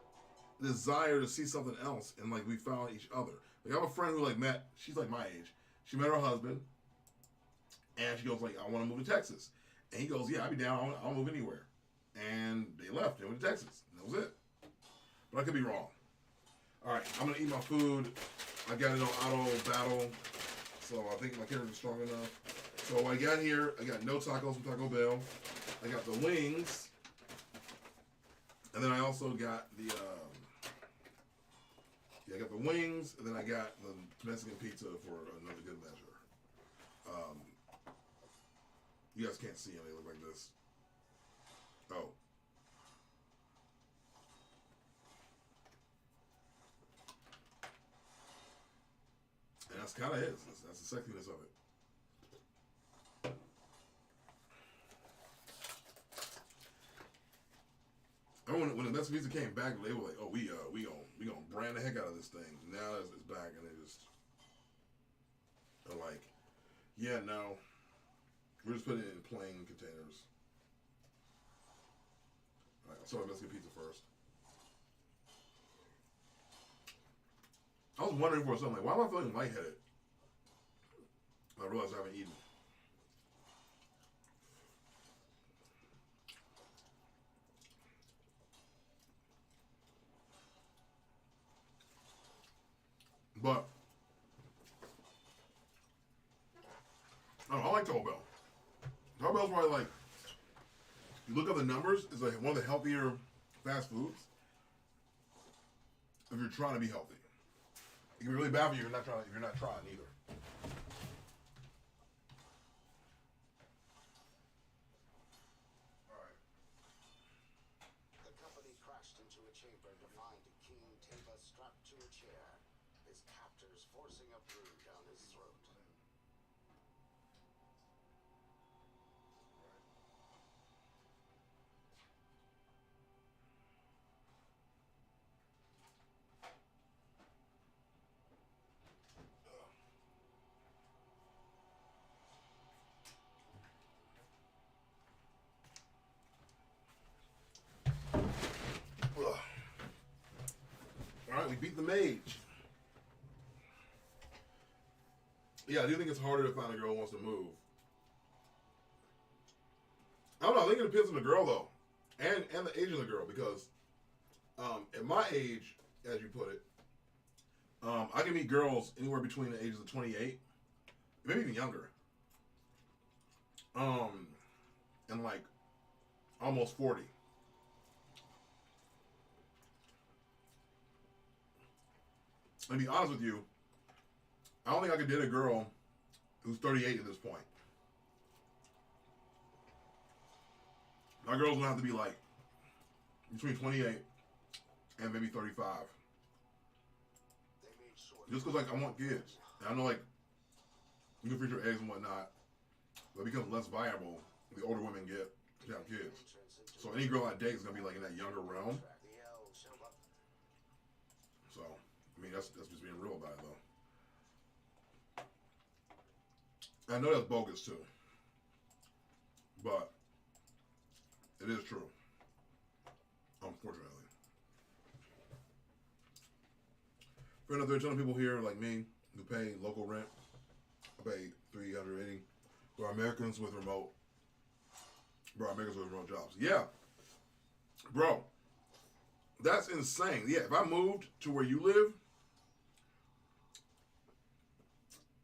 desire to see something else, and like we found each other. Like I have a friend who like met, she's like my age. She met her husband, and she goes like, I want to move to Texas. And he goes, yeah, I'll be down. I'll move anywhere. And they left. They went to Texas. And that was it. But I could be wrong. All right, I'm going to eat my food. I got it on auto battle. So I think my character's strong enough. So I got here, I got no tacos from Taco Bell. I got the wings. And then I also got the, I got the wings. And then I got the Mexican pizza for another good measure. You guys can't see them. They look like this. Oh. And that's kind of it. That's the sexiness of it. I remember when the Mexican pizza came back, they were like, "Oh, we gonna brand the heck out of this thing." Now it's back, and they just are like, "Yeah, no." We're just putting it in plain containers. Alright, I'll start with Mexican pizza first. I was wondering for something, like, why am I feeling lightheaded? I realized I haven't eaten. But, I don't know, I like Taco Bell. Taco Bell's probably like, you look at the numbers, it's like one of the healthier fast foods if you're trying to be healthy. It can be really bad for you if you're not trying either. Alright. The company crashed into a chamber to find King Teba strapped to a chair, his captors forcing a brew down his throat. Alright, we beat the mage. Yeah, I do think it's harder to find a girl who wants to move. I don't know, I think it depends on the girl though. And the age of the girl, because At my age, as you put it, I can meet girls anywhere between the ages of 28, maybe even younger, and like almost 40. And to be honest with you, I don't think I could date a girl who's 38 at this point. My girl's gonna have to be like between 28 and maybe 35. Just because, like, I want kids. And I know, like, you can freeze your eggs and whatnot, but it becomes less viable the older women get to have kids. So any girl I date is going to be, like, in that younger realm. So, I mean, that's just being real about it, though. I know that's bogus, too. But it is true. Unfortunately. For another 10 people here like me who pay local rent, I pay $380. There are Americans with remote jobs. Yeah, bro, that's insane. Yeah, if I moved to where you live,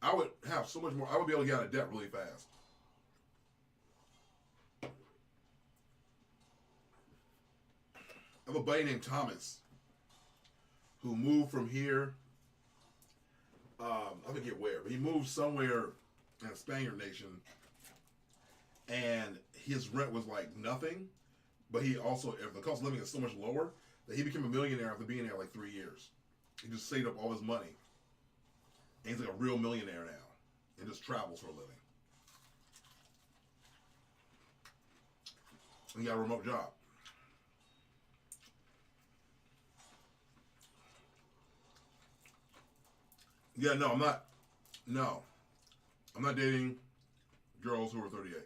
I would have so much more. I would be able to get out of debt really fast. I have a buddy named Thomas who moved from here. I forget where, but he moved somewhere in a Spaniard nation, and his rent was like nothing. But he also, if the cost of living is so much lower, that he became a millionaire after being there like 3 years. He just saved up all his money, and he's like a real millionaire now, and just travels for a living. And he got a remote job. Yeah, no, I'm not. No, I'm not dating girls who are 38.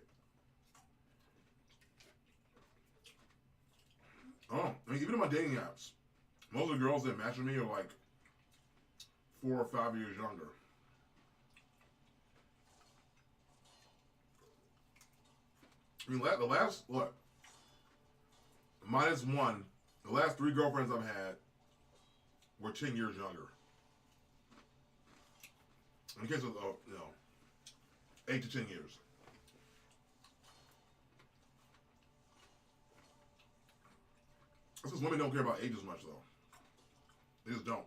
Oh, I mean, even in my dating apps, most of the girls that match with me are like 4 or 5 years younger. I mean, the last, look, minus one, the last 3 girlfriends I've had were 10 years younger. In the case of, 8 to 10 years. That's because women don't care about age as much, though. They just don't.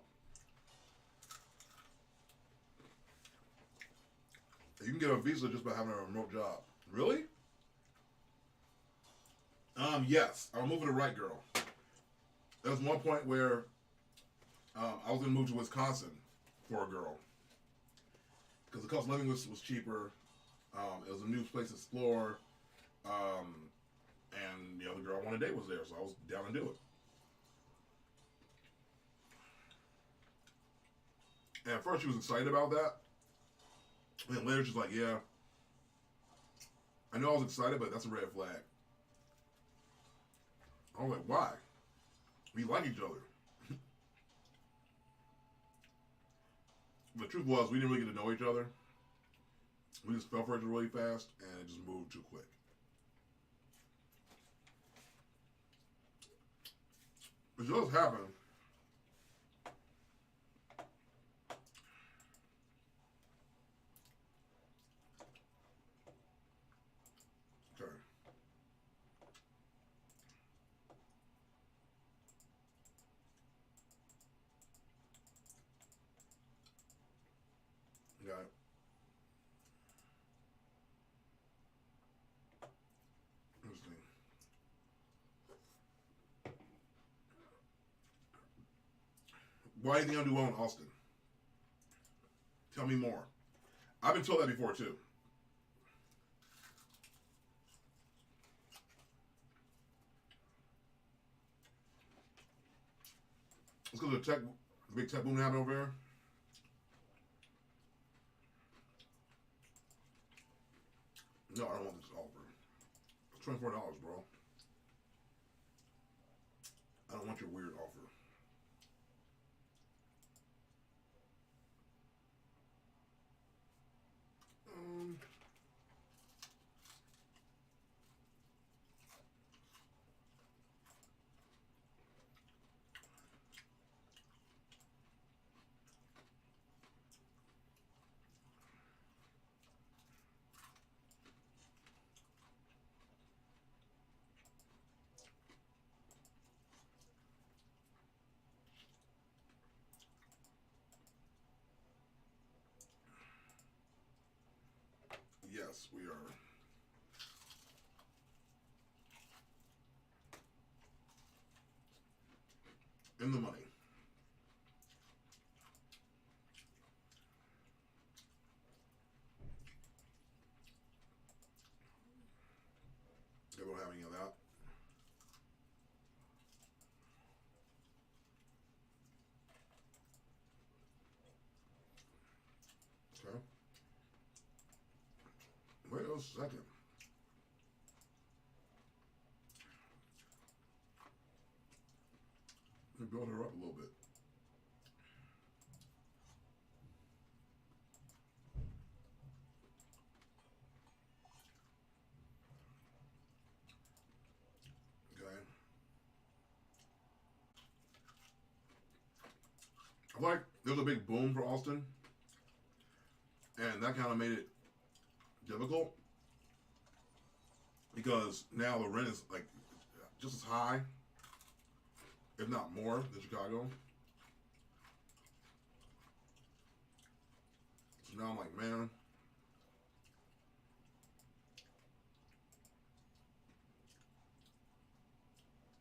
You can get a visa just by having a remote job. Really? Yes. I'm moving the right girl. There was one point where I was going to move to Wisconsin for a girl. Because the cost of living was cheaper. It was a new place to explore. And the other girl I wanted to date was there, so I was down to do it. And at first she was excited about that. And then later she's like, yeah, I know I was excited, but that's a red flag. I was like, why? We like each other. The truth was, we didn't really get to know each other. We just fell for each other really fast, and it just moved too quick. It does happen. Okay. Got it. Interesting. Why do you think I do well in Austin? Tell me more. I've been told that before too. It's because of the big tech boom happened over there. No, I don't want this offer. It's $24, bro. I don't want your weird offer. yes, we are. In the money. They don't have any of that. Okay. Wait a second. Let me build her up a little bit. Okay. I feel like there was a big boom for Austin, and that kind of made it difficult because now the rent is like just as high, if not more, than Chicago. So now I'm like, man,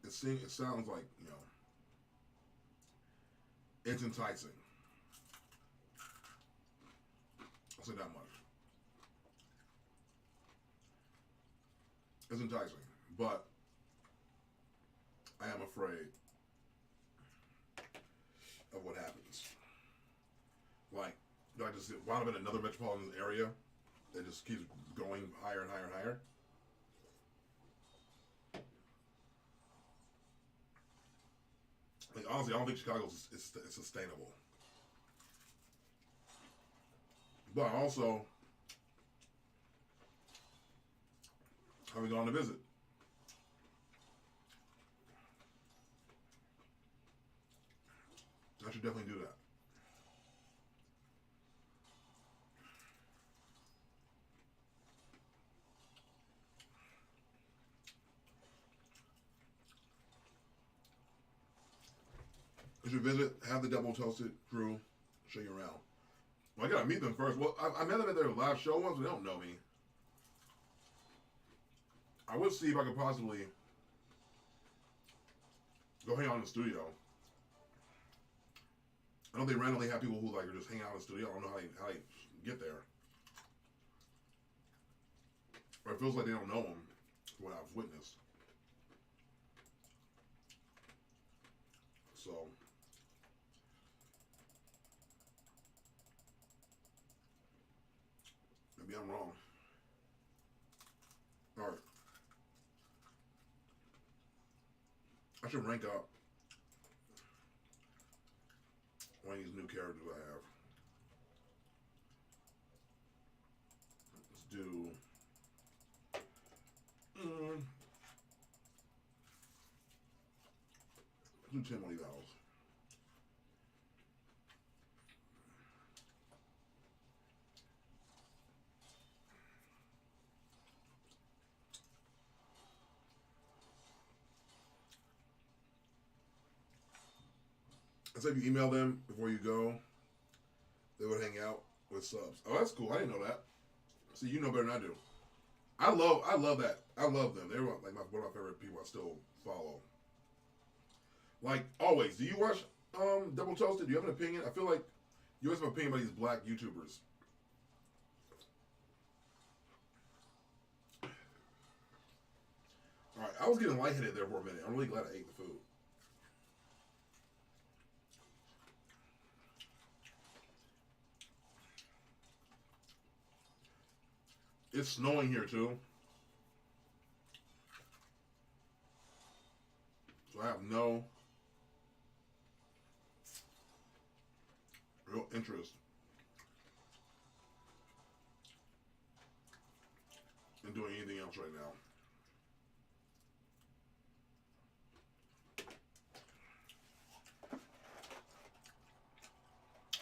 it sounds like, you know, it's enticing. I'll say that much. It's enticing, but I am afraid of what happens. Like, do I just wind up in another metropolitan area that just keeps going higher and higher and higher? Like, honestly, I don't think Chicago is sustainable. But also, having gone to visit, I should definitely do that. I should visit, have the Double Toasted crew show you around. Well, I gotta meet them first. Well, I met them at their live show once, but they don't know me. I would see if I could possibly go hang out in the studio. I know they randomly have people who like are just hanging out in the studio. I don't know how they get there. But it feels like they don't know them from what I've witnessed. So maybe I'm wrong. All right. I should rank up one of these new characters I have. Let's do. Let's do 10 money vowels. I said if you email them before you go, they would hang out with subs. Oh, that's cool. I didn't know that. See, you know better than I do. I love that. I love them. They're like one of my favorite people I still follow. Like always, do you watch Double Toasted? Do you have an opinion? I feel like you always have an opinion about these black YouTubers. All right, I was getting lightheaded there for a minute. I'm really glad I ate the food. It's snowing here too. So I have no real interest in doing anything else right now.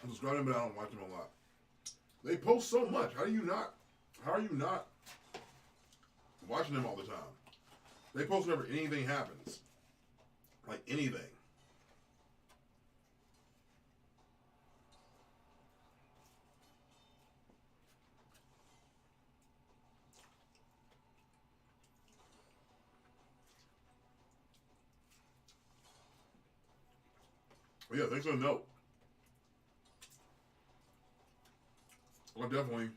I'm subscribing, but I don't watch them a lot. They post so much. How are you not watching them all the time? They post whenever anything happens. Like anything. But yeah, thanks for the note. I'll definitely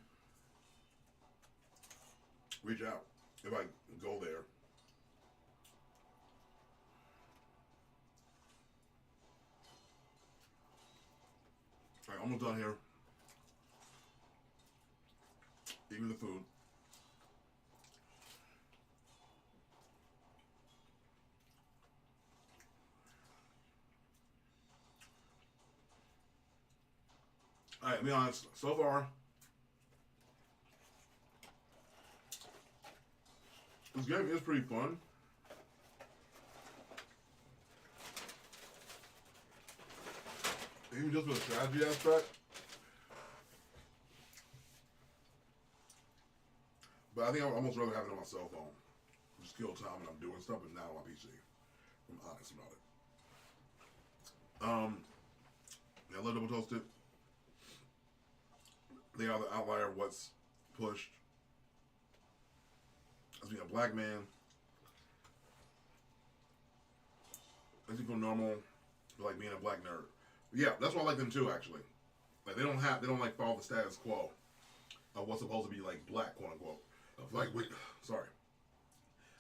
reach out if I go there. Alright, almost done here. Eating the food. Alright, to be honest, so far, this game is pretty fun. Even just with the strategy aspect. But I think I would almost rather have it on my cell phone. Just kill time when I'm doing stuff, but not on my PC. I'm honest about it. Yeah, I love Double Toasted. They are the outlier of what's pushed. As being a black man, as you go normal, like being a black nerd. But yeah, that's why I like them too. Actually, like they don't like follow the status quo of what's supposed to be like black, quote unquote. Like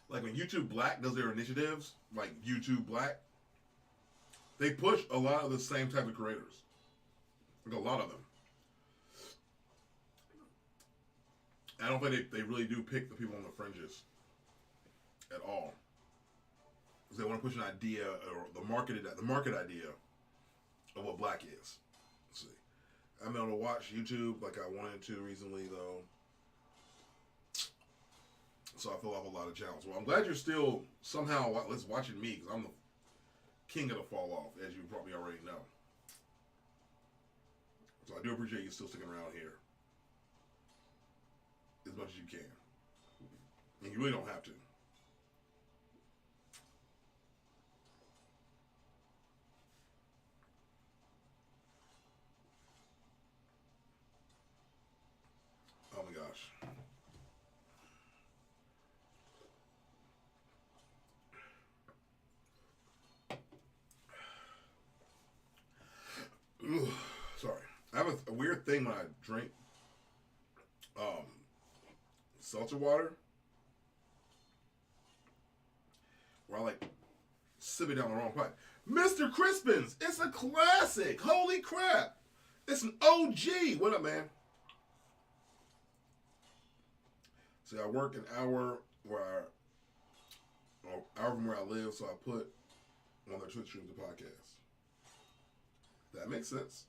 like when YouTube Black does their initiatives, like YouTube Black, they push a lot of the same type of creators. Like a lot of them. I don't think they really do pick the people on the fringes at all. Because they want to push an idea or the market idea of what black is. Let's see. I'm able to watch YouTube like I wanted to recently though. So I fell off a lot of channels. Well, I'm glad you're still somehow watching me because I'm the king of the fall off, as you probably already know. So I do appreciate you still sticking around here as much as you can. And you really don't have to. Oh my gosh. Ugh, sorry. I have a weird thing when I drink seltzer water, where I like sip it down the wrong pipe. Mr. Crispin's, it's a classic. Holy crap. It's an OG. What up, man? See, I work an hour from where I live, so I put on their Twitch streams the podcast. That makes sense.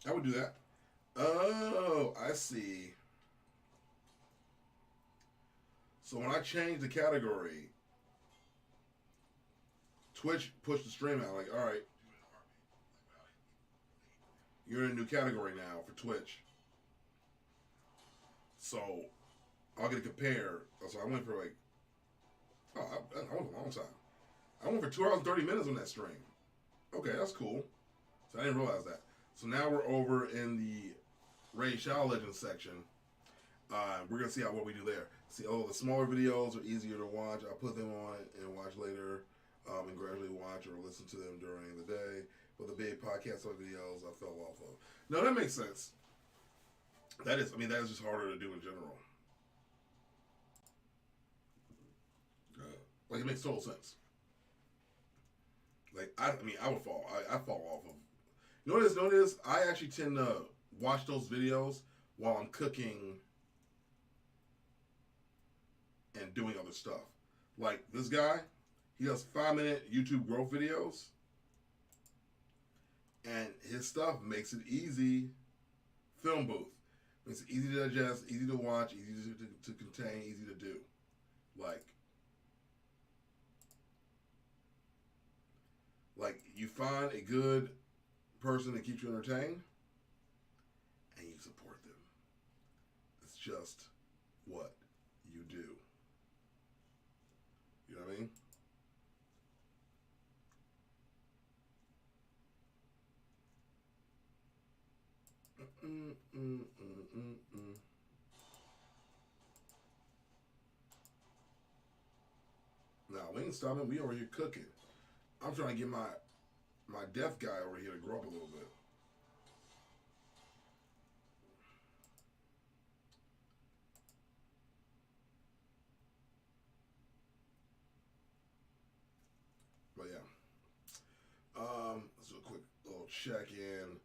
I would do that. Oh, I see. So when I changed the category, Twitch pushed the stream out. Like, all right, you're in a new category now for Twitch. So I'll get to compare. So I went for like, I went a long time. I went for 2 hours and 30 minutes on that stream. Okay, that's cool. So I didn't realize that. So now we're over in the Raid Shadow Legends section. We're going to see what we do there. See, the smaller videos are easier to watch. I'll put them on and watch later and gradually watch or listen to them during the day. But the big podcast videos I fell off of. No, that makes sense. That is just harder to do in general. Like, it makes total sense. Like, I would fall. I fall off of. You know what it is? I actually tend to watch those videos while I'm cooking and doing other stuff. Like, this guy, he does 5-minute YouTube growth videos. And his stuff makes it easy. Film booth. Makes it easy to digest, easy to watch, easy to contain, easy to do. Like you find a good person that keeps you entertained, and you support them. It's just what you do. You know what I mean? Now, We ain't stopping. We over here cooking. I'm trying to get my deaf guy over here to grow up a little bit. But yeah. Let's do a quick little check in.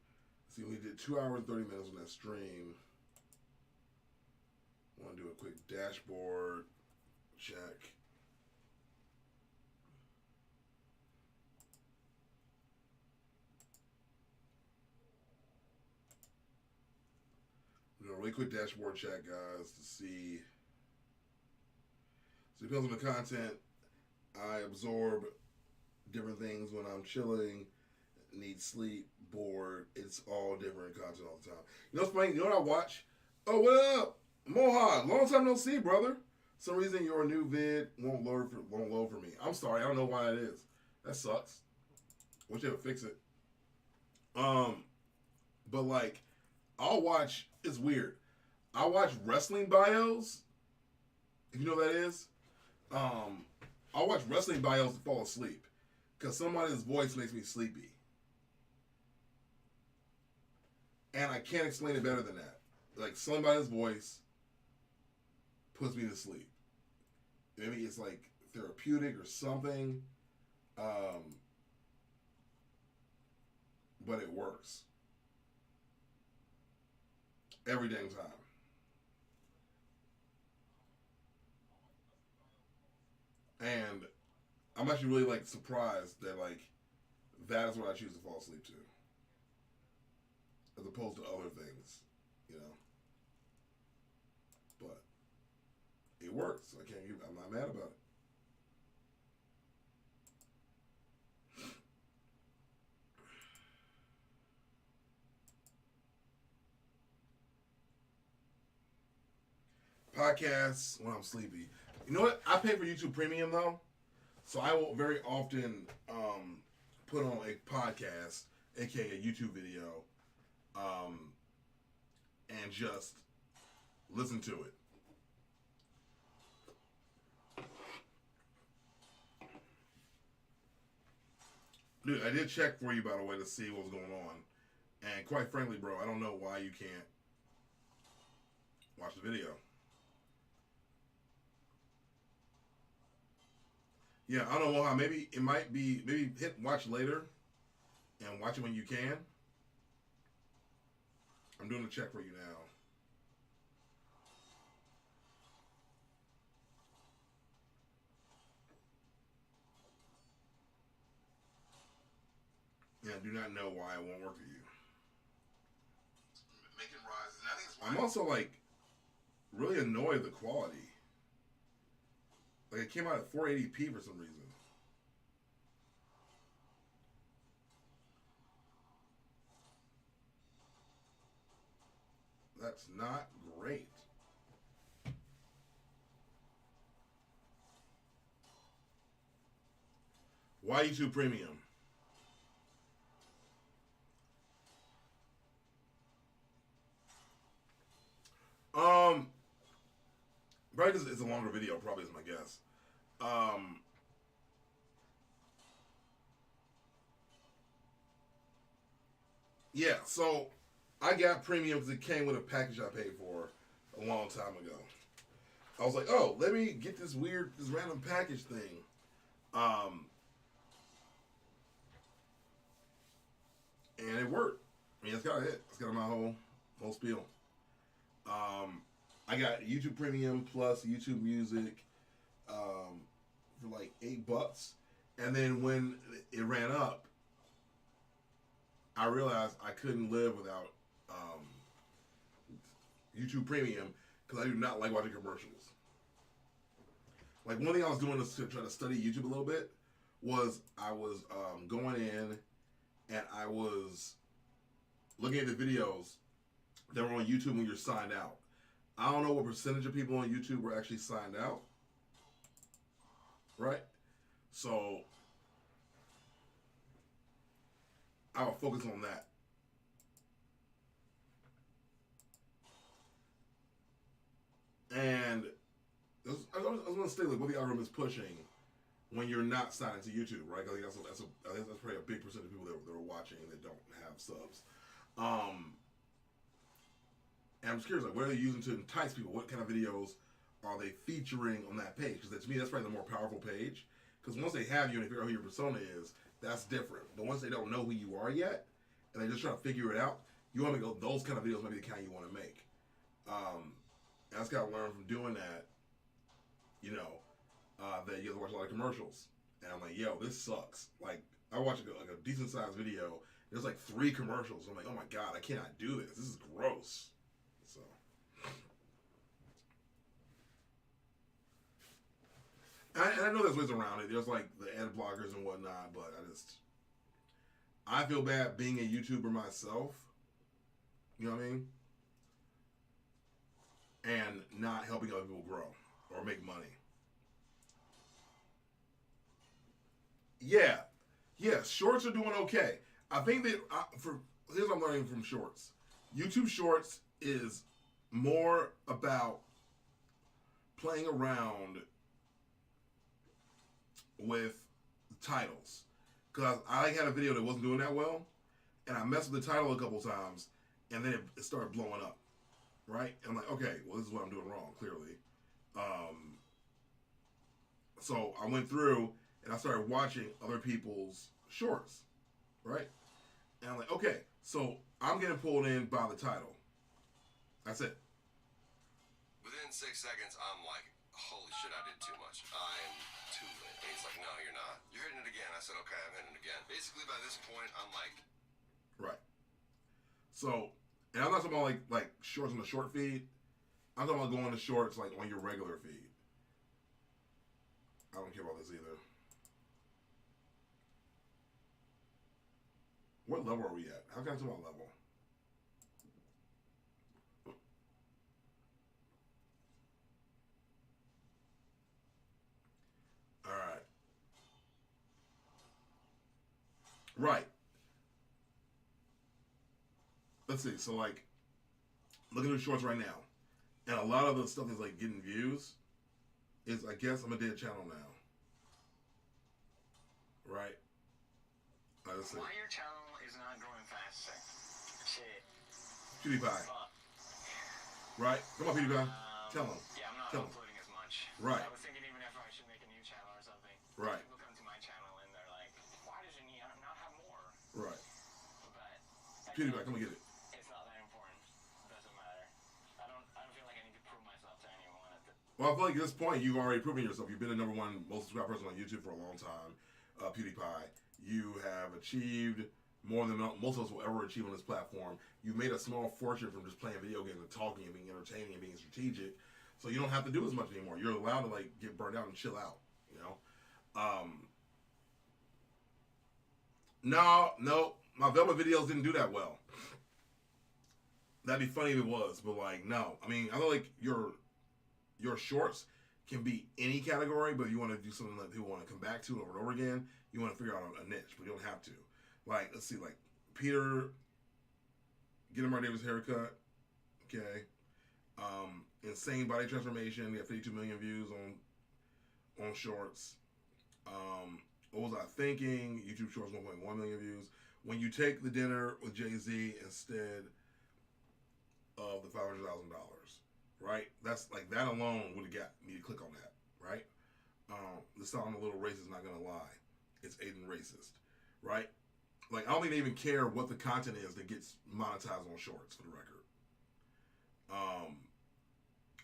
See, we did 2 hours and 30 minutes on that stream. Want to do a quick dashboard check. Do a really quick dashboard check, guys, to see. So it depends on the content. I absorb different things when I'm chilling, need sleep, bored. It's all different content all the time. You know what's funny? You know what I watch? Oh, what up? Mohawk, long time no see, brother. For some reason your new vid won't load for me. I'm sorry, I don't know why that is. That sucks. Wish they would fix it. But like, I'll watch. It's weird. I watch wrestling bios. If you know what that is, I'll watch wrestling bios to fall asleep because somebody's voice makes me sleepy, and I can't explain it better than that. Like somebody's voice puts me to sleep. Maybe it's like therapeutic or something, but it works every damn time. And I'm actually really like surprised that like that is what I choose to fall asleep to, as opposed to other things, you know. But it works. I'm not mad about it. Podcasts when I'm sleepy. You know what? I pay for YouTube Premium though, so I will very often put on a podcast, aka a YouTube video, and just listen to it. Dude, I did check for you, by the way, to see what was going on. And quite frankly, bro, I don't know why you can't watch the video. Yeah, I don't know how. Maybe it might be, maybe hit watch later and watch it when you can. I'm doing a check for you now. Yeah, I do not know why it won't work for you. Make it rise. I think it's I'm also like really annoyed with the quality. Like it came out at 480p for some reason. That's not great. Why YouTube Premium? Probably because it's a longer video, probably is my guess. Yeah, so I got premium because it came with a package I paid for a long time ago. I was like, oh, let me get this random package thing. And it worked. I mean, that's kind of it. That's kind of my whole spiel. I got YouTube Premium plus YouTube Music for like $8, and then when it ran up, I realized I couldn't live without YouTube Premium because I do not like watching commercials. Like one thing I was doing to try to study YouTube a little bit was I was going in and I was looking at the videos that were on YouTube when you're signed out. I don't know what percentage of people on YouTube were actually signed out. Right? So I will focus on that. And I was going to say like what the algorithm is pushing. when you're not signed to YouTube, right? I think I think that's probably a big percentage of people that are watching that don't have subs. And I'm just curious, like, what are they using to entice people? What kind of videos are they featuring on that page? Because to me, that's probably the more powerful page. Because once they have you and they figure out who your persona is, that's different. But once they don't know who you are yet, and they just try to figure it out, you want to go, those kind of videos might be the kind you want to make. And I just got to learn from doing that, you know, that you have to watch a lot of commercials. And I'm like, yo, this sucks. Like, I watch like a decent sized video, there's like 3 commercials. I'm like, oh my God, I cannot do this. This is gross. So. And I know there's ways around it. There's like the ad blockers and whatnot, but I feel bad being a YouTuber myself. You know what I mean? And not helping other people grow or make money. Yeah. Shorts are doing okay. I think that here's what I'm learning from shorts. YouTube Shorts is more about playing around with titles. Because I had a video that wasn't doing that well, and I messed with the title a couple times, and then it started blowing up. Right? And I'm like, okay, well, this is what I'm doing wrong, clearly. So I went through and I started watching other people's shorts. Right? And I'm like, okay, so I'm getting pulled in by the title. That's it. Within 6 seconds, I'm like, holy shit, I did too much. I am too lit. And he's like, no, you're not. You're hitting it again. I said, okay, I'm hitting it again. Basically, by this point, I'm like... Right. So, and I'm not talking about like shorts on the short feed. I'm talking about going to shorts like on your regular feed. I don't care about this either. What level are we at? How can I talk about level? Alright. Right. Let's see. So, like, looking at the shorts right now. And a lot of the stuff that's, like, getting views is, I guess, I'm a dead channel now. Right? Let's see. Why your channel is not growing faster? Shit. PewDiePie. Right? Come on, PewDiePie. Tell him. Yeah, I'm not Tell him. uploading as much. Right. I was thinking even if I should make a new channel or something. Right. People come to my channel and they're like, why does it not have more? Right. But PewDiePie, come and get it. it's not that important. It doesn't matter. I don't feel like I need to prove myself to anyone at the Well, I feel like at this point, you've already proven yourself. You've been the #1 most subscribed person on YouTube for a long time, PewDiePie. You have achieved more than most of us will ever achieve on this platform. You've made a small fortune from just playing video games and talking and being entertaining and being strategic. So you don't have to do as much anymore. You're allowed to like get burned out and chill out. You know. No, my Velma videos didn't do that well. That'd be funny if it was, but like no. I mean, I feel like your shorts can be any category, but if you want to do something that people want to come back to over and over again, you want to figure out a niche, but you don't have to. Like, let's see, like Peter, get him our Davis haircut. Okay. Insane body transformation. We have 52 million views on shorts. What was I thinking? YouTube shorts 1.1 million views. When you take the dinner with Jay-Z instead of the $500,000, right? That's like that alone would have got me to click on that, right? This sound a little racist, not gonna lie. It's Aiden racist, right? Like I don't think they even care what the content is that gets monetized on shorts, for the record.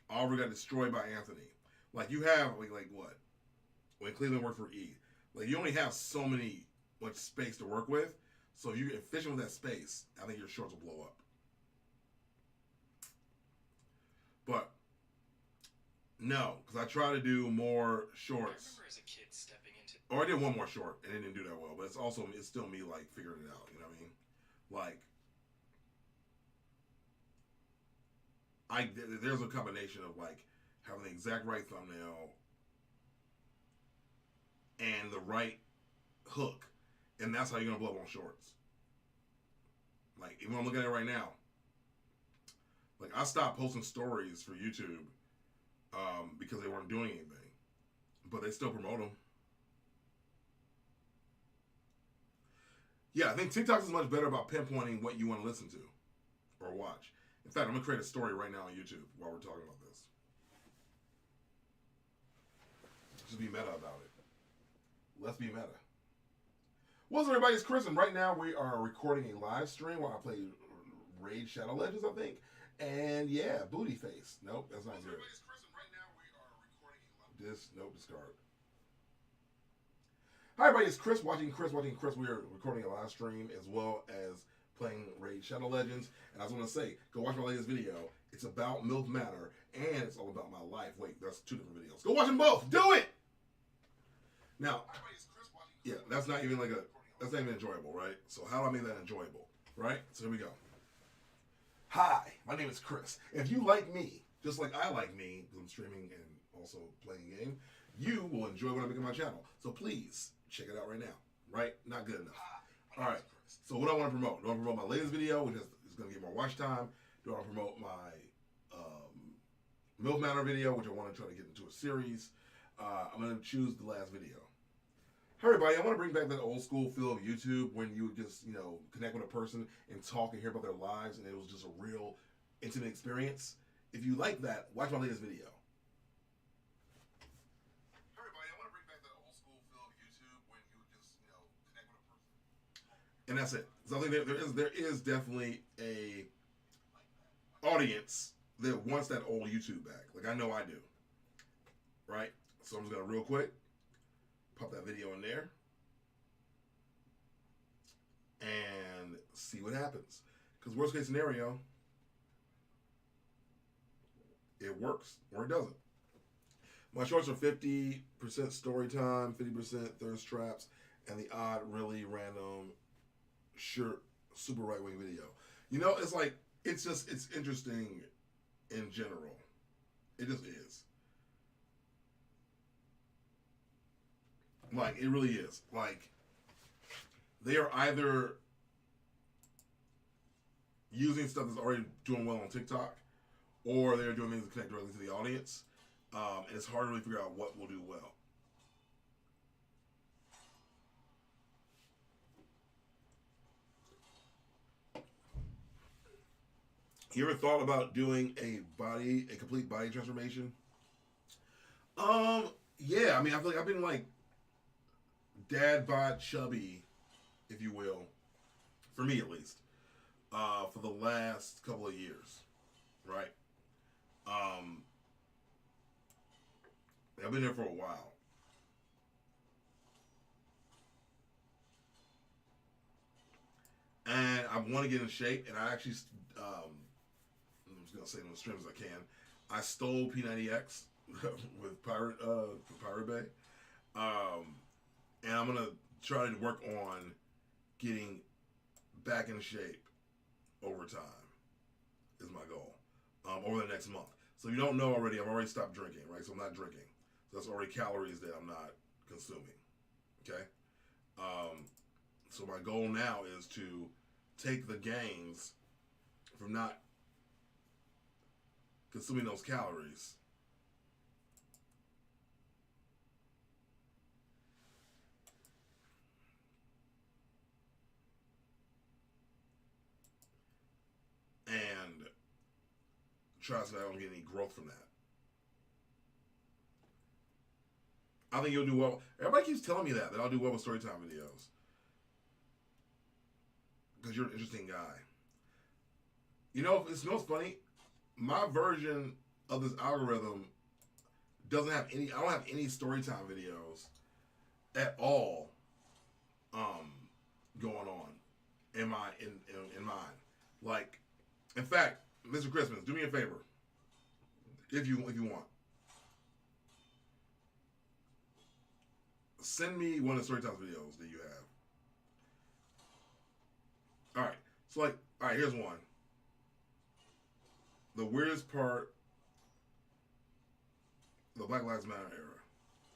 Aubrey got destroyed by Anthony. Like you have like what? When Cleveland worked for E, like you only have so much space to work with. So if you're efficient with that space, I think your shorts will blow up. But no, because I try to do more shorts. I remember as a kid stepping into Or I did one more short and it didn't do that well, but it's still me like figuring it out. You know what I mean? Like, there's a combination of like having the exact right thumbnail and the right hook, and that's how you're gonna blow up on shorts. Like, even when I'm looking at it right now, like I stopped posting stories for YouTube because they weren't doing anything, but they still promote them. Yeah, I think TikTok is much better about pinpointing what you want to listen to or watch. In fact, I'm gonna create a story right now on YouTube while we're talking about this. Just be meta about it. Let's be meta. What's up, everybody? It's Chris, and right now we are recording a live stream while I play Raid Shadow Legends, I think. And yeah, Booty Face. Nope, that's not good. Nope, discard. Hi, everybody. It's Chris watching Chris. We are recording a live stream as well as playing Raid Shadow Legends. And I was going to say, go watch my latest video. It's about MILF Manor, and it's all about my life. Wait, that's two different videos. Go watch them both. Do it! Now, yeah, that's not even enjoyable, right? So how do I make that enjoyable, right? So here we go. Hi, my name is Chris. If you like me, just like I like me, because I'm streaming and also playing a game, you will enjoy what I make on my channel. So please, check it out right now. Right? Not good enough. All right. So what do I want to promote? Do I want to promote my latest video, which is going to get more watch time? Do I want to promote my MILF Manor video, which I want to try to get into a series? I'm going to choose the last video. Hey everybody, I want to bring back that old school feel of YouTube when you would just, connect with a person and talk and hear about their lives, and it was just a real intimate experience. If you like that, watch my latest video. Hey everybody, I want to bring back that old school feel of YouTube when you would just, connect with a person. And that's it. So I think there is definitely a audience that wants that old YouTube back. Like I know I do. Right? So I'm just going to real quick pop that video in there and see what happens. Because worst case scenario, it works or it doesn't. My shorts are 50% story time, 50% thirst traps, and the odd, really random, super right-wing video. It's interesting in general. It just is. Like, it really is. Like, they are either using stuff that's already doing well on TikTok, or they're doing things to connect directly to the audience. And it's hard to really figure out what will do well. You ever thought about doing a complete body transformation? Yeah. I mean, I feel like I've been like dad bod chubby, if you will, for me at least, for the last couple of years, right? I've been there for a while. And I want to get in shape, and I actually, I'm just going to say it on the stream as I can, I stole P90X with Pirate Bay. And I'm going to try to work on getting back in shape over time is my goal, over the next month. So if you don't know already, I've already stopped drinking, right? So I'm not drinking. So that's already calories that I'm not consuming, okay? So my goal now is to take the gains from not consuming those calories and try to see if I don't get any growth from that. I think you'll do well. Everybody keeps telling me that I'll do well with storytime videos. Because you're an interesting guy. It's funny? My version of this algorithm doesn't have any, I don't have any storytime videos at all going on in mine. Like, in fact, Mr. Christmas, do me a favor. If you want. Send me one of the storytime videos that you have. Alright. So here's one. The weirdest part, the Black Lives Matter era.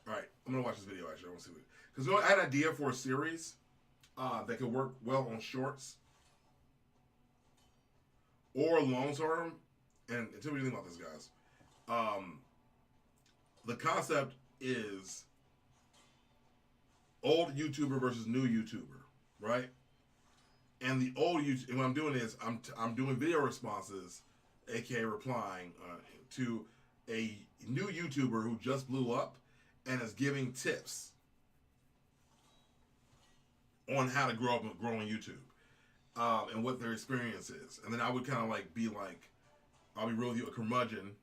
Alright, I'm gonna watch this video actually. I want to see what, because I had an idea for a series that could work well on shorts or long term. And tell me what you think about this, guys. The concept is old YouTuber versus new YouTuber, right? And the old YouTube, and what I'm doing is I'm doing video responses, aka replying to a new YouTuber who just blew up and is giving tips on how to grow up and grow on YouTube, and what their experience is. And then I would kind of like be like, I'll be real with you, a curmudgeon,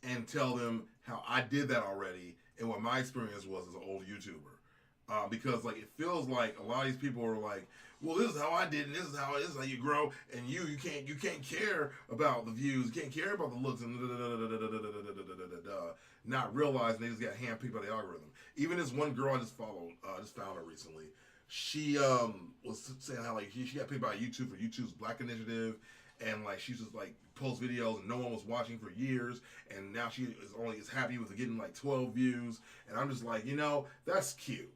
and tell them how I did that already and what my experience was as an old YouTuber. Because like it feels like a lot of these people are like, well, this is how I did it, and this is how you grow, and you can't care about the views, you can't care about the looks, and not realizing they just got handpicked by the algorithm. Even this one girl I just followed, just found her recently. She was saying how like she got picked by YouTube for YouTube's Black Initiative, and like she just like post videos and no one was watching for years, and now she is happy with getting like 12 views, and I'm just like, that's cute.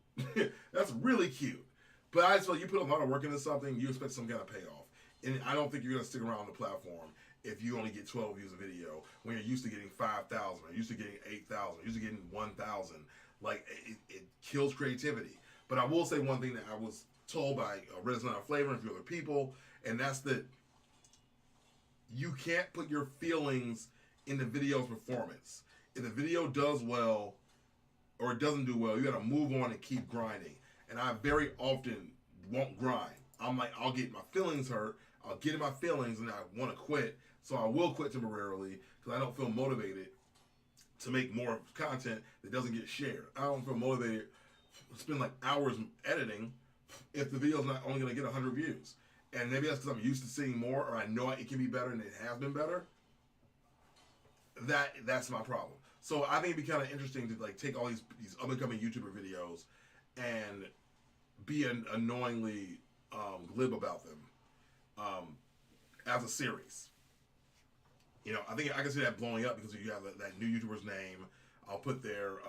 That's really cute. But I just feel like you put a lot of work into something, you expect some kind of payoff. And I don't think you're going to stick around on the platform if you only get 12 views a video when you're used to getting 5,000, or used to getting 8,000, or used to getting 1,000. Like, it kills creativity. But I will say one thing that I was told by Resident Flavor and a few other people, and that's that you can't put your feelings in the video's performance. If the video does well or it doesn't do well, you got to move on and keep grinding. And I very often won't grind. I'm like, I'll get my feelings hurt. I'll get in my feelings and I want to quit. So I will quit temporarily because I don't feel motivated to make more content that doesn't get shared. I don't feel motivated to spend like hours editing if the video's not only going to get 100 views. And maybe that's because I'm used to seeing more, or I know it can be better and it has been better. That's my problem. So I think it'd be kind of interesting to like take all these up and coming YouTuber videos and be annoyingly glib about them as a series. I think I can see that blowing up because you have that new YouTuber's name. I'll put their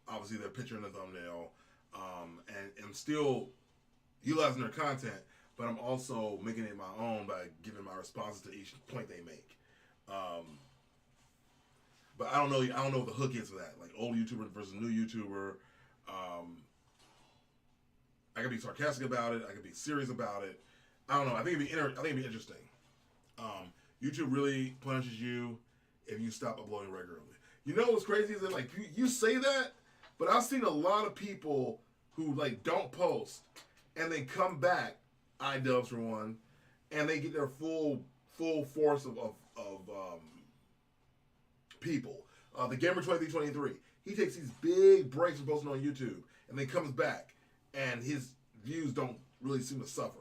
obviously their picture in the thumbnail, and I'm still utilizing their content, but I'm also making it my own by giving my responses to each point they make. But I don't know what the hook is for that. Like old YouTuber versus new YouTuber. I could be sarcastic about it. I could be serious about it. I don't know. I think it'd be interesting. YouTube really punishes you if you stop uploading regularly. You know what's crazy is that like you say that, but I've seen a lot of people who like don't post and then come back, iDubbbz for one, and they get their full force of people. The Gamer 2323, he takes these big breaks from posting on YouTube, and then comes back, and his views don't really seem to suffer.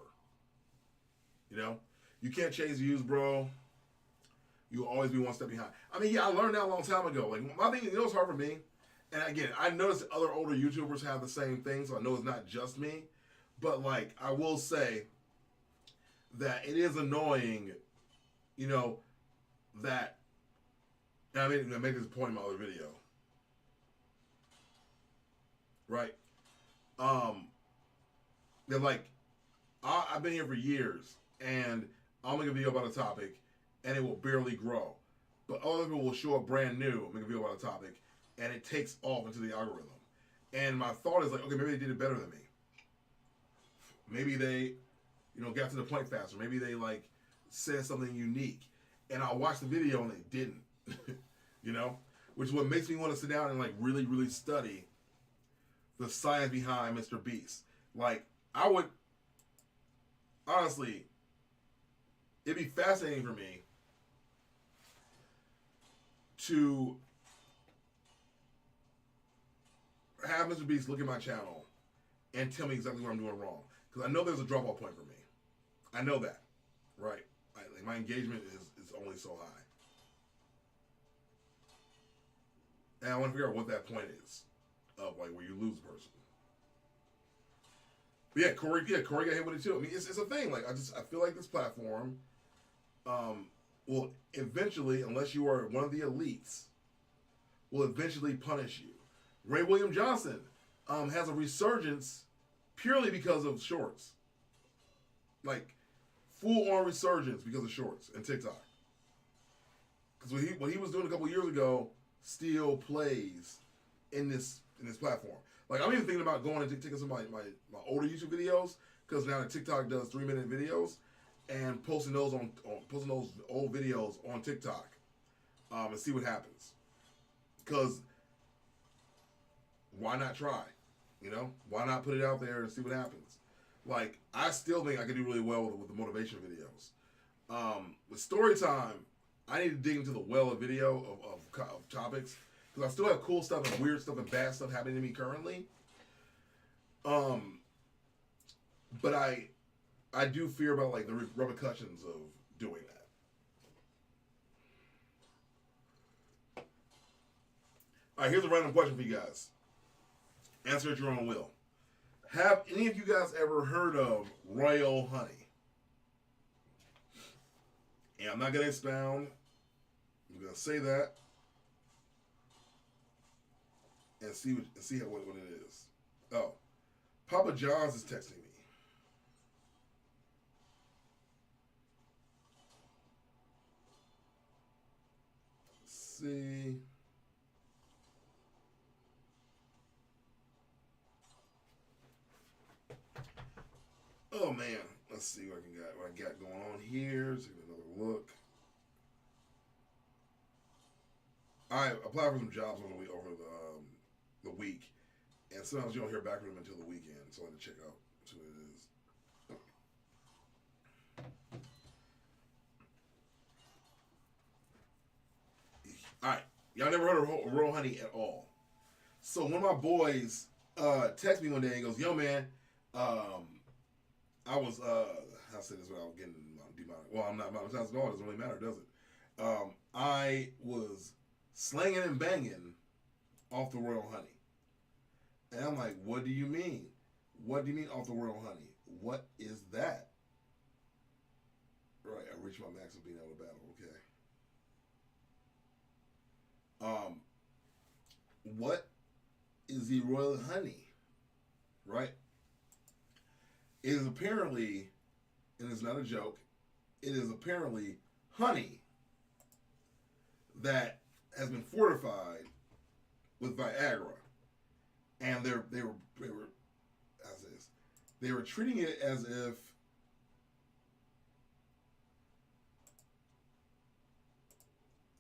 You can't chase views, bro. You'll always be one step behind. I mean, yeah, I learned that a long time ago. Like my thing, it's hard for me. And again, I noticed that other older YouTubers have the same thing, so I know it's not just me. But like, I will say that it is annoying, that. And I made this point in my other video, right? They're like, I've been here for years, and I'll make a video about a topic, and it will barely grow. But other people will show up brand new, make a video about a topic, and it takes off into the algorithm. And my thought is like, okay, maybe they did it better than me. Maybe they, got to the point faster. Maybe they like said something unique, and I'll watch the video and they didn't. Which is what makes me want to sit down and like really, really study the science behind Mr. Beast. Like, I would honestly, it'd be fascinating for me to have Mr. Beast look at my channel and tell me exactly what I'm doing wrong. Because I know there's a drop-off point for me. I know that, right? Like my engagement is only so high. And I want to figure out what that point is of like where you lose a person. But yeah, Corey got hit with it too. I mean, it's a thing. Like I feel like this platform will eventually, unless you are one of the elites, will eventually punish you. Ray William Johnson has a resurgence purely because of shorts. Like full-on resurgence because of shorts and TikTok. Because what he was doing a couple years ago still plays in this platform. Like I'm even thinking about going and taking some of my older YouTube videos because now TikTok does 3-minute videos, and posting those posting those old videos on TikTok, and see what happens. Because why not try? You know, why not put it out there and see what happens? Like, I still think I could do really well with the motivation videos. With story time, I need to dig into the well of video of topics, because I still have cool stuff and weird stuff and bad stuff happening to me currently. But I do fear about like the repercussions of doing that. All right, here's a random question for you guys. Answer at your own will. Have any of you guys ever heard of Royal Honey? And I'm not going to expound. I'm going to say that and see what it is. Oh, Papa John's is texting me. Let's see. Oh man, let's see what I got going on here. Let's take another look. I applied for some jobs over the week, and sometimes you don't hear back from them until the weekend. So I had to check out see what it is. All right, y'all never heard of Royal Honey at all. So one of my boys texted me one day and goes, "Yo man, I was I say this without getting demonic. Well, I'm not monetized at all. It doesn't really matter, does it? I was slanging and banging off the Royal Honey, and I'm like, what do you mean? What do you mean off the Royal Honey? What is that? Right, I reached my max of being able to battle. Okay. What is the Royal Honey? Right. It is apparently, and it's not a joke, it is apparently honey that has been fortified with Viagra, and they were how's this? They were treating it as if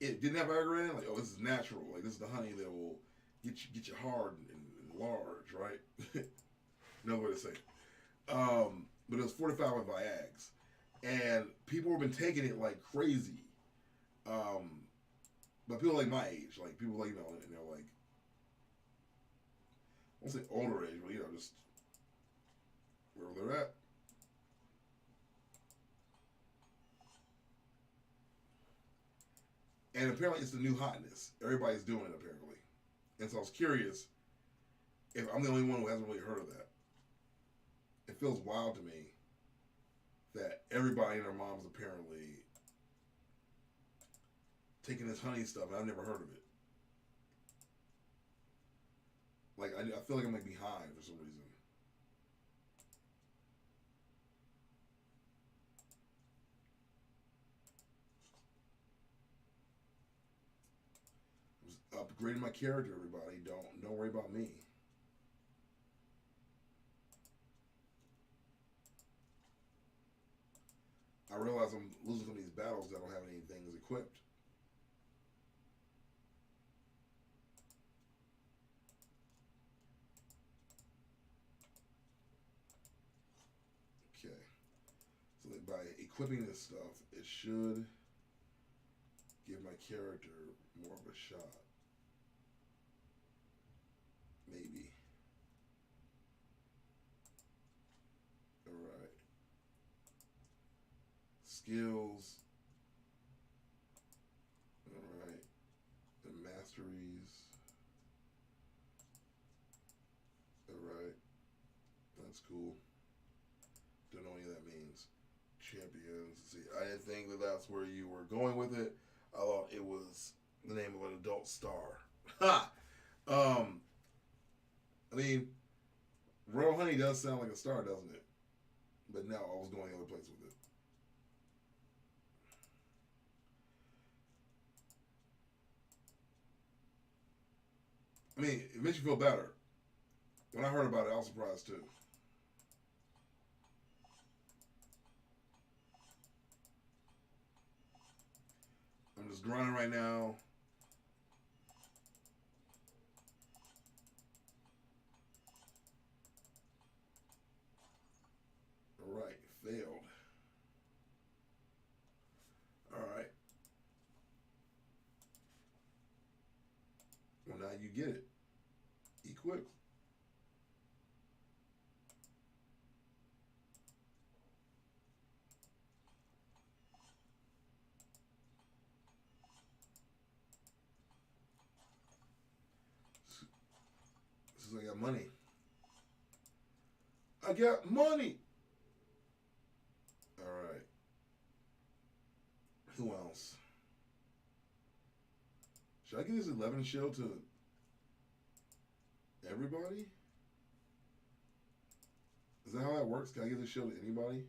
it didn't have Viagra in it. Like, oh, this is natural. Like, this is the honey that will get you hard and large, right? No way to say it. But it was fortified with Viags, and people have been taking it like crazy. But people like my age, like people like, you know, and they're like, I won't say older age, but you know, just where they're at. And apparently it's the new hotness. Everybody's doing it apparently. And so I was curious if I'm the only one who hasn't really heard of that. It feels wild to me that everybody and their mom's apparently taking this honey stuff, and I've never heard of it. Like, I feel like I'm like behind for some reason. I'm just upgrading my character, everybody. Don't worry about me. I realize I'm losing some of these battles that I don't have any things equipped. Okay. So that by equipping this stuff, it should give my character more of a shot. Maybe. Alright. Skills. Alright. The masteries. Alright. That's cool. Don't know what any of that means. Champions. See, I didn't think that that's where you were going with it. I thought it was the name of an adult star. Ha! I mean, Royal Honey does sound like a star, doesn't it? But no, I was going the other place with it. I mean, it makes you feel better. When I heard about it, I was surprised too. just grinding right now. Alright, failed. Alright. Well, now you get it. Equip. This is I got money. I got money. Alright. Who else? Should I give this 11 shield to everybody? Is that how that works? Can I give this shield to anybody?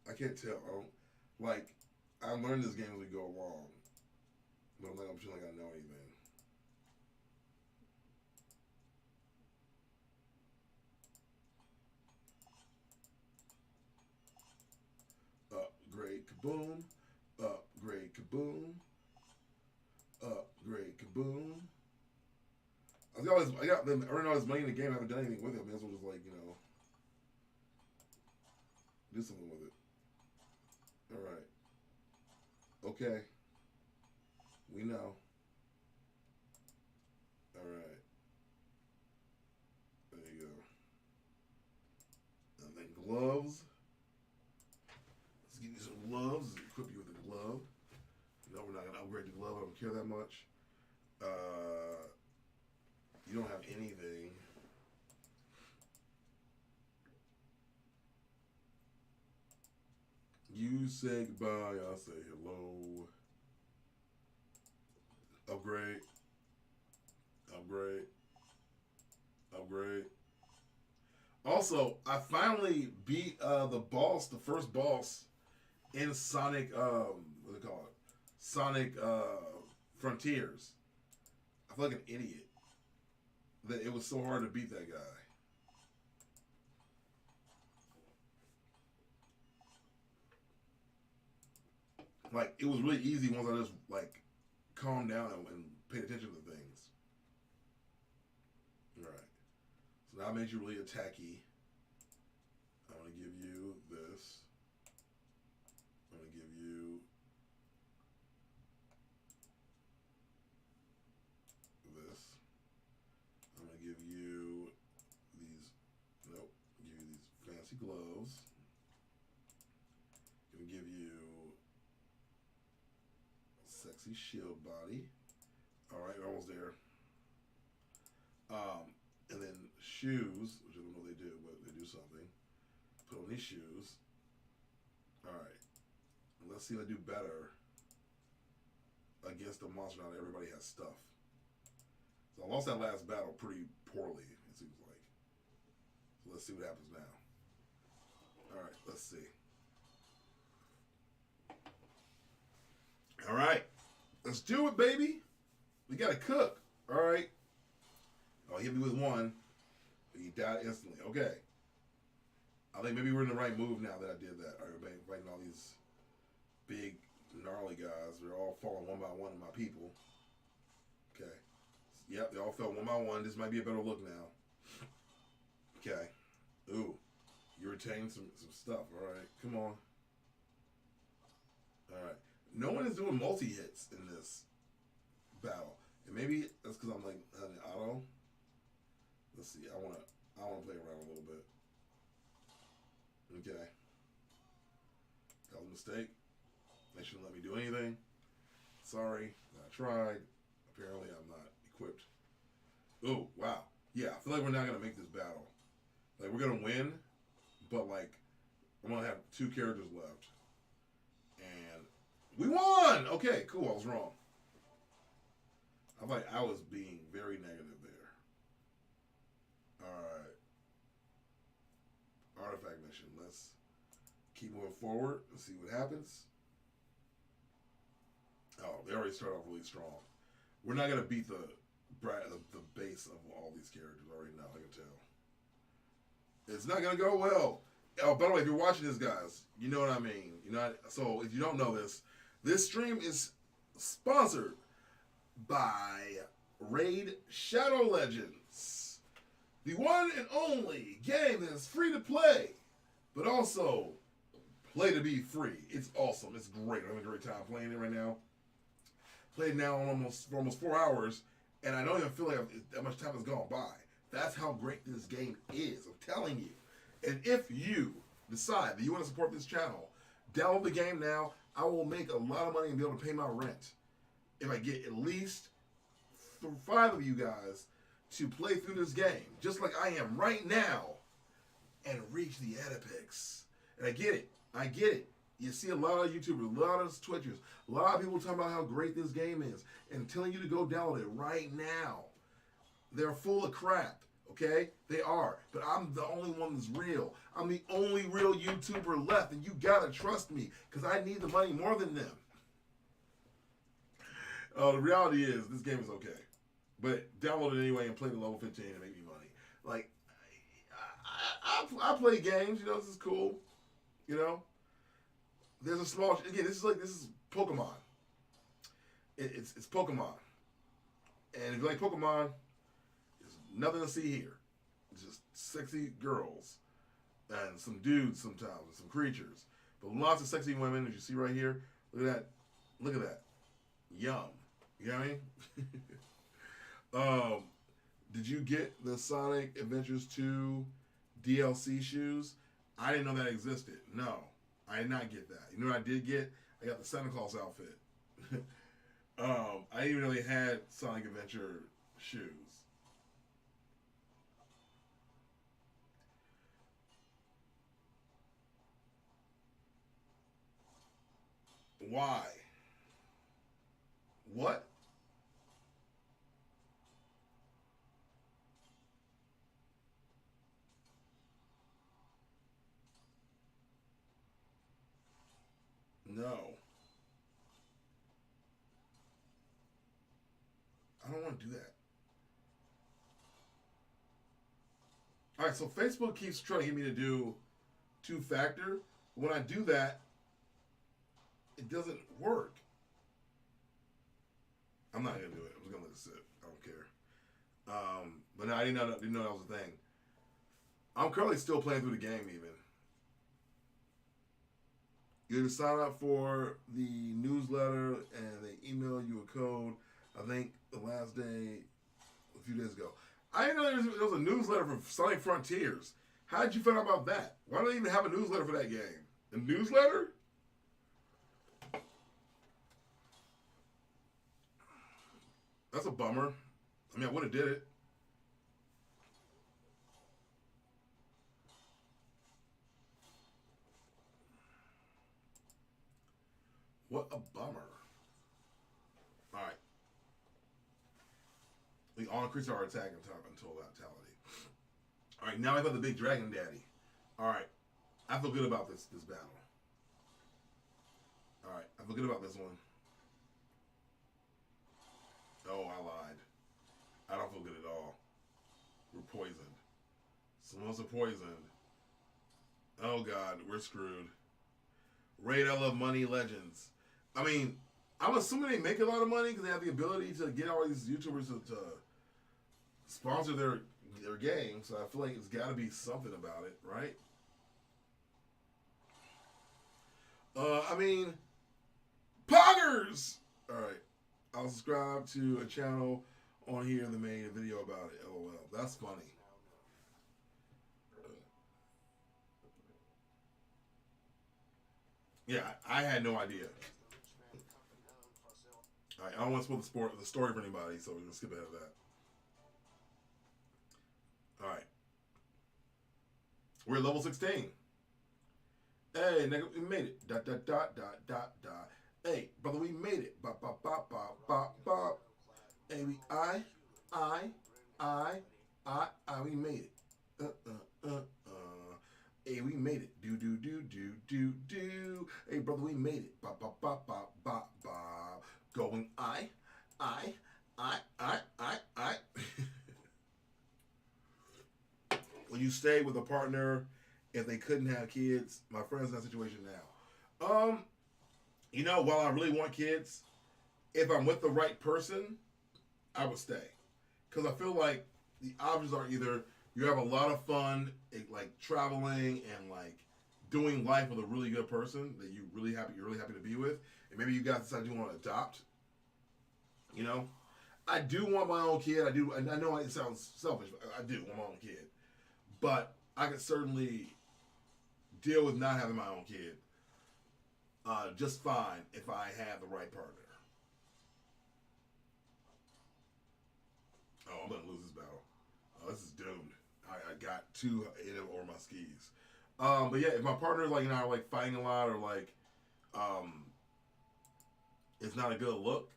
I can't tell. I learned this game as we go along. But I'm feeling like I know anything. Upgrade kaboom. Upgrade kaboom. Upgrade kaboom. I already know all this money in the game. I haven't done anything with it. I may as well just do something with it. Alright. Okay. We know. Alright. There you go. And then gloves. Let's give you some gloves. Equip you with a glove. No, we're not going to upgrade the glove. I don't care that much. You don't have anything. You say goodbye, I'll say hello. Upgrade. Upgrade. Upgrade. Also, I finally beat the first boss in Sonic, what do they call it? Sonic Frontiers. I feel like an idiot that it was so hard to beat that guy. Like, it was really easy once I just, calmed down and paid attention to things. Alright. So now I made you really attacky. I'm going to give you this. I'm going to give you this. I'm going to give you these, nope, give you these fancy gloves. I'm going to give you sexy shield body. Alright, we're almost there. And then shoes, which I don't know what they do, but they do something. Put on these shoes. Alright. Let's see if I do better against the monster now that everybody has stuff. So I lost that last battle pretty poorly, it seems like. So let's see what happens now. Alright, let's see. Alright. Let's do it, baby. We gotta cook. Alright. Oh, he hit me with one. He died instantly. Okay. I think maybe we're in the right move now that I did that. Alright, fighting all these big, gnarly guys. They're all falling one by one of my people. Okay. Yep, they all fell one by one. This might be a better look now. Okay. Ooh. You retained some stuff. Alright. Come on. Alright. No one is doing multi-hits in this battle. And maybe that's because I'm having auto. Let's see. I wanna play around a little bit. Okay. That was a mistake. They shouldn't let me do anything. Sorry. I tried. Apparently I'm not equipped. Oh, wow. Yeah, I feel like we're not gonna make this battle. We're gonna win, but I'm gonna have 2 characters left. And we won! Okay, cool. I was wrong. I was being very negative there. Alright. Artifact mission. Let's keep moving forward and see what happens. Oh, they already start off really strong. We're not going to beat the base of all these characters already now, I can tell. It's not gonna go well. Oh, by the way, if you're watching this, guys, you know what I mean. You know, so if you don't know this stream is sponsored by Raid Shadow Legends, the one and only game that is free to play, but also play to be free. It's awesome. It's great. I'm having a great time playing it right now. Played now for almost 4 hours, and I don't even feel like that much time has gone by. That's how great this game is. I'm telling you. And if you decide that you want to support this channel, download the game now. I will make a lot of money and be able to pay my rent if I get at least 5 of you guys to play through this game, just like I am right now, and reach the apex. And I get it. I get it. You see a lot of YouTubers, a lot of Twitchers, a lot of people talking about how great this game is and telling you to go download it right now. They're full of crap, okay? They are. But I'm the only one that's real. I'm the only real YouTuber left, and you gotta trust me, because I need the money more than them. The reality is, this game is okay. But download it anyway and play the level 15 and make me money. Like, I play games, you know, this is cool. You know? There's a small, again, this is Pokemon. It's Pokemon. And if you like Pokemon, there's nothing to see here. It's just sexy girls. And some dudes sometimes, and some creatures. But lots of sexy women, as you see right here. Look at that. Look at that. Yum. You know what I mean? Did you get the Sonic Adventures 2 DLC shoes? I didn't know that existed. No, I did not get that. You know what I did get? I got the Santa Claus outfit. I didn't even know they had Sonic Adventure shoes. Why? What? No. I don't want to do that. Alright, so Facebook keeps trying to get me to do 2-factor. When I do that, it doesn't work. I'm not going to do it. I'm just going to let it sit. I don't care. But no, I didn't know that was a thing. I'm currently still playing through the game even. You have to sign up for the newsletter and they email you a code. I think the last day, a few days ago. I didn't know there was a newsletter from Sonic Frontiers. How did you find out about that? Why don't they even have a newsletter for that game? A newsletter? That's a bummer. I mean, I would have did it. What a bummer. Alright. We all increase our attack until vitality. Alright, now I got the big dragon daddy. Alright. I feel good about this battle. Alright, I feel good about this one. Oh, I lied. I don't feel good at all. We're poisoned. Some of us are poisoned. Oh god, we're screwed. Raid I Love Money Legends. I mean, I'm assuming they make a lot of money because they have the ability to get all these YouTubers to sponsor their game. So I feel like it's got to be something about it, right? I mean, poggers! Alright. I'll subscribe to a channel on here that made a video about it. LOL. That's funny. Yeah, I had no idea. Alright, I don't want to spoil the story for anybody, so we're going to skip ahead of that. Alright. We're at level 16. Hey, nigga, we made it. Dot, dot, dot, dot, dot, dot. Hey, brother, we made it. Bop, bop, bop, bop, bop, bop. Hey, we we made it. Hey, we made it. Do. Hey, brother, we made it. Bop, bop, bop, bop, bop, bop. Going I. Well, you stay with a partner if they couldn't have kids? My friend's in that situation now. While I really want kids, if I'm with the right person, I would stay. Because I feel like the options are either you have a lot of fun, like traveling and like doing life with a really good person that you're really happy to be with, and maybe you guys decide you want to adopt. I do want my own kid. I do, and I know it sounds selfish, but I do want my own kid. But I could certainly deal with not having my own kid just fine if I have the right partner. Oh, I'm gonna lose this battle. Oh, this is doomed. I got two in over my skis. But yeah, if my partner are like fighting a lot or like it's not a good look.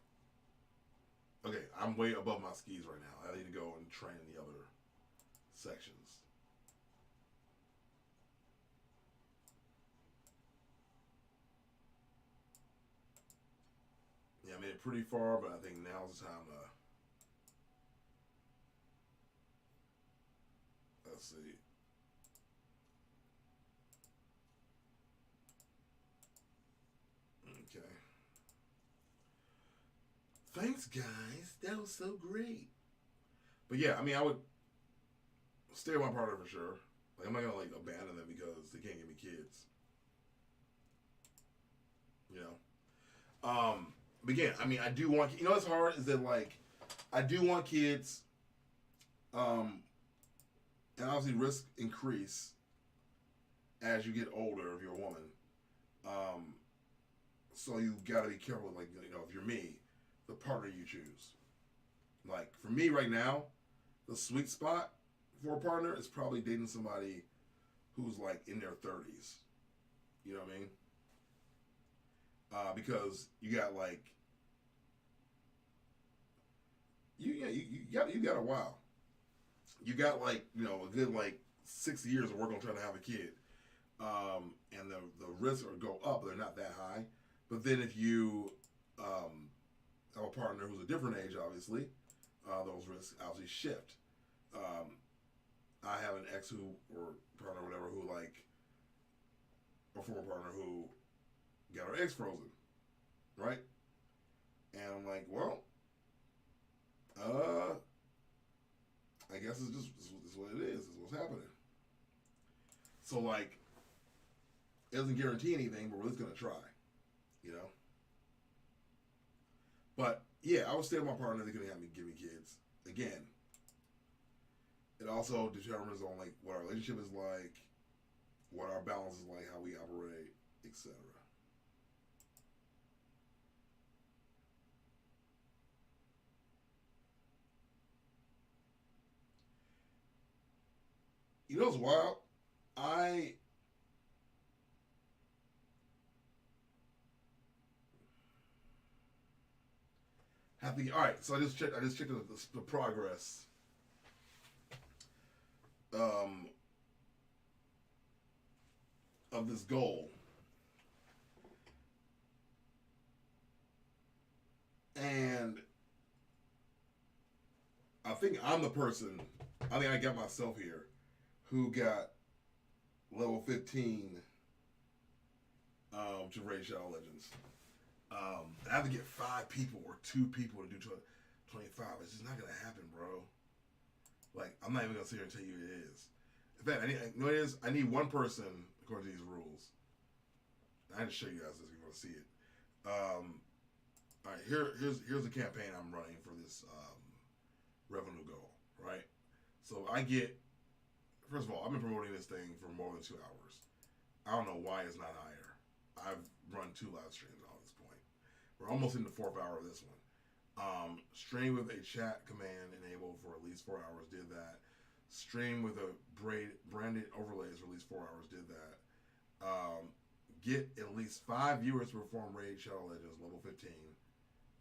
Okay, I'm way above my skis right now. I need to go and train in the other sections. Yeah, I made it pretty far, but I think now's the time to. Let's see. Okay. Thanks, guys. That was so great. But yeah, I would stay with my partner for sure. Like, I'm not gonna abandon them because they can't give me kids. But again, I do want. What's hard is that I do want kids. And obviously risks increase as you get older if you're a woman. So you gotta be careful, if you're me, the partner you choose. Like, for me right now, the sweet spot for a partner is probably dating somebody who's in their 30s. You know what I mean? Because you got you got a while. You got a good 6 years of work on trying to have a kid, and the risks go up. They're not that high, but then if you have a partner who's a different age, obviously, those risks obviously shift. I have an ex or partner, or whatever, who a former partner who got her eggs frozen, right? And I'm like, well, I guess it's what it is. It's what's happening. So it doesn't guarantee anything, but we're just gonna try, But yeah, I would stay with my partner. They're gonna give me kids. Again, it also determines on what our relationship is like, what our balance is like, how we operate, etc. What's wild? I have to. All right, so I just checked the progress. Of this goal, and I think I'm the person. I think I got myself here, who got level 15 to raid Shadow Legends. I have to get 5 people or 2 people to do 25. It's just not gonna happen, bro. I'm not even gonna sit here and tell you it is. In fact, what it is? I need one person according to these rules. I had to show you guys this if you want to see it. All right, here's the campaign I'm running for this revenue goal. Right. So I get. First of all, I've been promoting this thing for more than 2 hours. I don't know why it's not higher. I've run 2 live streams at this point. We're almost in the 4th hour of this one. Stream with a chat command enabled for at least 4 hours, did that. Stream with a branded overlays for at least 4 hours, did that. Get at least 5 viewers to perform Raid Shadow Legends, level 15,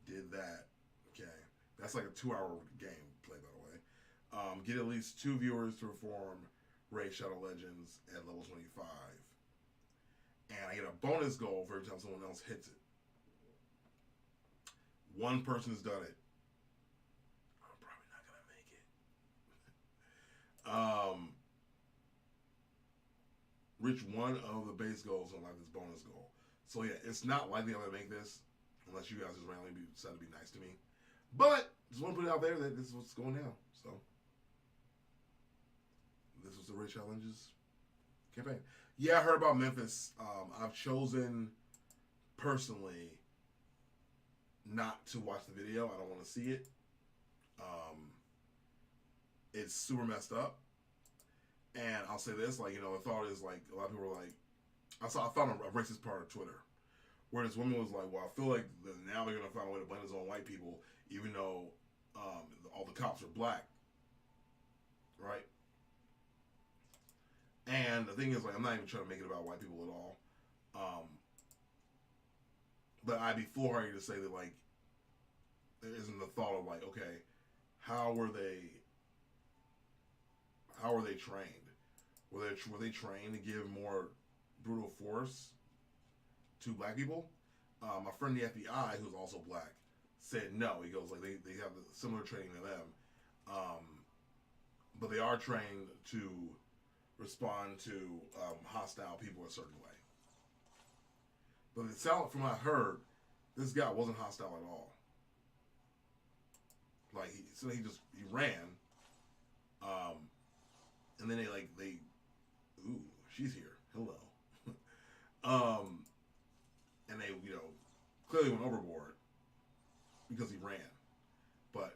did that. Okay. That's like a 2-hour game play, by the way. Get at least 2 viewers to perform Raid Shadow Legends at level 25. And I get a bonus goal for every time someone else hits it. One person has done it. I'm probably not going to make it. reach one of the base goals and like this bonus goal. So yeah, it's not likely I'm gonna make this unless you guys just randomly decide to be nice to me. But just want to put it out there that this is what's going down. So this was the Raid Challenges campaign. Yeah, I heard about Memphis. I've chosen personally not to watch the video. I don't want to see it. It's super messed up. And I'll say this, like, you know, the thought is like a lot of people were like, I found a racist part of Twitter where this woman was like, well, I feel like now they're gonna find a way to blame this on white people, even though all the cops are black, right? And the thing is, like, I'm not even trying to make it about white people at all. But I'd be foolhardy to say that, like, there isn't the thought of, like, okay, how were they trained? Were they trained to give more brutal force to black people? My friend in the FBI, who's also black, said no. He goes, like, they have similar training to them. But they are trained to respond to hostile people a certain way. But it sounded, from what I heard, this guy wasn't hostile at all. Like, he ran, and then they, ooh, she's here, hello, and they, you know, clearly went overboard because he ran, but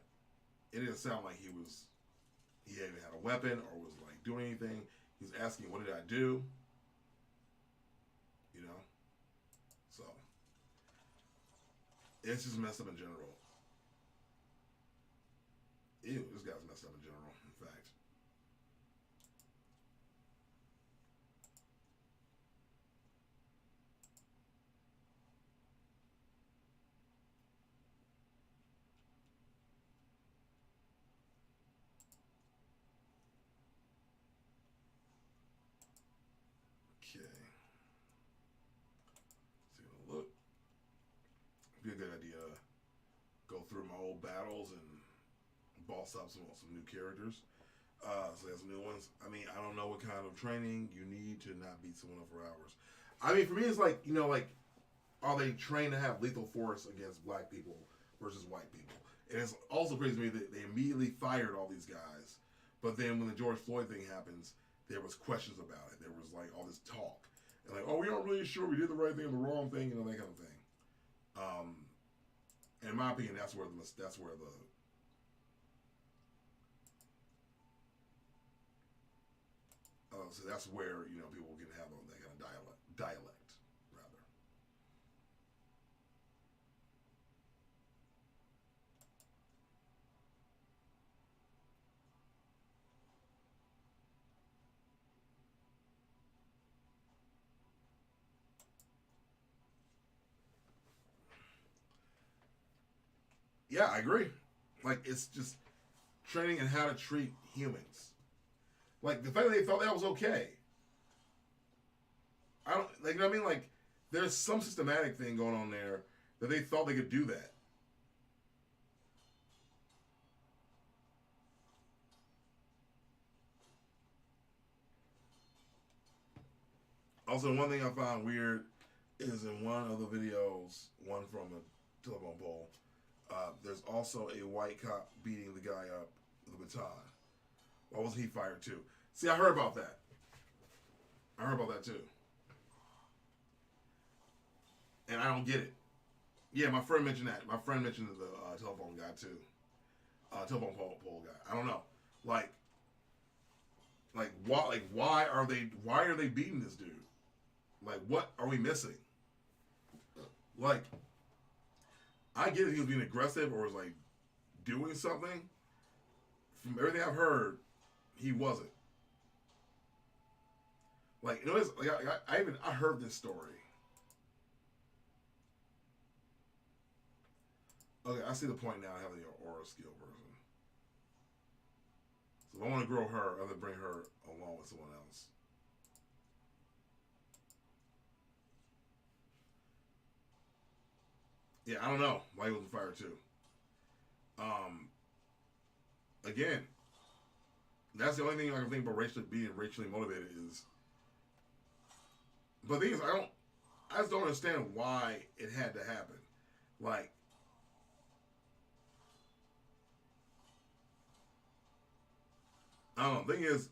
it didn't sound like he even had a weapon or was like doing anything. He was asking, "What did I do?" You know, so it's just messed up in general. Ew, this guy's messed up in general, in fact. Okay. Let's take a look. Be a good idea to go through my old battles and boss up some new characters. So there's new ones. I mean, I don't know what kind of training you need to not beat someone up for hours. I mean, for me, it's like, you know, like, are they trained to have lethal force against black people versus white people? And it's also crazy to me that they immediately fired all these guys. But then when the George Floyd thing happens, there was questions about it. There was like all this talk. And like, oh, we aren't really sure we did the right thing or the wrong thing, you know, that kind of thing. In my opinion, that's where the so that's where, you know, people can have that kind of dialect, rather. Yeah, I agree. Like, it's just training in how to treat humans. Like, the fact that they thought that was okay. I don't, like, you know what I mean? Like, there's some systematic thing going on there that they thought they could do that. Also, one thing I found weird is in one of the videos, one from a telephone pole, there's also a white cop beating the guy up with a baton. Why wasn't he fired too? See, I heard about that. I heard about that too. And I don't get it. Yeah, my friend mentioned that. My friend mentioned the telephone guy too. Telephone pole guy. I don't know. Like why are they beating this dude? Like, what are we missing? Like, I get it, he was being aggressive or was like doing something. From everything I've heard, he wasn't. Like, you know, it's, like I heard this story. Okay, I see the point now. I have the aura skill version. So if I want to grow her, I have to bring her along with someone else. Yeah, I don't know why he wasn't fired too. Again, that's the only thing I can think about being racially motivated is But the thing is, I just don't understand why it had to happen. Like, I don't know. The thing is,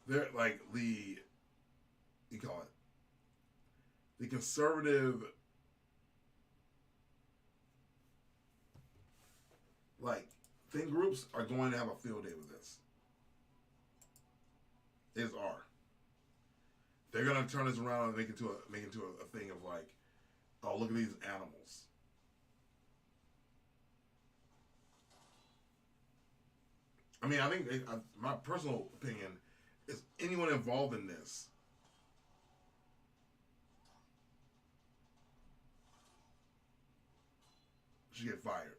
they're like you call it, the conservative, like, thing groups are going to have a field day with this. Is are. They're gonna turn this around and make it to a thing of like, oh, look at these animals. I mean, I think my personal opinion is anyone involved in this should get fired.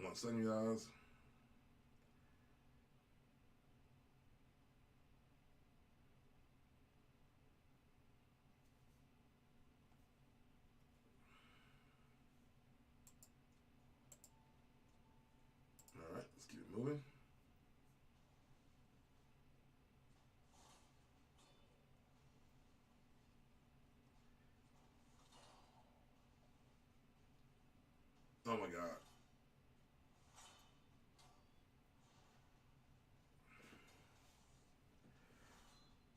One second, guys. All right, let's keep it moving. Oh my God.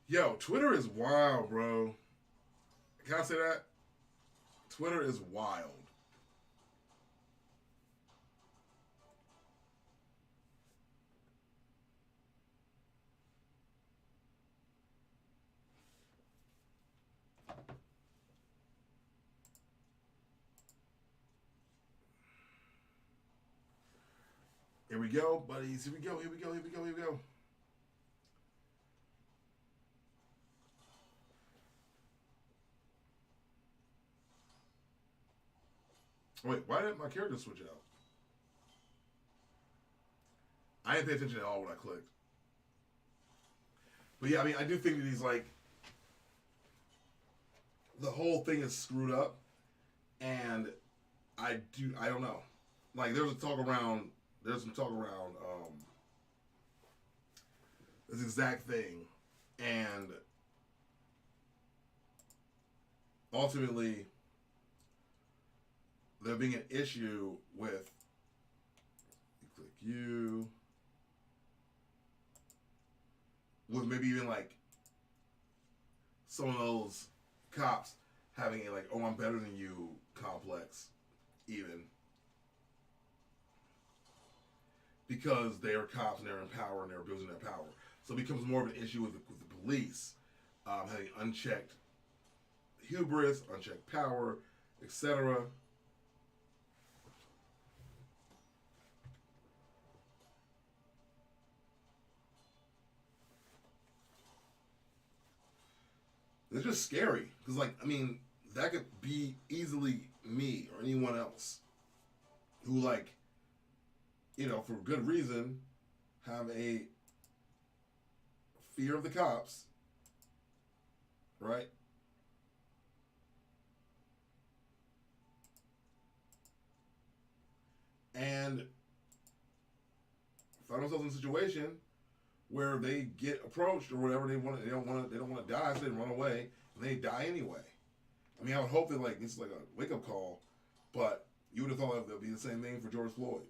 Yo, Twitter is wild, bro. Can I say that? Twitter is wild. Here we go, buddies. Here we go. Here we go. Here we go. Here we go. Wait, why didn't my character switch out? I didn't pay attention at all when I clicked. But yeah, I mean, I do think that he's like, the whole thing is screwed up, and I don't know. Like, there's some talk around this exact thing, and ultimately there being an issue with, with maybe even like some of those cops having a like, oh, I'm better than you complex, even because they are cops and they're in power and they're abusing their power. So it becomes more of an issue with the police having unchecked hubris, unchecked power, etc. It's just scary because, like, I mean, that could be easily me or anyone else who, like, you know, for good reason, have a fear of the cops, right? And find themselves in a situation where they get approached or whatever, they don't want to die, so they run away and they die anyway. I mean, I would hope that like this is like a wake up call, but you would have thought it would be the same thing for George Floyd.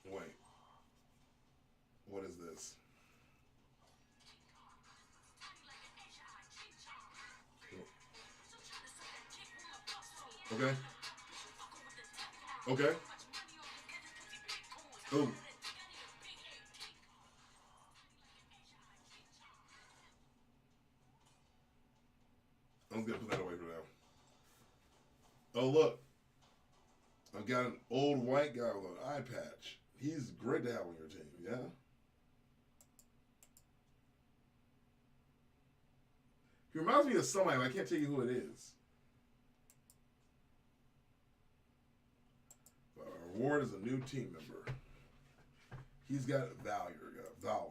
Wait, what is this? Okay. Okay. Ooh. I'm gonna put that away for now. Oh look, I've got an old white guy with an eye patch. He's great to have on your team, yeah? He reminds me of somebody, but I can't tell you who it is. But our reward is a new team member. He's got valor, rather.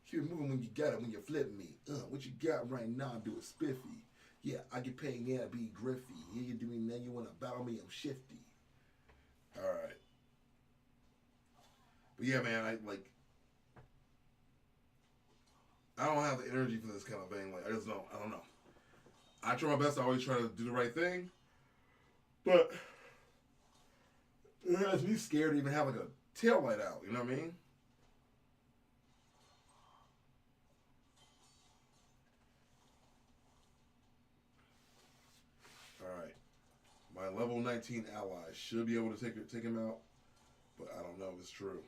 Keep it moving when you got it, when you flip me. What you got right now, do it spiffy. Yeah, I get paid, yeah, be griffy. Yeah, you doing that, you want to battle me, I'm shifty. Alright. But yeah, man, I don't have the energy for this kind of thing. Like, I don't know. I try my best to always try to do the right thing. But it has me scared to even have like a tail light out, you know what I mean? Alright. My level 19 allies should be able to take him out, but I don't know if it's true.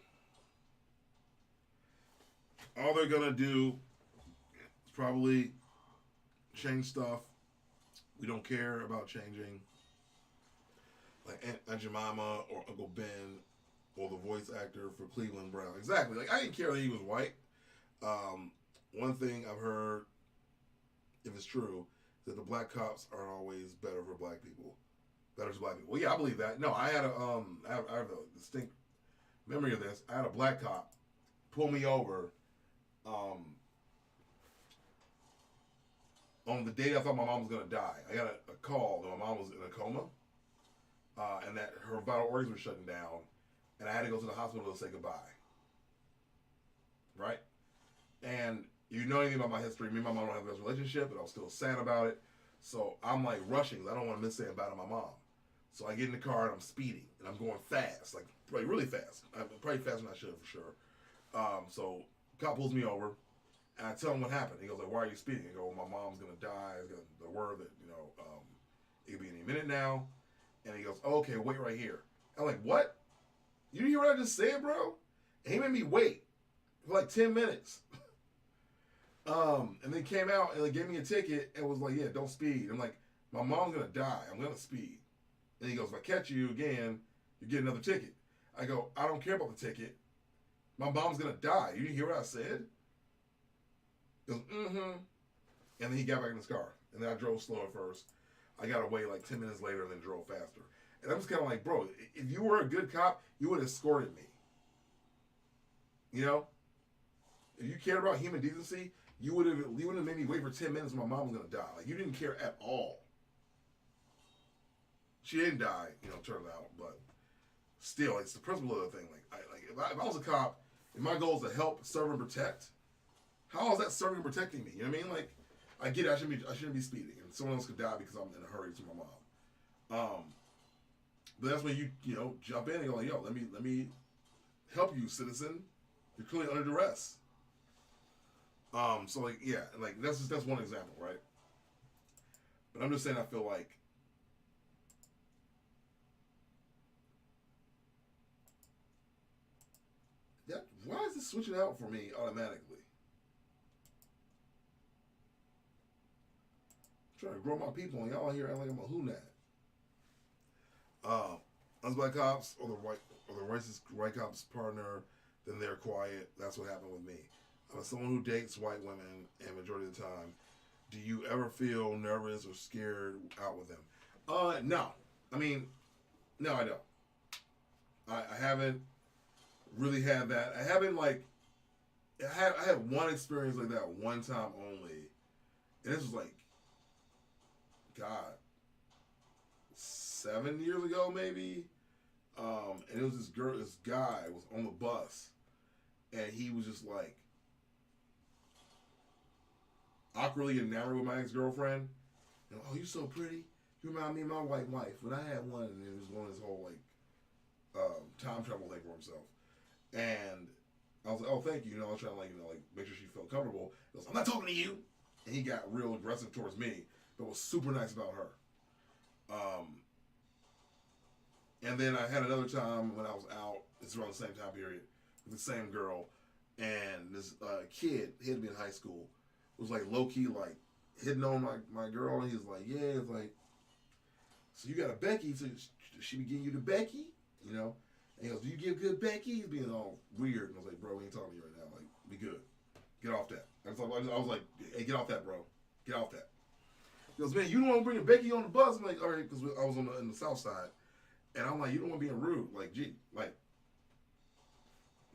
All they're gonna do is probably change stuff. We don't care about changing. Like Aunt Jemima or Uncle Ben or the voice actor for Cleveland Brown. Exactly. Like, I didn't care that he was white. One thing I've heard, if it's true, is that the black cops aren't always better for black people. Better to black people. Well, yeah, I believe that. No, I have a distinct memory of this. I had a black cop pull me over on the day I thought my mom was going to die. I got a call that my mom was in a coma. And that her vital organs were shutting down, and I had to go to the hospital to say goodbye. Right? And you know anything about my history, me and my mom don't have the best relationship, but I was still sad about it. So I'm like rushing. I don't want to miss saying bye to my mom. So I get in the car and I'm speeding, and I'm going fast, like really fast. I'm probably faster than I should for sure. So cop pulls me over, and I tell him what happened. He goes like, "Why are you speeding?" I go, "Well, my mom's gonna die. I got the word that it'll be any minute now." And he goes, oh, "Okay, wait right here." I'm like, "What? You didn't hear what I just said, bro?" And he made me wait for like 10 minutes. And then came out and gave me a ticket and was like, "Yeah, don't speed." I'm like, "My mom's gonna die. I'm gonna speed." And he goes, "If I catch you again, you get another ticket." I go, "I don't care about the ticket. My mom's gonna die. You didn't hear what I said?" He goes, "Mm-hmm." And then he got back in his car. And then I drove slow at first. I got away like 10 minutes later and then drove faster. And I was kind of like, bro, if you were a good cop, you would have escorted me. You know? If you cared about human decency, you would have made me wait for 10 minutes when my mom was going to die. Like, you didn't care at all. She didn't die, turned out. But still, it's the principle of the thing. If I was a cop, and my goal is to help, serve, and protect, how is that serving and protecting me? You know what I mean? Like, I get it, I shouldn't be speeding, and someone else could die because I'm in a hurry to my mom. But that's when you jump in and go like, "Yo, let me help you, citizen. You're clearly under duress." So that's one example, right? But I'm just saying, I feel like that. Why is this switching out for me automatically? Trying to grow my people, and y'all here act like I'm a hoonat. Us black cops or the racist white cops partner, then they're quiet. That's what happened with me. I'm someone who dates white women, and majority of the time, do you ever feel nervous or scared out with them? No. I mean, no, I don't. I haven't really had that. I haven't I had one experience like that one time only, and this was like, God, 7 years ago maybe. And it was this guy was on the bus, and he was just like awkwardly enamored with my ex-girlfriend. And, "Oh, you so pretty. You remind me of my white wife." When I had one, and it was going this whole time travel thing for himself. And I was like, "Oh, thank you." I was trying to make sure she felt comfortable. He goes, "I'm not talking to you." And he got real aggressive towards me, but was super nice about her. And then I had another time when I was out, it's around the same time period, with the same girl, and this kid, he had to be in high school, was low-key hitting on my girl, and he was like, "Yeah," it's like, "So you got a Becky, so she be getting you the Becky?" And he goes, "Do you give good Becky?" He's being all weird, and I was like, "Bro, we ain't talking to you right now, be good. Get off that." I was like, "Hey, get off that, bro. Get off that." He goes, "Man, you don't want to bring a Becky on the bus?" I'm like, "All right," because I was in the south side. And I'm like, "You don't want to be rude. Gee,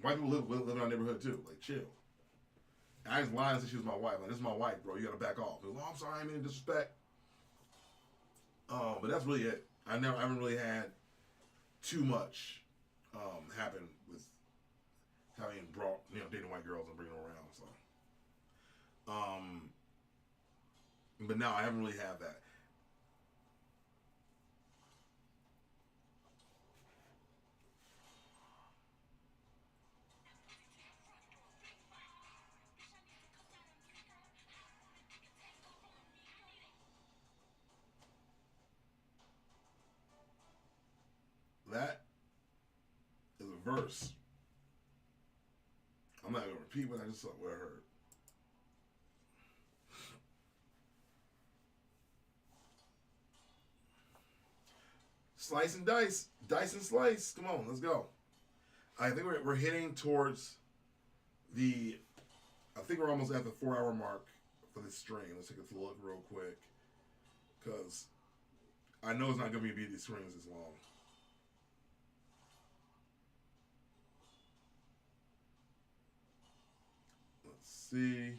White people live in our neighborhood too. Like, chill. And I just lied and said she was my wife. Like, this is my wife, bro. You gotta back off. Like, oh, I'm sorry, I mean disrespect. But that's really it. I haven't really had too much happen with having brought, dating white girls and bringing them around. So, but now I haven't really had that. That is a verse. I'm not going to repeat what I just saw, what I heard. Slice and dice. Dice and slice. Come on, let's go. I think we're heading towards I think we're almost at the 4-hour mark for this stream. Let's take a look real quick. Because I know it's not going to be these streams this long. See.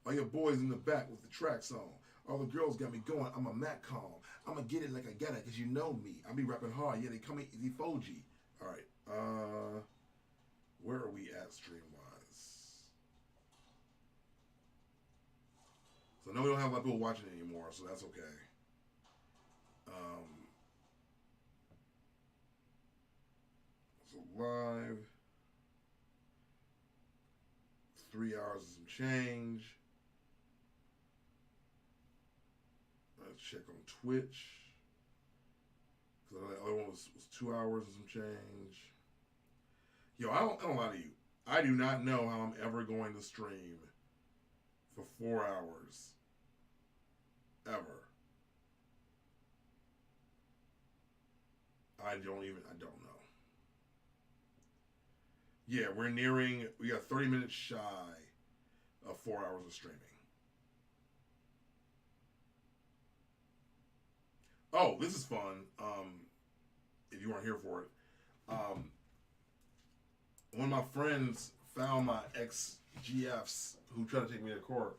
All your boys in the back with the tracks on. All the girls got me going. I'm a Mac calm. I'm gonna get it like I got it, cause you know me. I be rapping hard. Yeah, they call me the Foji. All right. Where are we at stream wise? So I know we don't have a lot of people watching anymore, so that's okay. So live. 3 hours and some change. Let's check on Twitch. Because the other one was 2 hours and some change. Yo, I don't lie to you. I do not know how I'm ever going to stream for 4 hours. Ever. I don't know. Yeah, we got 30 minutes shy of 4 hours of streaming. Oh, this is fun. If you weren't here for it. One of my friends found my ex-GFs who tried to take me to court,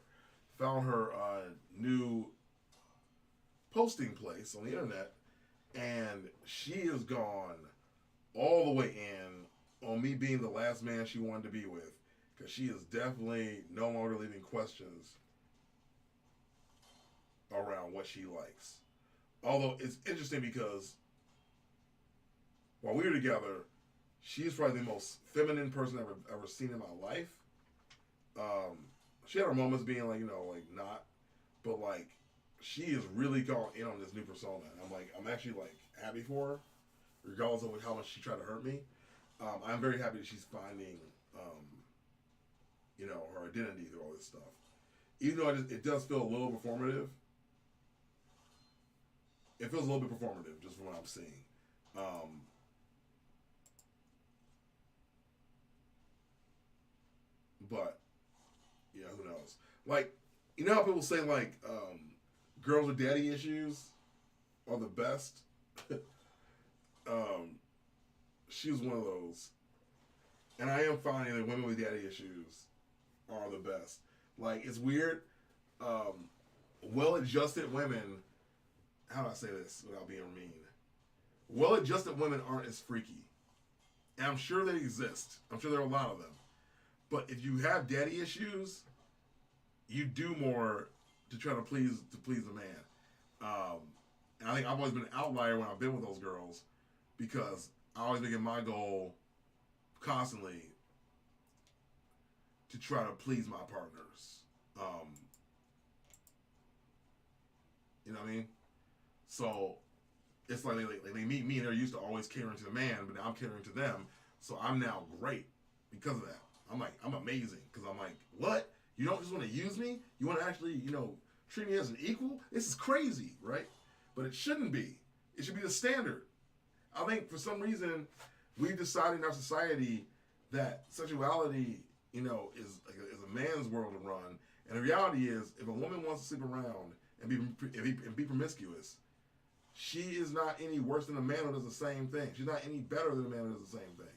found her new posting place on the internet, and she has gone all the way in on me being the last man she wanted to be with, because she is definitely no longer leaving questions around what she likes. Although it's interesting because while we were together, she's probably the most feminine person I've ever seen in my life. She had her moments being like, not, but like, she is really gone in on this new persona. I'm actually like happy for her, regardless of how much she tried to hurt me. I'm very happy that she's finding, her identity through all this stuff. Even though it does feel a little performative. It feels a little bit performative, just from what I'm seeing. But, yeah, who knows? Like, you know how people say, like, girls with daddy issues are the best? She was one of those. And I am finding that women with daddy issues are the best. Like, it's weird. Well-adjusted women, how do I say this without being mean? Well-adjusted women aren't as freaky. And I'm sure they exist. I'm sure there are a lot of them. But if you have daddy issues, you do more to try to please the man. And I think I've always been an outlier when I've been with those girls, because I always make it my goal constantly to try to please my partners. You know what I mean? So it's like they meet me and they're used to always catering to the man, but now I'm catering to them. So I'm now great because of that. I'm amazing, because I'm like, what? You don't just want to use me? You want to actually, treat me as an equal? This is crazy, right? But it shouldn't be. It should be the standard. I think for some reason we've decided in our society that sexuality, is a man's world to run. And the reality is, if a woman wants to sleep around and be promiscuous, she is not any worse than a man who does the same thing. She's not any better than a man who does the same thing.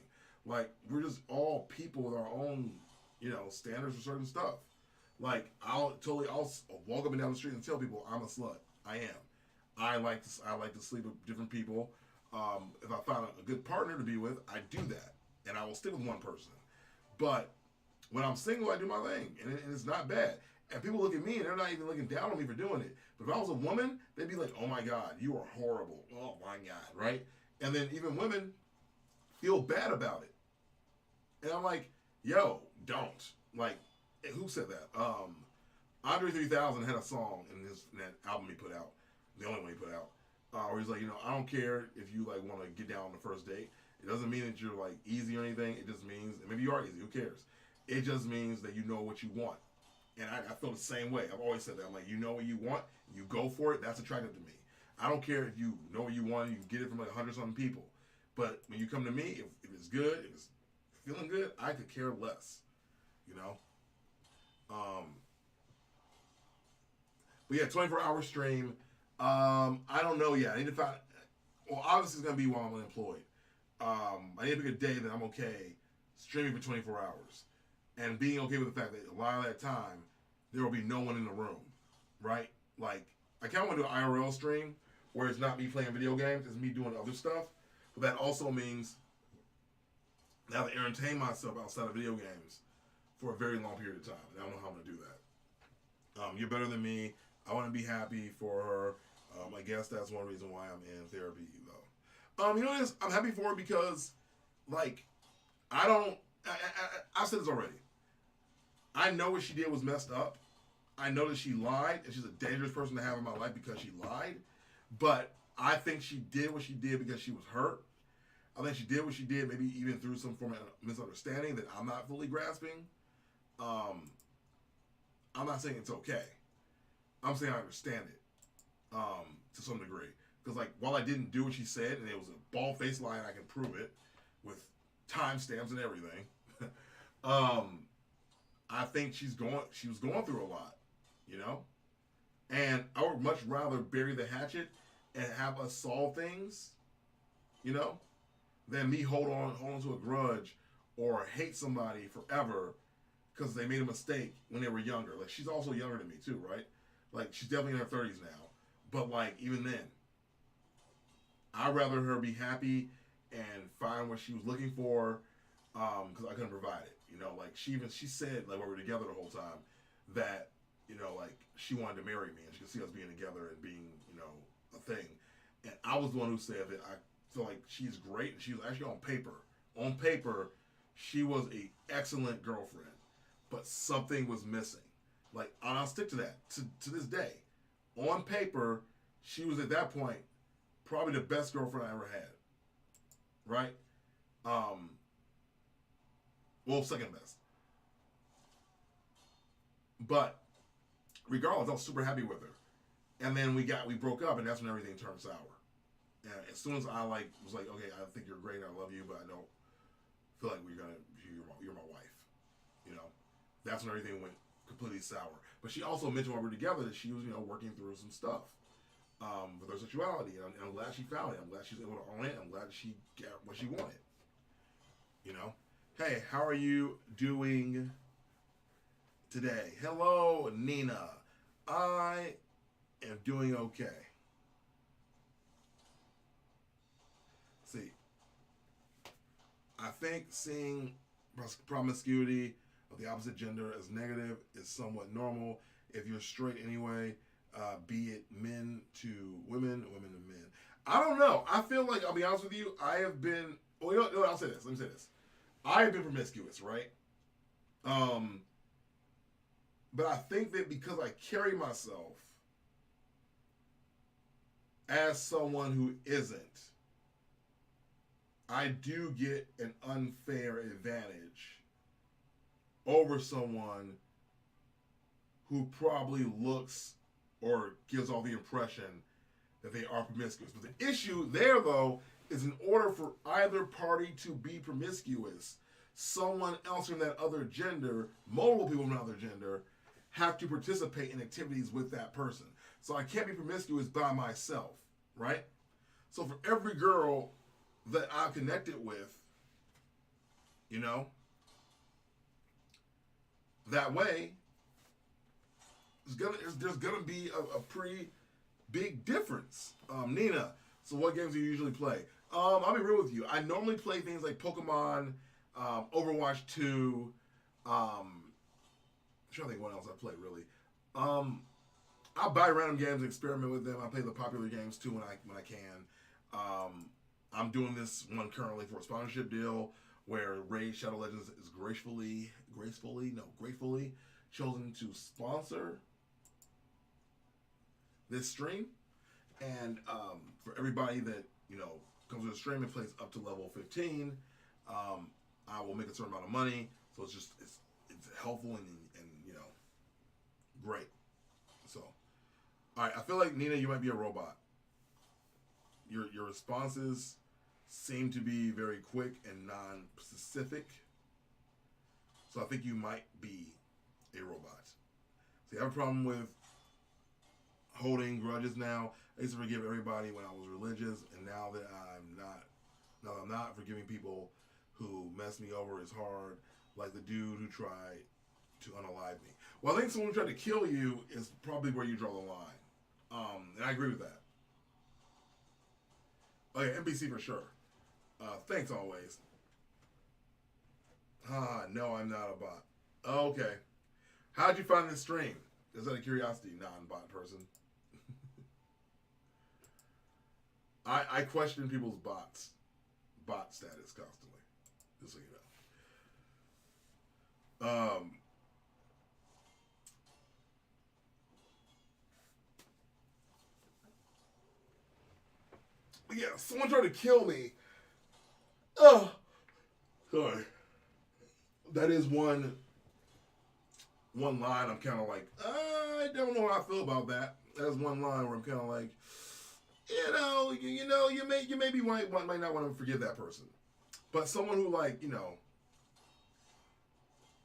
Like, we're just all people with our own, standards for certain stuff. Like, I'll walk up and down the street and tell people I'm a slut. I am. I like to sleep with different people. If I find a good partner to be with, I do that, and I will stick with one person. But when I'm single, I do my thing, and it's not bad. And people look at me, and they're not even looking down on me for doing it. But if I was a woman, they'd be like, "Oh my God, you are horrible." Oh my God, right? And then even women feel bad about it. And I'm like, "Yo, don't." Like, who said that? Andre 3000 had a song in that album he put out, the only one he put out, where he's like, I don't care if you like want to get down on the first date. It doesn't mean that you're like easy or anything. It just means, maybe you are easy. Who cares? It just means that you know what you want. And I feel the same way. I've always said that. I'm like, you know what you want, you go for it. That's attractive to me. I don't care if you know what you want. You can get it from like 100-something people. But when you come to me, if it's good, if it's feeling good, I could care less. But yeah, 24-hour stream. I don't know yet. I need to find. Well, obviously it's gonna be while I'm unemployed. I need to pick a day that I'm okay streaming for 24 hours, and being okay with the fact that a lot of that time there will be no one in the room, right? Like, I kind of want to do an IRL stream where it's not me playing video games, it's me doing other stuff. But that also means I have to entertain myself outside of video games for a very long period of time. And I don't know how I'm gonna do that. You're better than me. I want to be happy for her. I guess that's one reason why I'm in therapy, though. You know what it is? I'm happy for her because, like, I've said this already. I know what she did was messed up. I know that she lied, and she's a dangerous person to have in my life because she lied. But I think she did what she did because she was hurt. I think she did what she did, maybe even through some form of misunderstanding that I'm not fully grasping. I'm not saying it's okay. I'm saying I understand it to some degree. Because, like, while I didn't do what she said, and it was a bald-faced lie, and I can prove it with timestamps and everything, I think she was going through a lot, And I would much rather bury the hatchet and have us solve things, than me hold on to a grudge or hate somebody forever because they made a mistake when they were younger. Like, she's also younger than me too, right? Like, she's definitely in her 30s now. But, like, even then, I'd rather her be happy and find what she was looking for because I couldn't provide it. Like, she said, like, when we were together the whole time, that, like, she wanted to marry me and she could see us being together and being, a thing. And I was the one who said that I feel like she's great. And she was actually on paper, she was an excellent girlfriend. But something was missing. Like, and I'll stick to that to this day. On paper, she was at that point probably the best girlfriend I ever had. Right? Well, second best. But regardless, I was super happy with her. And then we broke up, and that's when everything turned sour. And as soon as I was like, okay, I think you're great, I love you, but I don't feel like you're my wife. That's when everything went completely sour. But she also mentioned while we were together that she was, working through some stuff with her sexuality. And I'm glad she found it. I'm glad she's able to own it. I'm glad she got what she wanted. Hey, how are you doing today? Hello, Nina. I am doing okay. See, I think seeing promiscuity of the opposite gender as negative is somewhat normal. If you're straight anyway, be it men to women, women to men. I don't know. I feel like, I'll be honest with you, I have been, I'll say this. Let me say this. I have been promiscuous, right? But I think that because I carry myself as someone who isn't, I do get an unfair advantage over someone who probably looks or gives all the impression that they are promiscuous. But the issue there, though, is in order for either party to be promiscuous, someone else from that other gender, multiple people from another gender, have to participate in activities with that person. So I can't be promiscuous by myself, right? So for every girl that I'm connected with, you know, that way, there's gonna be a pretty big difference. Nina, so what games do you usually play? I'll be real with you. I normally play things like Pokemon, Overwatch 2. I'm trying to think what else I play really. I buy random games and experiment with them. I play the popular games too when I can. I'm doing this one currently for a sponsorship deal where Raid Shadow Legends is gratefully chosen to sponsor this stream. And for everybody that, you know, comes to the stream and plays up to level 15, I will make a certain amount of money. So it's helpful and you know, great. So, all right, I feel like Nina, you might be a robot. Your responses seem to be very quick and non-specific. So I think you might be a robot. So you have a problem with holding grudges now. I used to forgive everybody when I was religious, and now that I'm not forgiving people who mess me over as hard, like the dude who tried to unalive me. Well, I think someone who tried to kill you is probably where you draw the line. And I agree with that. Oh yeah, NBC for sure. Thanks always. No, I'm not a bot. Okay. How'd you find this stream? Is that a curiosity, non-bot person? I question people's bot status constantly. Just so you know. Yeah, someone tried to kill me. Oh, sorry. That is one line I'm kind of like, I don't know how I feel about that. That's one line where I'm kind of like, you maybe might not want to forgive that person, but someone who, like, you know,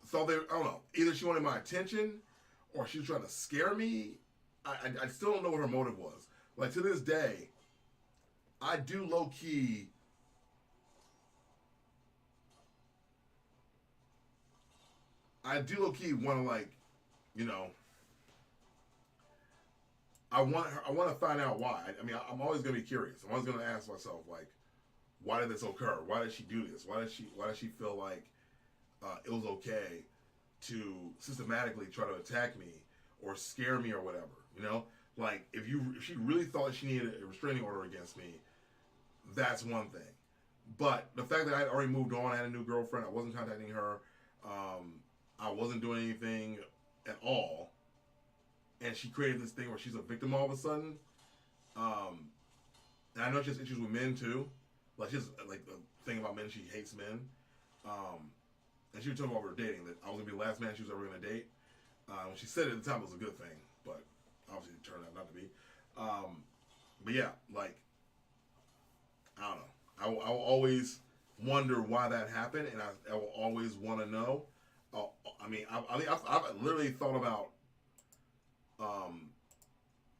thought I don't know, either she wanted my attention or she was trying to scare me. I still don't know what her motive was. Like, to this day, I do low key want to, like, you know, I want to find out why. I mean, I'm always going to be curious. I'm always going to ask myself, like, why did this occur? Why did she do this? Why did she feel like it was okay to systematically try to attack me or scare me or whatever? You know, like, if she really thought she needed a restraining order against me, that's one thing. But the fact that I had already moved on, I had a new girlfriend, I wasn't contacting her, I wasn't doing anything at all, and she created this thing where she's a victim all of a sudden. And I know she has issues with men too. Like, she has, like, the thing about men, she hates men. And she was talking about we were dating, that I was gonna be the last man she was ever gonna date. When she said it at the time, it was a good thing, but obviously it turned out not to be. But yeah, like, I don't know. I will always wonder why that happened, and I will always want to know. I mean, I've literally thought about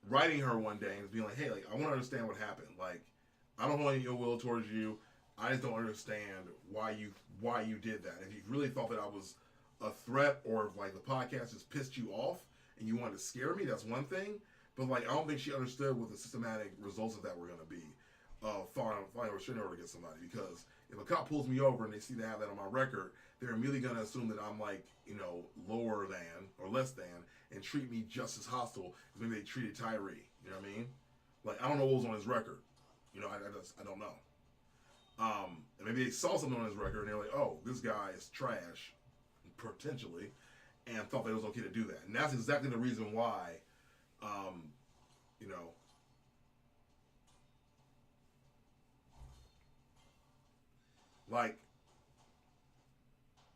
writing her one day and being like, hey, like, I want to understand what happened. Like, I don't hold any ill will towards you. I just don't understand why you did that. If you really thought that I was a threat, or if, like, the podcast just pissed you off and you wanted to scare me, that's one thing. But, like, I don't think she understood what the systematic results of that were going to be. Filing a restraining order against somebody, because if a cop pulls me over and they see they have that on my record, they're immediately going to assume that I'm, like, you know, lower than or less than, and treat me just as hostile as maybe they treated Tyree. You know what I mean? Like, I don't know what was on his record. You know, I don't know. And maybe they saw something on his record and they're like, oh, this guy is trash, potentially, and thought that it was okay to do that. And that's exactly the reason why, you know, like,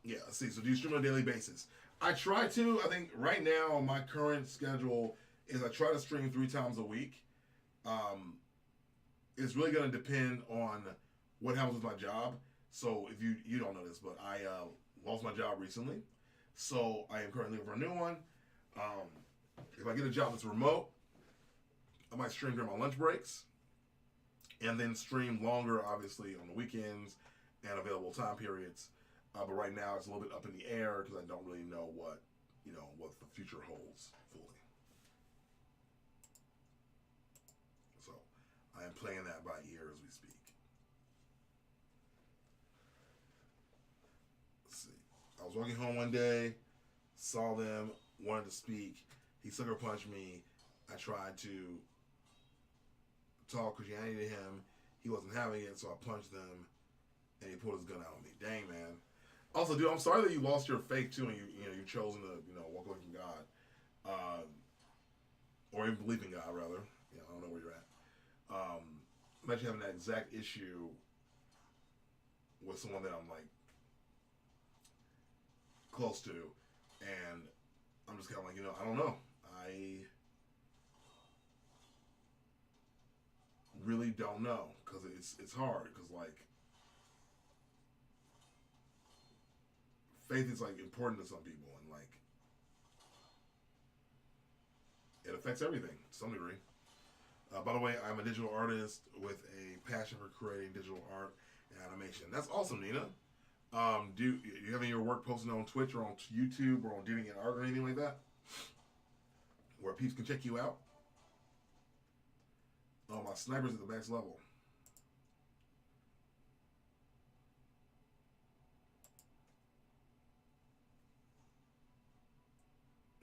yeah, let's see. So do you stream on a daily basis? I try to. I think right now my current schedule is I try to stream 3 times a week. It's really going to depend on what happens with my job. So if you don't know this, but I lost my job recently. So I am currently looking for a new one. If I get a job that's remote, I might stream during my lunch breaks. and then stream longer, obviously, on the weekends and available time periods. But right now, it's a little bit up in the air because I don't really know what the future holds fully. So I am playing that by ear as we speak. Let's see. I was walking home one day, saw them, wanted to speak. He sucker punched me. I tried to talk Christianity to him. He wasn't having it, so I punched them, and he pulled his gun out on me. Dang, man. Also, dude, I'm sorry that you lost your faith too, and you've chosen to walk away from God, or even believe in God rather. I don't know where you're at. Imagine having that exact issue with someone that I'm like close to, and I'm just kind of like, I don't know. I really don't know because it's hard because like faith is like important to some people and like it affects everything to some degree. By the way, I'm a digital artist with a passion for creating digital art and animation. That's awesome, Nina. Do you have any of your work posted on Twitch or on YouTube or on DeviantArt or anything like that? Where peeps can check you out? Oh, my sniper's at the max level.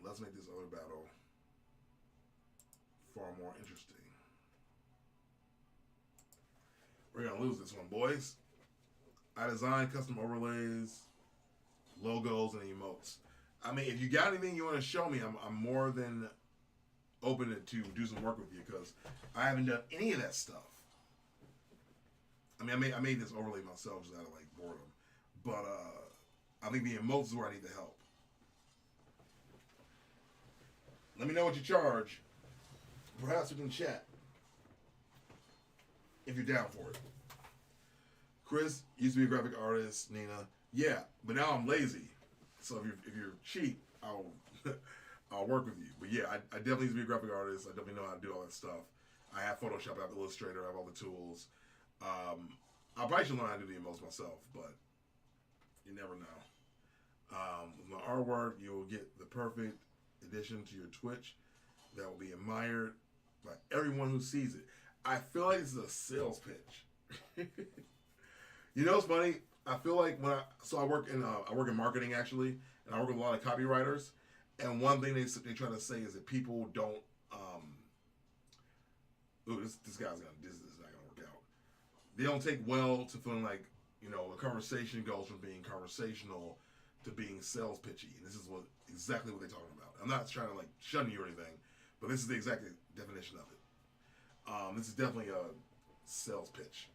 Let's make this other battle far more interesting. We're going to lose this one, boys. I designed custom overlays, logos, and emotes. I mean, if you got anything you want to show me, I'm more than open to do some work with you because I haven't done any of that stuff. I mean, I made this overlay myself just out of like boredom, but I think the emotes is where I need the help. Let me know what you charge. Perhaps we can chat if you're down for it. Chris used to be a graphic artist. Nina, yeah, but now I'm lazy. So if you're cheap, I'll I'll work with you. But yeah, I definitely used to be a graphic artist. I definitely know how to do all that stuff. I have Photoshop, I have Illustrator, I have all the tools. I probably should learn how to do the emotes myself, but you never know. With my artwork, you'll get the perfect addition to your Twitch that will be admired by everyone who sees it. I feel like this is a sales pitch. You know what's funny? I feel like I work in marketing actually, and I work with a lot of copywriters. And one thing they try to say is that people don't. This guy's this is not gonna work out. They don't take well to feeling like a conversation goes from being conversational to being sales pitchy. And this is exactly what they're talking about. I'm not trying to like shun you or anything, but this is the exact definition of it. This is definitely a sales pitch.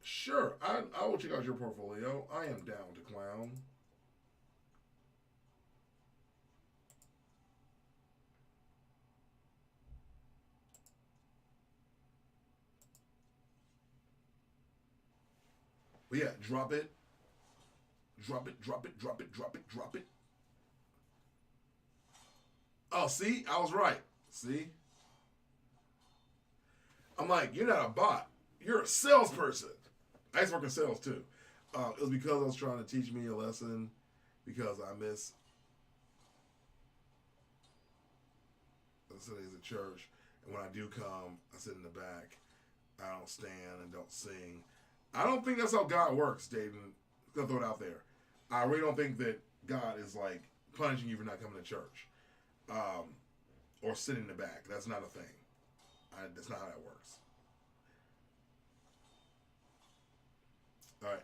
Sure. I will check out your portfolio. I am down to clown. But yeah, drop it. Drop it, drop it, drop it, drop it, drop it. Oh, see? I was right. See? I'm like, you're not a bot. You're a salesperson. I used to work in sales too. It was because I was trying to teach me a lesson because I miss Sundays at church. And when I do come, I sit in the back. I don't stand and don't sing. I don't think that's how God works, Dayton. I'm going to throw it out there. I really don't think that God is like punishing you for not coming to church. Or sitting in the back. That's not a thing. That's not how that works. All right.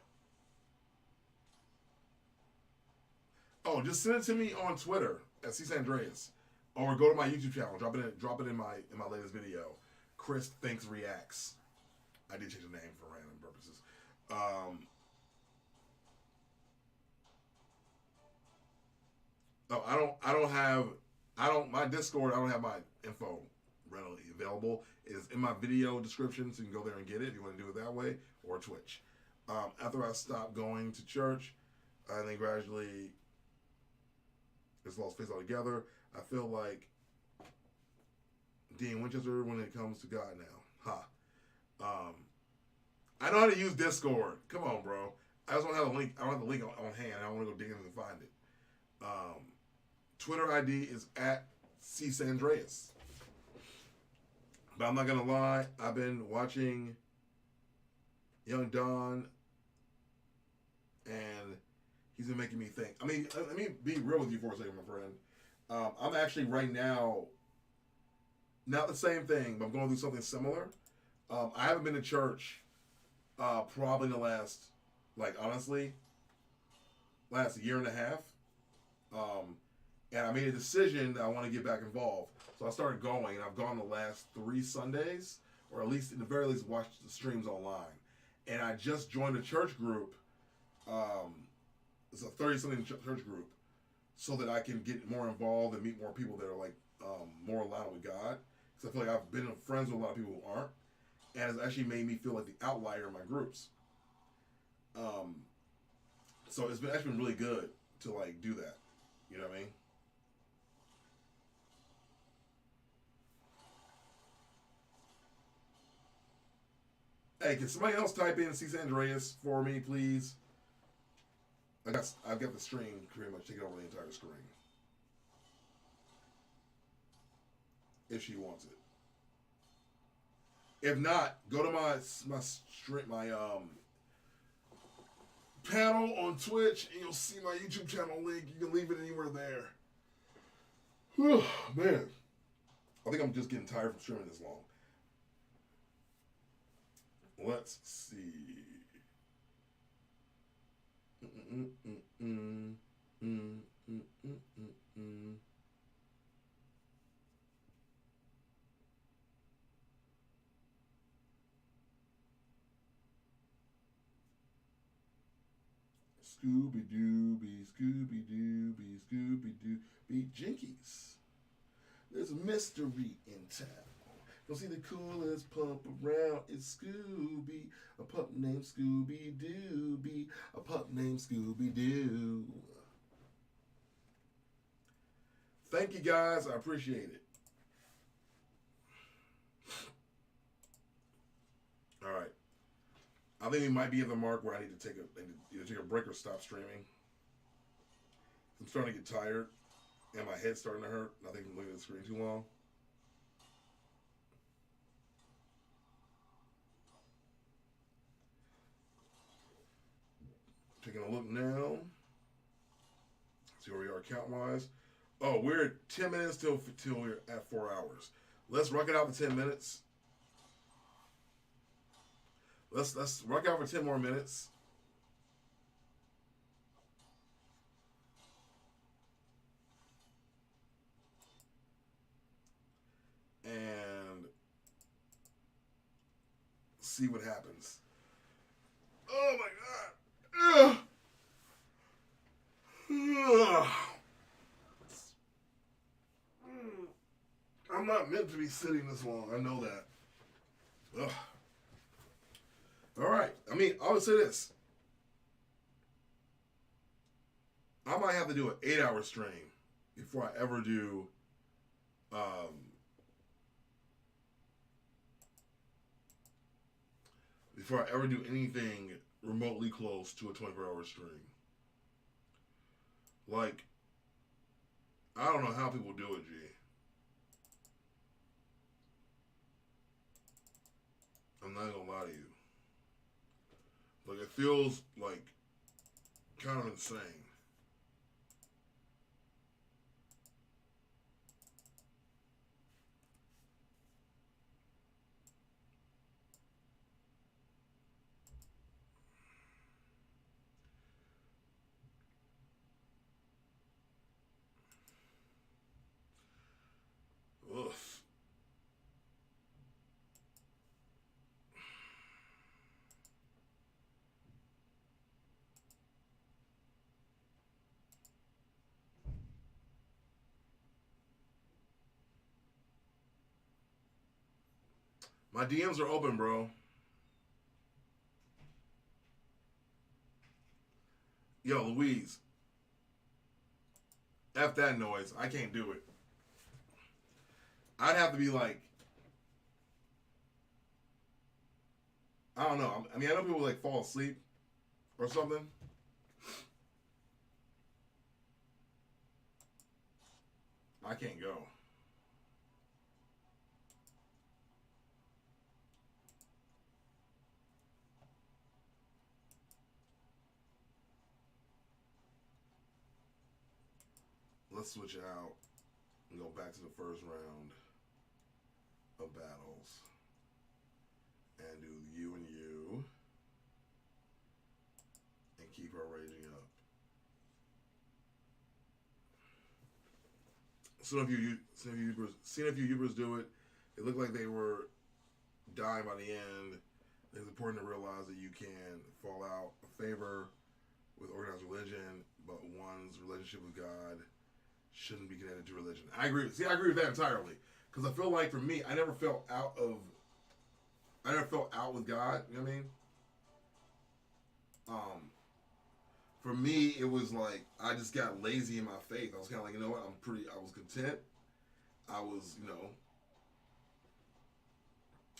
Oh, just send it to me on Twitter at CSandreas, or go to my YouTube channel. Drop it in my latest video. Chris Thinks Reacts. I did change the name for random purposes. My Discord, I don't have my info readily available. It is in my video description, so you can go there and get it if you want to do it that way, or Twitch. After I stopped going to church, and then gradually just lost faith altogether, I feel like Dean Winchester when it comes to God now. Ha. I know how to use Discord. Come on, bro. I just don't have the link. I don't have the link on hand. I don't want to go digging and find it. Twitter ID is at CSandreas. But I'm not gonna lie, I've been watching Young Don, and he's been making me think. I mean, let me be real with you for a second, my friend. I'm actually right now, not the same thing, but I'm going through something similar. I haven't been to church probably in the last, like, honestly, last year and a half. And I made a decision that I want to get back involved. So I started going, and I've gone the last 3 Sundays, or at least, in the very least, watched the streams online. And I just joined a church group. It's a 30-something church group, so that I can get more involved and meet more people that are, like, more aligned with God. Because I feel like I've been friends with a lot of people who aren't. And it's actually made me feel like the outlier in my groups. So it's actually been really good to, like, do that. You know what I mean? Hey, can somebody else type in CSandreas for me, please? I've got the stream pretty much taking over the entire screen. If she wants it. If not, go to my panel on Twitch, and you'll see my YouTube channel link. You can leave it anywhere there. Whew, man, I think I'm just getting tired from streaming this long. Let's see. Scooby-Dooby, Scooby-Dooby, Scooby-Dooby, Jinkies. There's a mystery in town. You'll see the coolest pup around. It's Scooby, a pup named Scooby-Dooby, a pup named Scooby-Doo. Thank you, guys. I appreciate it. All right. I think we might be at the mark where I need to either take a break or stop streaming. I'm starting to get tired, and my head's starting to hurt. I think I'm looking at the screen too long. Taking a look now. See where we are count-wise. Oh, we're at 10 minutes till we're at 4 hours. Let's rock it out for 10 minutes. Let's rock out for 10 more minutes. And see what happens. Oh my God. Ugh. I'm not meant to be sitting this long. I know that. Ugh. All right. I mean, I would say this. I might have to do an 8-hour stream before I ever do anything remotely close to a 24-hour stream. Like, I don't know how people do it, G. I'm not gonna lie to you. Like, it feels like kind of insane. Ugh. My DMs are open, bro. Yo, Louise. F that noise. I can't do it. I'd have to be like, I don't know. I mean, I know people like fall asleep or something. I can't go. Let's switch it out and go back to the first round of battles and do you and you and keep our raging up. Seen a few Ubers do it. It looked like they were dying by the end. It's important to realize that you can fall out of favor with organized religion, but one's relationship with God shouldn't be connected to religion. I agree. See, I agree with that entirely. Because I feel like for me, I never felt out with God. You know what I mean? For me, it was like I just got lazy in my faith. I was kind of like, you know what? I was content. I was,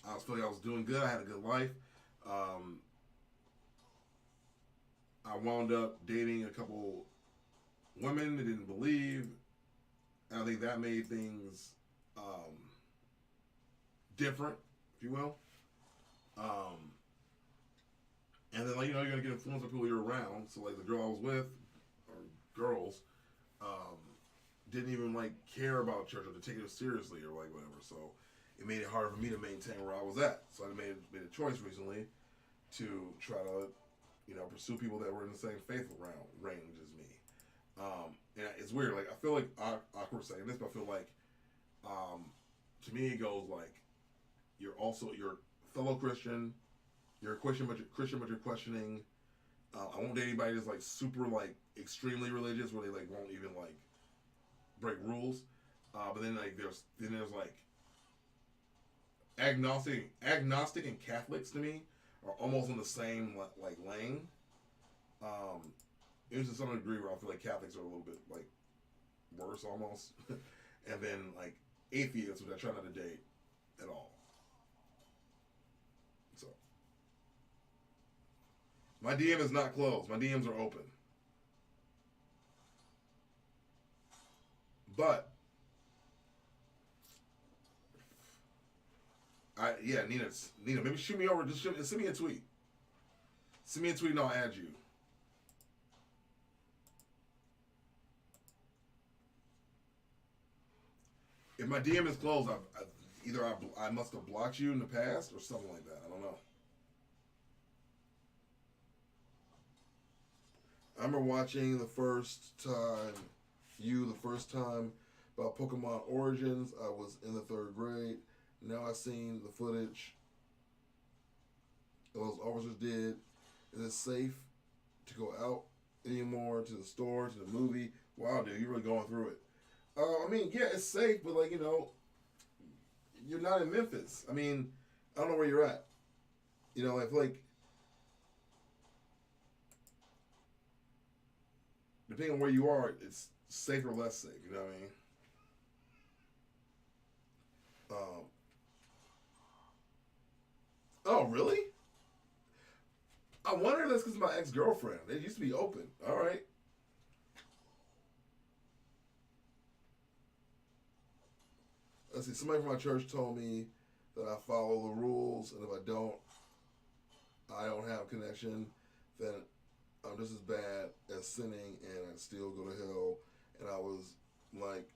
I was feeling I was doing good. I had a good life. I wound up dating a couple women that didn't believe. And I think that made things different, if you will. And then, you're going to get influenced by people you're around. So, the girl I was with, or girls, didn't even, care about church or to take it seriously or, whatever. So, it made it harder for me to maintain where I was at. So, I made a choice recently to try to, pursue people that were in the same faith range as me. And it's weird. I feel like awkward saying this, but I feel like, to me, it goes you're a fellow Christian. You're a Christian, but you're questioning. I won't date anybody that's super extremely religious, where they won't even break rules. But then there's agnostic and Catholics to me are almost in the same lane. It was to some degree where I feel like Catholics are a little bit worse almost, and then atheists, which I try not to date at all. So my DM is not closed. My DMs are open. But Nina, maybe shoot me over. Just send me a tweet. Send me a tweet and I'll add you. If my DM is closed, I must have blocked you in the past or something like that. I don't know. I remember watching the first time about Pokemon Origins. I was in the 3rd grade. Now I've seen the footage those officers did. Is it safe to go out anymore, to the store, to the movie? Wow, dude, you're really going through it. I mean, yeah, it's safe, but you're not in Memphis. I mean, I don't know where you're at. I feel depending on where you are, it's safe or less safe. You know what I mean? Oh, really? I wonder if that's because of my ex-girlfriend. They used to be open. All right. Let's see. Somebody from my church told me that I follow the rules, and if I don't have connection, then I'm just as bad as sinning, and I still go to hell. And I was like,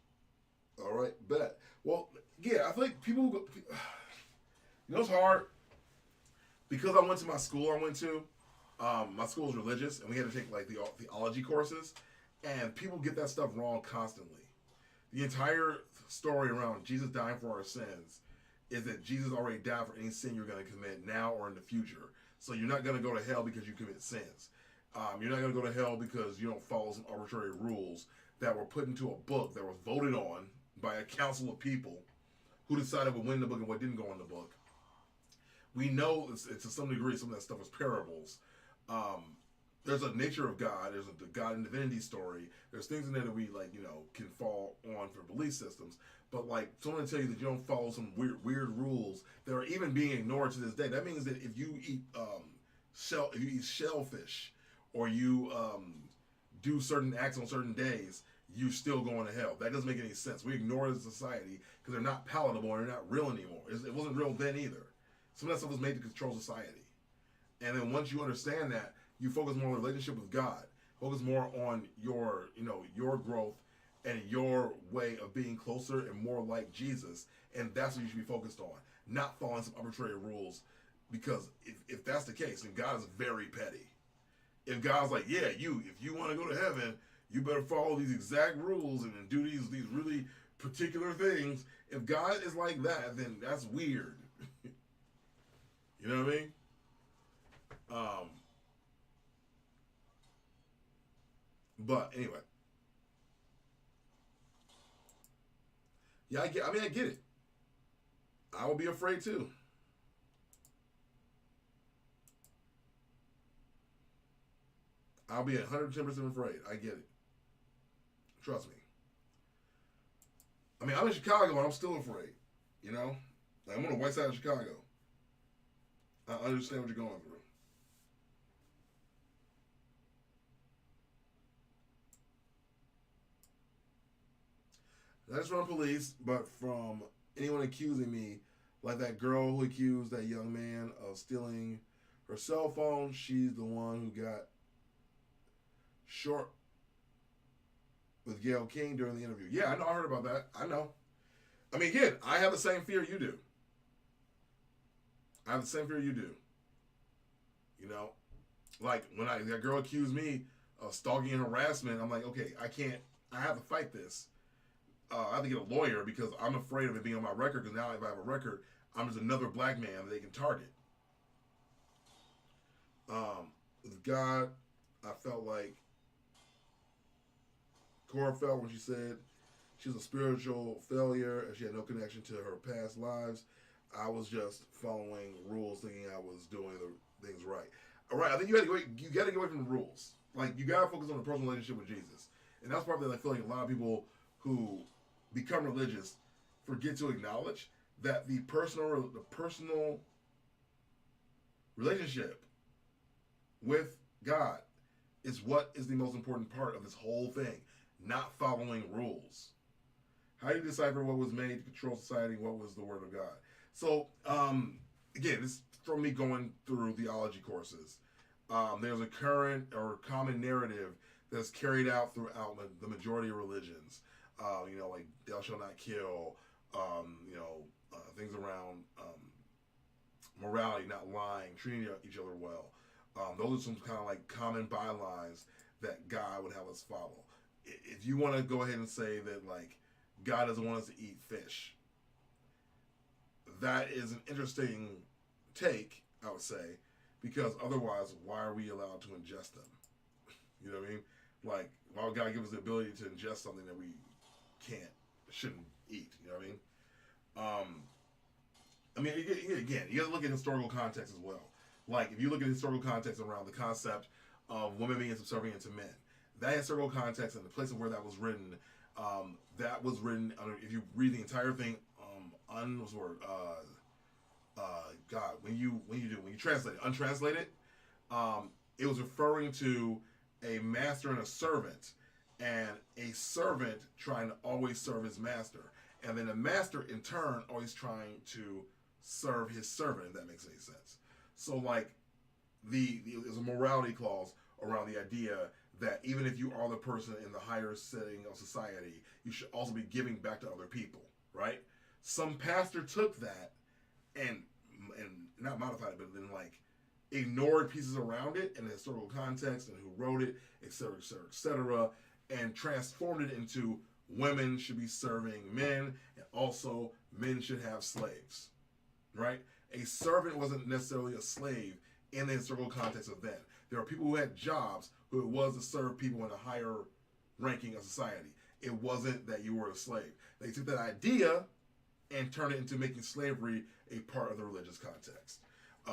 all right, bet. Well, yeah, I think people go, it's hard because I went to my school. My school was religious, and we had to take the theology courses, and people get that stuff wrong constantly. The entire story around Jesus dying for our sins is that Jesus already died for any sin you're going to commit now or in the future. So you're not going to go to hell because you commit sins. You're not going to go to hell because you don't follow some arbitrary rules that were put into a book that was voted on by a council of people who decided what went in the book and what didn't go in the book. We know it's to some degree some of that stuff is parables. there's a nature of God. There's the God and divinity story. There's things in there that we like, can fall on for belief systems. But like someone tell you that you don't follow some weird rules that are even being ignored to this day. That means that if you eat shellfish, or you do certain acts on certain days, you're still going to hell. That doesn't make any sense. We ignore it as a society because they're not palatable and they're not real anymore. It wasn't real then either. Some of that stuff was made to control society. And then once you understand that, you focus more on the relationship with God. Focus more on your growth and your way of being closer and more like Jesus. And that's what you should be focused on. Not following some arbitrary rules. Because if that's the case, then God is very petty. If God's like, yeah, if you want to go to heaven, you better follow these exact rules and do these really particular things. If God is like that, then that's weird. You know what I mean? But anyway. Yeah, I get it. I will be afraid too. I'll be 110% afraid. I get it. Trust me. I mean, I'm in Chicago and I'm still afraid. You know? Like, I'm on the white side of Chicago. I understand what you're going through. Not just from police, but from anyone accusing me, like that girl who accused that young man of stealing her cell phone. She's the one who got short with Gayle King during the interview. Yeah, I know. I heard about that. I know. I mean, again, I have the same fear you do. I have the same fear you do. You know, like when that girl accused me of stalking and harassment, I'm like, okay, I have to fight this. I have to get a lawyer because I'm afraid of it being on my record, because now if I have a record, I'm just another black man that they can target. With God, I felt like Cora felt when she said she was a spiritual failure and she had no connection to her past lives. I was just following rules, thinking I was doing the things right. All right, I think you got to get away from the rules. Like, you got to focus on the personal relationship with Jesus, and that's probably, I feel like a lot of people who become religious forget to acknowledge that the personal relationship with God is what is the most important part of this whole thing, not following rules. How do you decipher what was made to control society, what was the word of God? So, again, this is from me going through theology courses. There's a current or common narrative that's carried out throughout the majority of religions. Like thou shalt not kill, things around morality, not lying, treating each other well. Those are some kind of like common bylines that God would have us follow. If you want to go ahead and say that like God doesn't want us to eat fish, that is an interesting take, I would say, because otherwise, why are we allowed to ingest them? You know what I mean? Like, why would God give us the ability to ingest something that we shouldn't eat? You know what I mean? Again, you got to look at historical context as well. Like, if you look at historical context around the concept of women being subservient to men, that historical context and the place of where that was written, if you read the entire thing, when you translate it, untranslated, it was referring to a master and a servant, and a servant trying to always serve his master, and then a master in turn always trying to serve his servant, if that makes any sense. So like there's a morality clause around the idea that even if you are the person in the higher setting of society, you should also be giving back to other people, right? Some pastor took that and not modified it, but then like ignored pieces around it in the historical context and who wrote it, et cetera, et cetera, et cetera, and transformed it into women should be serving men, and also men should have slaves, right? A servant wasn't necessarily a slave in the historical context of then. There are people who had jobs who it was to serve people in a higher ranking of society. It wasn't that you were a slave. They took that idea and turned it into making slavery a part of the religious context.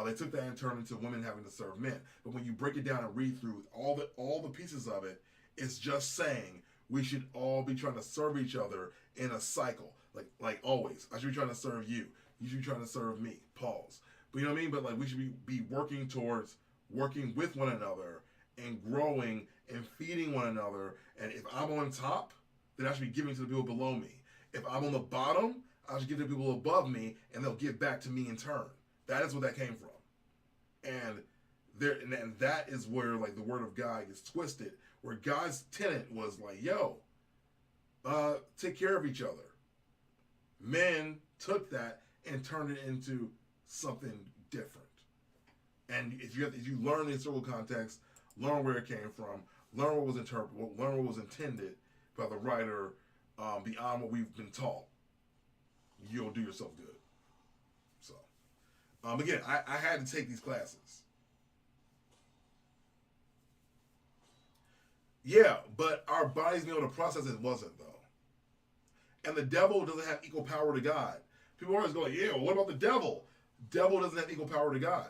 They took that and turned into women having to serve men. But when you break it down and read through all the pieces of it, it's just saying we should all be trying to serve each other in a cycle. Like always, I should be trying to serve you. You should be trying to serve me. Pause. But you know what I mean? But like we should be working towards working with one another and growing and feeding one another. And if I'm on top, then I should be giving to the people below me. If I'm on the bottom, I should give to the people above me, and they'll give back to me in turn. That is where that came from. And that is where like the word of God gets twisted. Where God's tenet was like, yo, take care of each other. Men took that and turned it into something different. And if you learn the historical context, learn where it came from, learn what was interpreted, learn what was intended by the writer, beyond what we've been taught, you'll do yourself good. So, again, I had to take these classes. Yeah, but our bodies being able to process it wasn't, though. And the devil doesn't have equal power to God. People always go, yeah, well, what about the devil? Devil doesn't have equal power to God.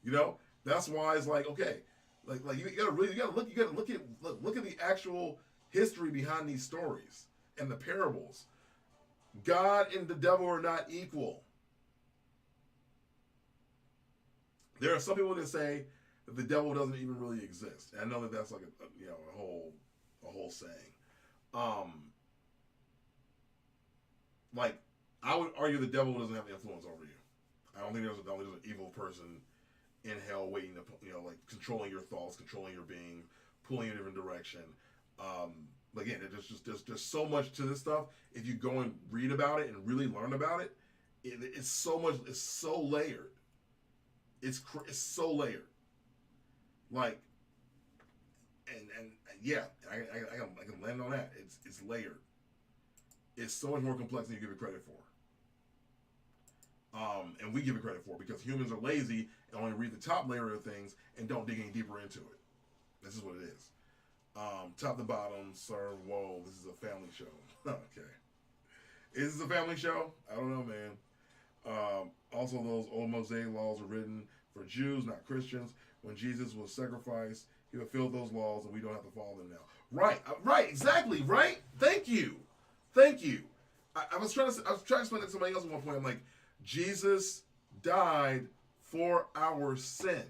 You know, that's why it's like, okay, like you gotta look at the actual history behind these stories and the parables. God and the devil are not equal. There are some people that say that the devil doesn't even really exist. And I know that that's like a whole saying. Like I would argue the devil doesn't have influence over you. I don't think there's an evil person in hell waiting to, like controlling your thoughts, controlling your being, pulling you in a different direction. Again, there's so much to this stuff. If you go and read about it and really learn about it, it's so much. It's so layered. It's so layered. Like, and yeah, I can land on that. It's layered. It's so much more complex than you give it credit for. And we give it credit for because humans are lazy and only read the top layer of things and don't dig any deeper into it. This is what it is. Top to bottom, sir, whoa, this is a family show. Okay. Is this a family show? I don't know, man. Also, those old Mosaic laws were written for Jews, not Christians. When Jesus was sacrificed, he fulfilled those laws and we don't have to follow them now. Right, exactly, right? Thank you. I was trying to explain that to somebody else at one point. I'm like, Jesus died for our sins.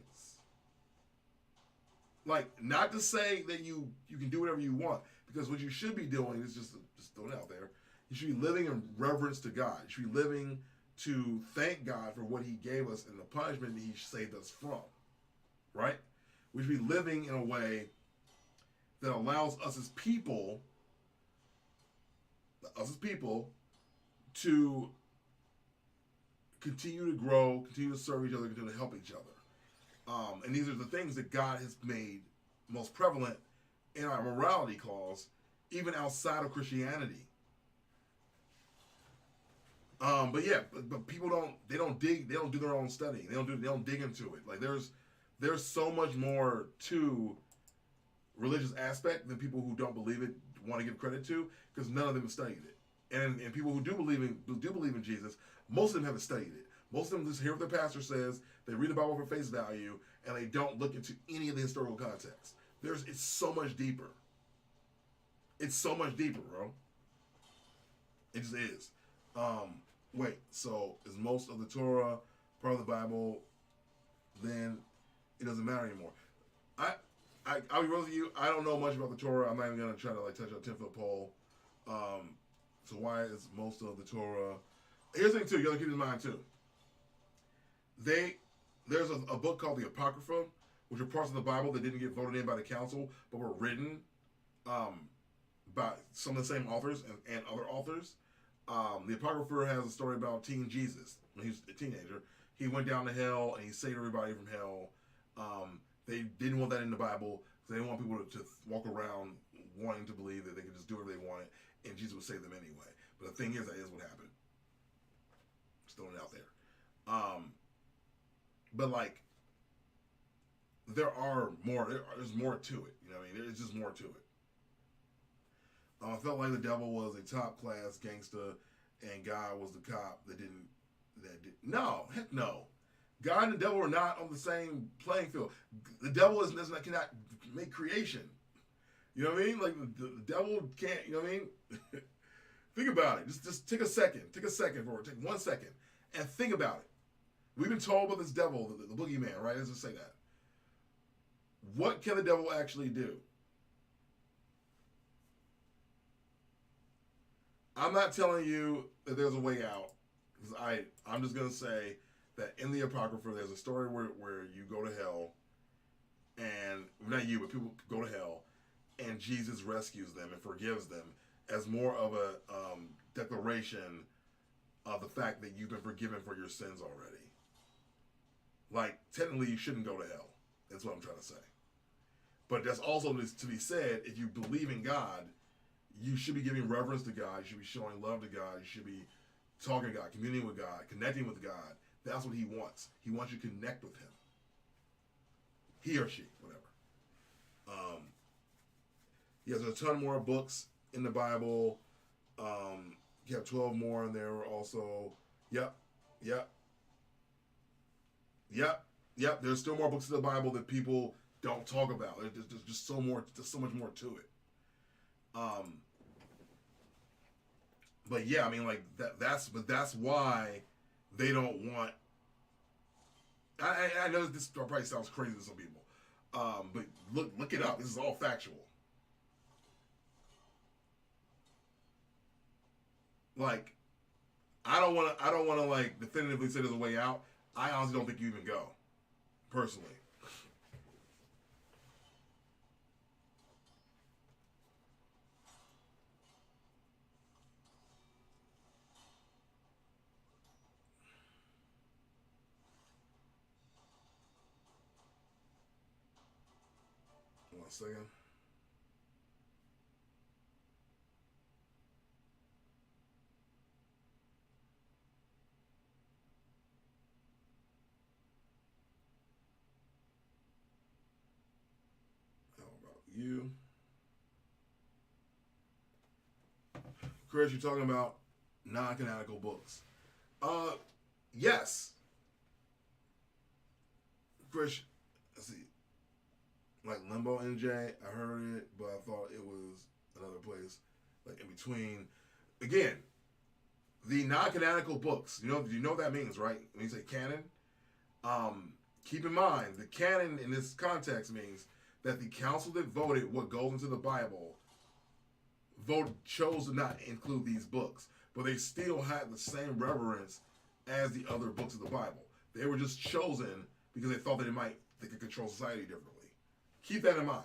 Like, not to say that you can do whatever you want, because what you should be doing is just throw it out there. You should be living in reverence to God. You should be living to thank God for what he gave us and the punishment that he saved us from. Right? We should be living in a way that allows us as people to continue to grow, continue to serve each other, continue to help each other. And these are the things that God has made most prevalent in our morality clause, even outside of Christianity. But people don't do their own studying. They don't dig into it. Like there's so much more to religious aspect than people who don't believe it want to give credit to, because none of them have studied it. And people who do believe in Jesus, most of them haven't studied it. Most of them just hear what their pastor says, they read the Bible for face value, and they don't look into any of the historical context. It's so much deeper. It's so much deeper, bro. It just is. Wait, so is most of the Torah part of the Bible? Then it doesn't matter anymore. I'll be real with you. I don't know much about the Torah. I'm not even gonna try to touch a 10-foot pole. So why is most of the Torah? Here's the thing too. You gotta keep in mind too. There's a book called the Apocrypha, which are parts of the Bible that didn't get voted in by the council, but were written by some of the same authors and other authors. The Apocrypha has a story about Teen Jesus when he was a teenager. He went down to hell and he saved everybody from hell. They didn't want that in the Bible because they didn't want people to walk around wanting to believe that they could just do whatever they wanted and Jesus would save them anyway. But the thing is, that is what happened. Just throwing it out there. But like, there's more to it. You know what I mean? There's just more to it. I felt like the devil was a top class gangster and God was the cop that did. No, heck no. God and the devil are not on the same playing field. The devil cannot make creation. You know what I mean? Like the devil can't. You know what I mean? Think about it. Just take a second. Take a second for it. Take 1 second and think about it. We've been told about this devil, the boogeyman, right? Let's just say that. What can the devil actually do? I'm not telling you that there's a way out. I'm just going to say that in the Apocrypha, there's a story where you go to hell, and not you, but people go to hell, and Jesus rescues them and forgives them as more of a declaration of the fact that you've been forgiven for your sins already. Like, technically, you shouldn't go to hell. That's what I'm trying to say. But that's also to be said, if you believe in God, you should be giving reverence to God. You should be showing love to God. You should be talking to God, communing with God, connecting with God. That's what he wants. He wants you to connect with him. He or she, whatever. There's a ton more books in the Bible. You have 12 more in there also. Yep. There's still more books in the Bible that people don't talk about. There's just so much more to it. But yeah, I mean, like that's why they don't want. I know this probably sounds crazy to some people, but look it up. This is all factual. Like, I don't want to like definitively say there's a way out. I honestly don't think you even go, personally. One second. How about you? Chris, you're talking about non-canonical books. Yes. Chris, let's see. Like Limbo NJ, I heard it, but I thought it was another place, like in between. Again, the non-canonical books. You know what that means, right? When you say canon, keep in mind the canon in this context means that the council that voted what goes into the Bible chose to not include these books, but they still had the same reverence as the other books of the Bible. They were just chosen because they thought that they could control society differently. Keep that in mind.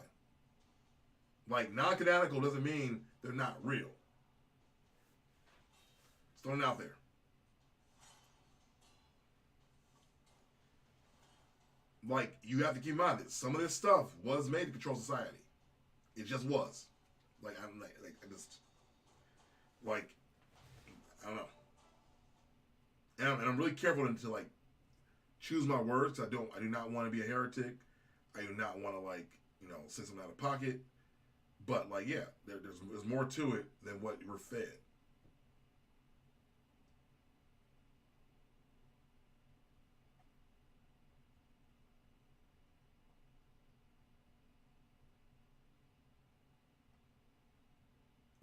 Like, non-canonical doesn't mean they're not real. Just throwing it out there. Like, you have to keep in mind that some of this stuff was made to control society. It just was. Like, I don't know. And I'm really careful to like choose my words. I do not want to be a heretic. I do not want to say something out of pocket. But like, yeah, there's more to it than what we're fed.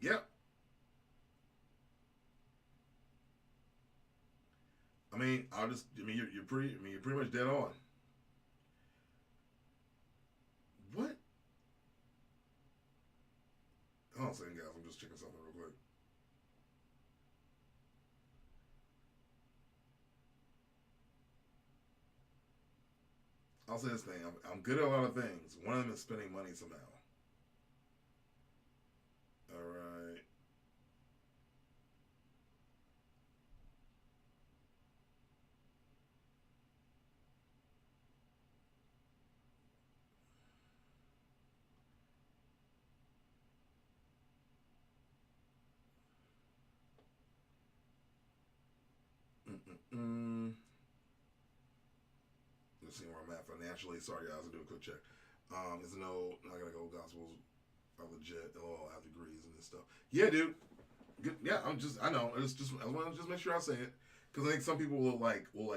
Yep. You're pretty much dead on. What? Hold on a second, guys. I'm just checking something real quick. I'll say this thing. I'm good at a lot of things. One of them is spending money somehow. All right. Let's see where I'm at financially. Sorry, guys. I'll do a quick check. It's no, I gotta go. Gospels are legit. They'll all have degrees and this stuff. Yeah, dude. Good. Yeah, I know. I want to just make sure I say it. Because I think some people will go like, well,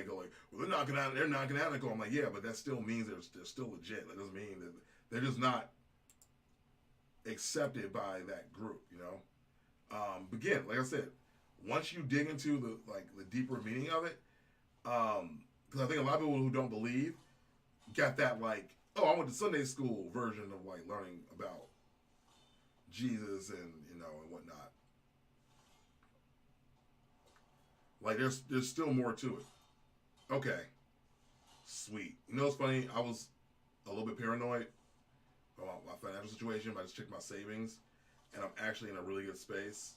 they're not canonical. I'm like, yeah, but that still means they're still legit. That doesn't mean that they're just not accepted by that group, you know. But again, like I said, once you dig into the deeper meaning of it, because I think a lot of people who don't believe got that like, oh, I went to Sunday school version of like learning about Jesus and and whatnot. Like there's still more to it. Okay, sweet. You know what's funny? I was a little bit paranoid about my financial situation. I just checked my savings, and I'm actually in a really good space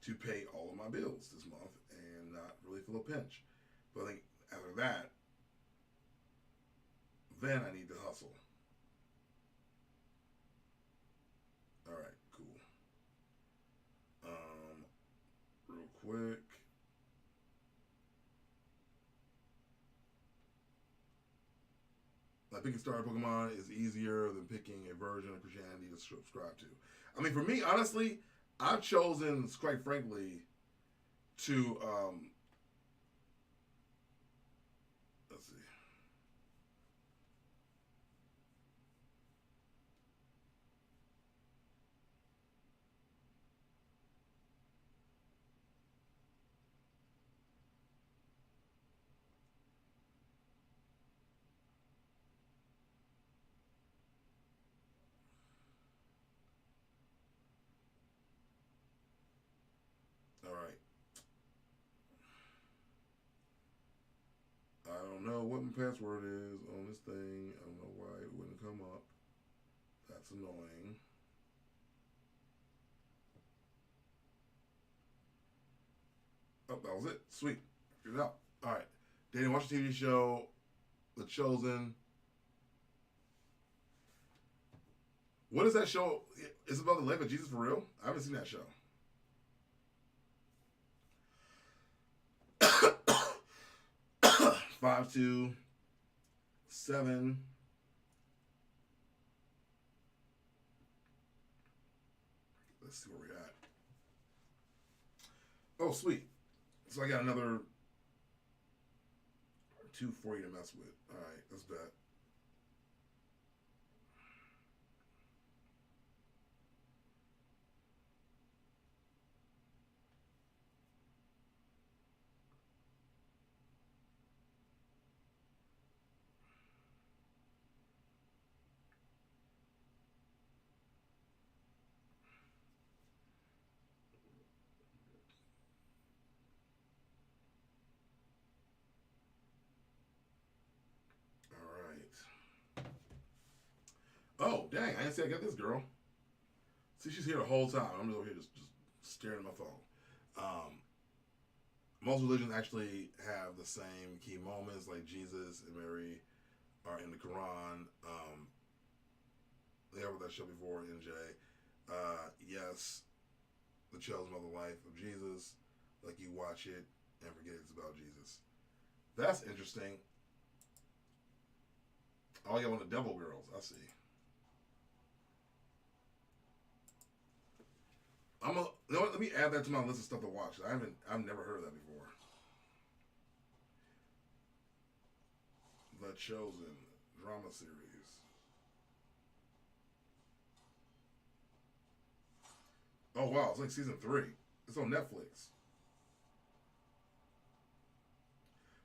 to pay all of my bills this month and not really feel a pinch. But I think after that, then I need to hustle. All right, cool. Real quick. Like picking Star Pokemon is easier than picking a version of Christianity to subscribe to. I mean, for me, honestly, I've chosen, quite frankly, to let's see. All right. I don't know what my password is on this thing. I don't know why it wouldn't come up. That's annoying. Oh, that was it. Sweet. Figured it out. All right. Daniel, watch the TV show, The Chosen. What is that show? Is it about the life of Jesus for real? I haven't seen that show. Five, 2, 7. Let's see where we're at. Oh, sweet. So I got another 240 to mess with. All right, let's bet. Oh, dang. I didn't say I got this girl. See, she's here the whole time. I'm just over here just staring at my phone. Most religions actually have the same key moments, like Jesus and Mary are in the Quran. They have that show before, NJ. Yes, the chosen of the life of Jesus. Like you watch it and forget it's about Jesus. That's interesting. Oh, yeah, one of the Devil Girls. I see. You know what, let me add that to my list of stuff to watch. I've never heard of that before. The Chosen drama series. Oh wow, it's like season 3. It's on Netflix.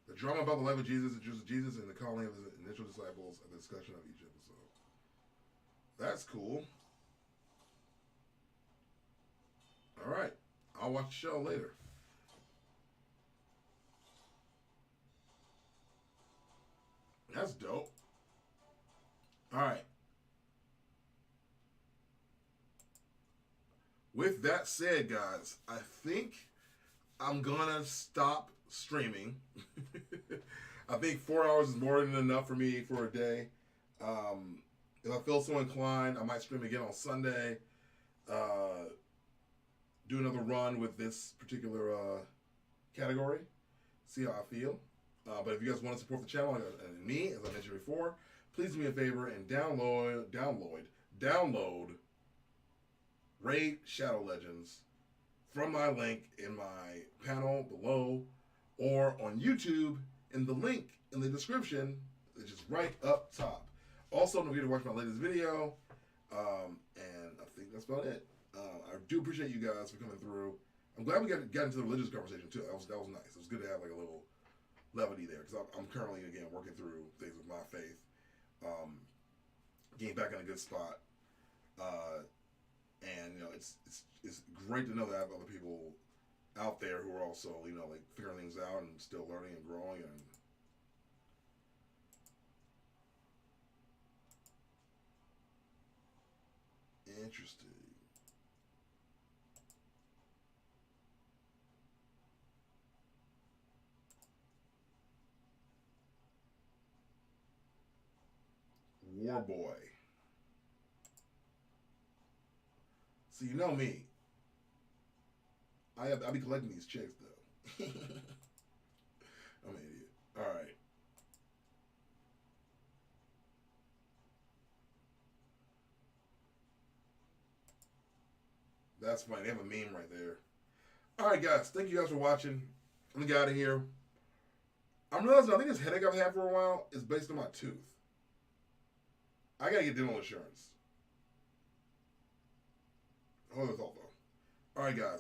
The drama about the life of Jesus introduces Jesus and the calling of his initial disciples and the discussion of each episode. That's cool. All right, I'll watch the show later. That's dope. All right. With that said, guys, I think I'm gonna stop streaming. I think 4 hours is more than enough for me for a day. If I feel so inclined, I might stream again on Sunday. Do another run with this particular category. See how I feel. But if you guys want to support the channel and me, as I mentioned before, please do me a favor and download Raid Shadow Legends from my link in my panel below or on YouTube in the link in the description, which is right up top. Also, don't forget to watch my latest video. And I think that's about it. I do appreciate you guys for coming through. I'm glad we got into the religious conversation too. That was nice. It was good to have like a little levity there because I'm currently again working through things with my faith, getting back in a good spot, and you know it's great to know that I have other people out there who are also like figuring things out and still learning and growing and. Interesting. War Boy. So you know me. I be collecting these chicks though. I'm an idiot. All right. That's funny. They have a meme right there. All right, guys. Thank you guys for watching. I'm gonna get out of here. I'm realizing I think this headache I've had for a while is based on my tooth. I gotta get dental insurance. Hold the thought though. All right, guys.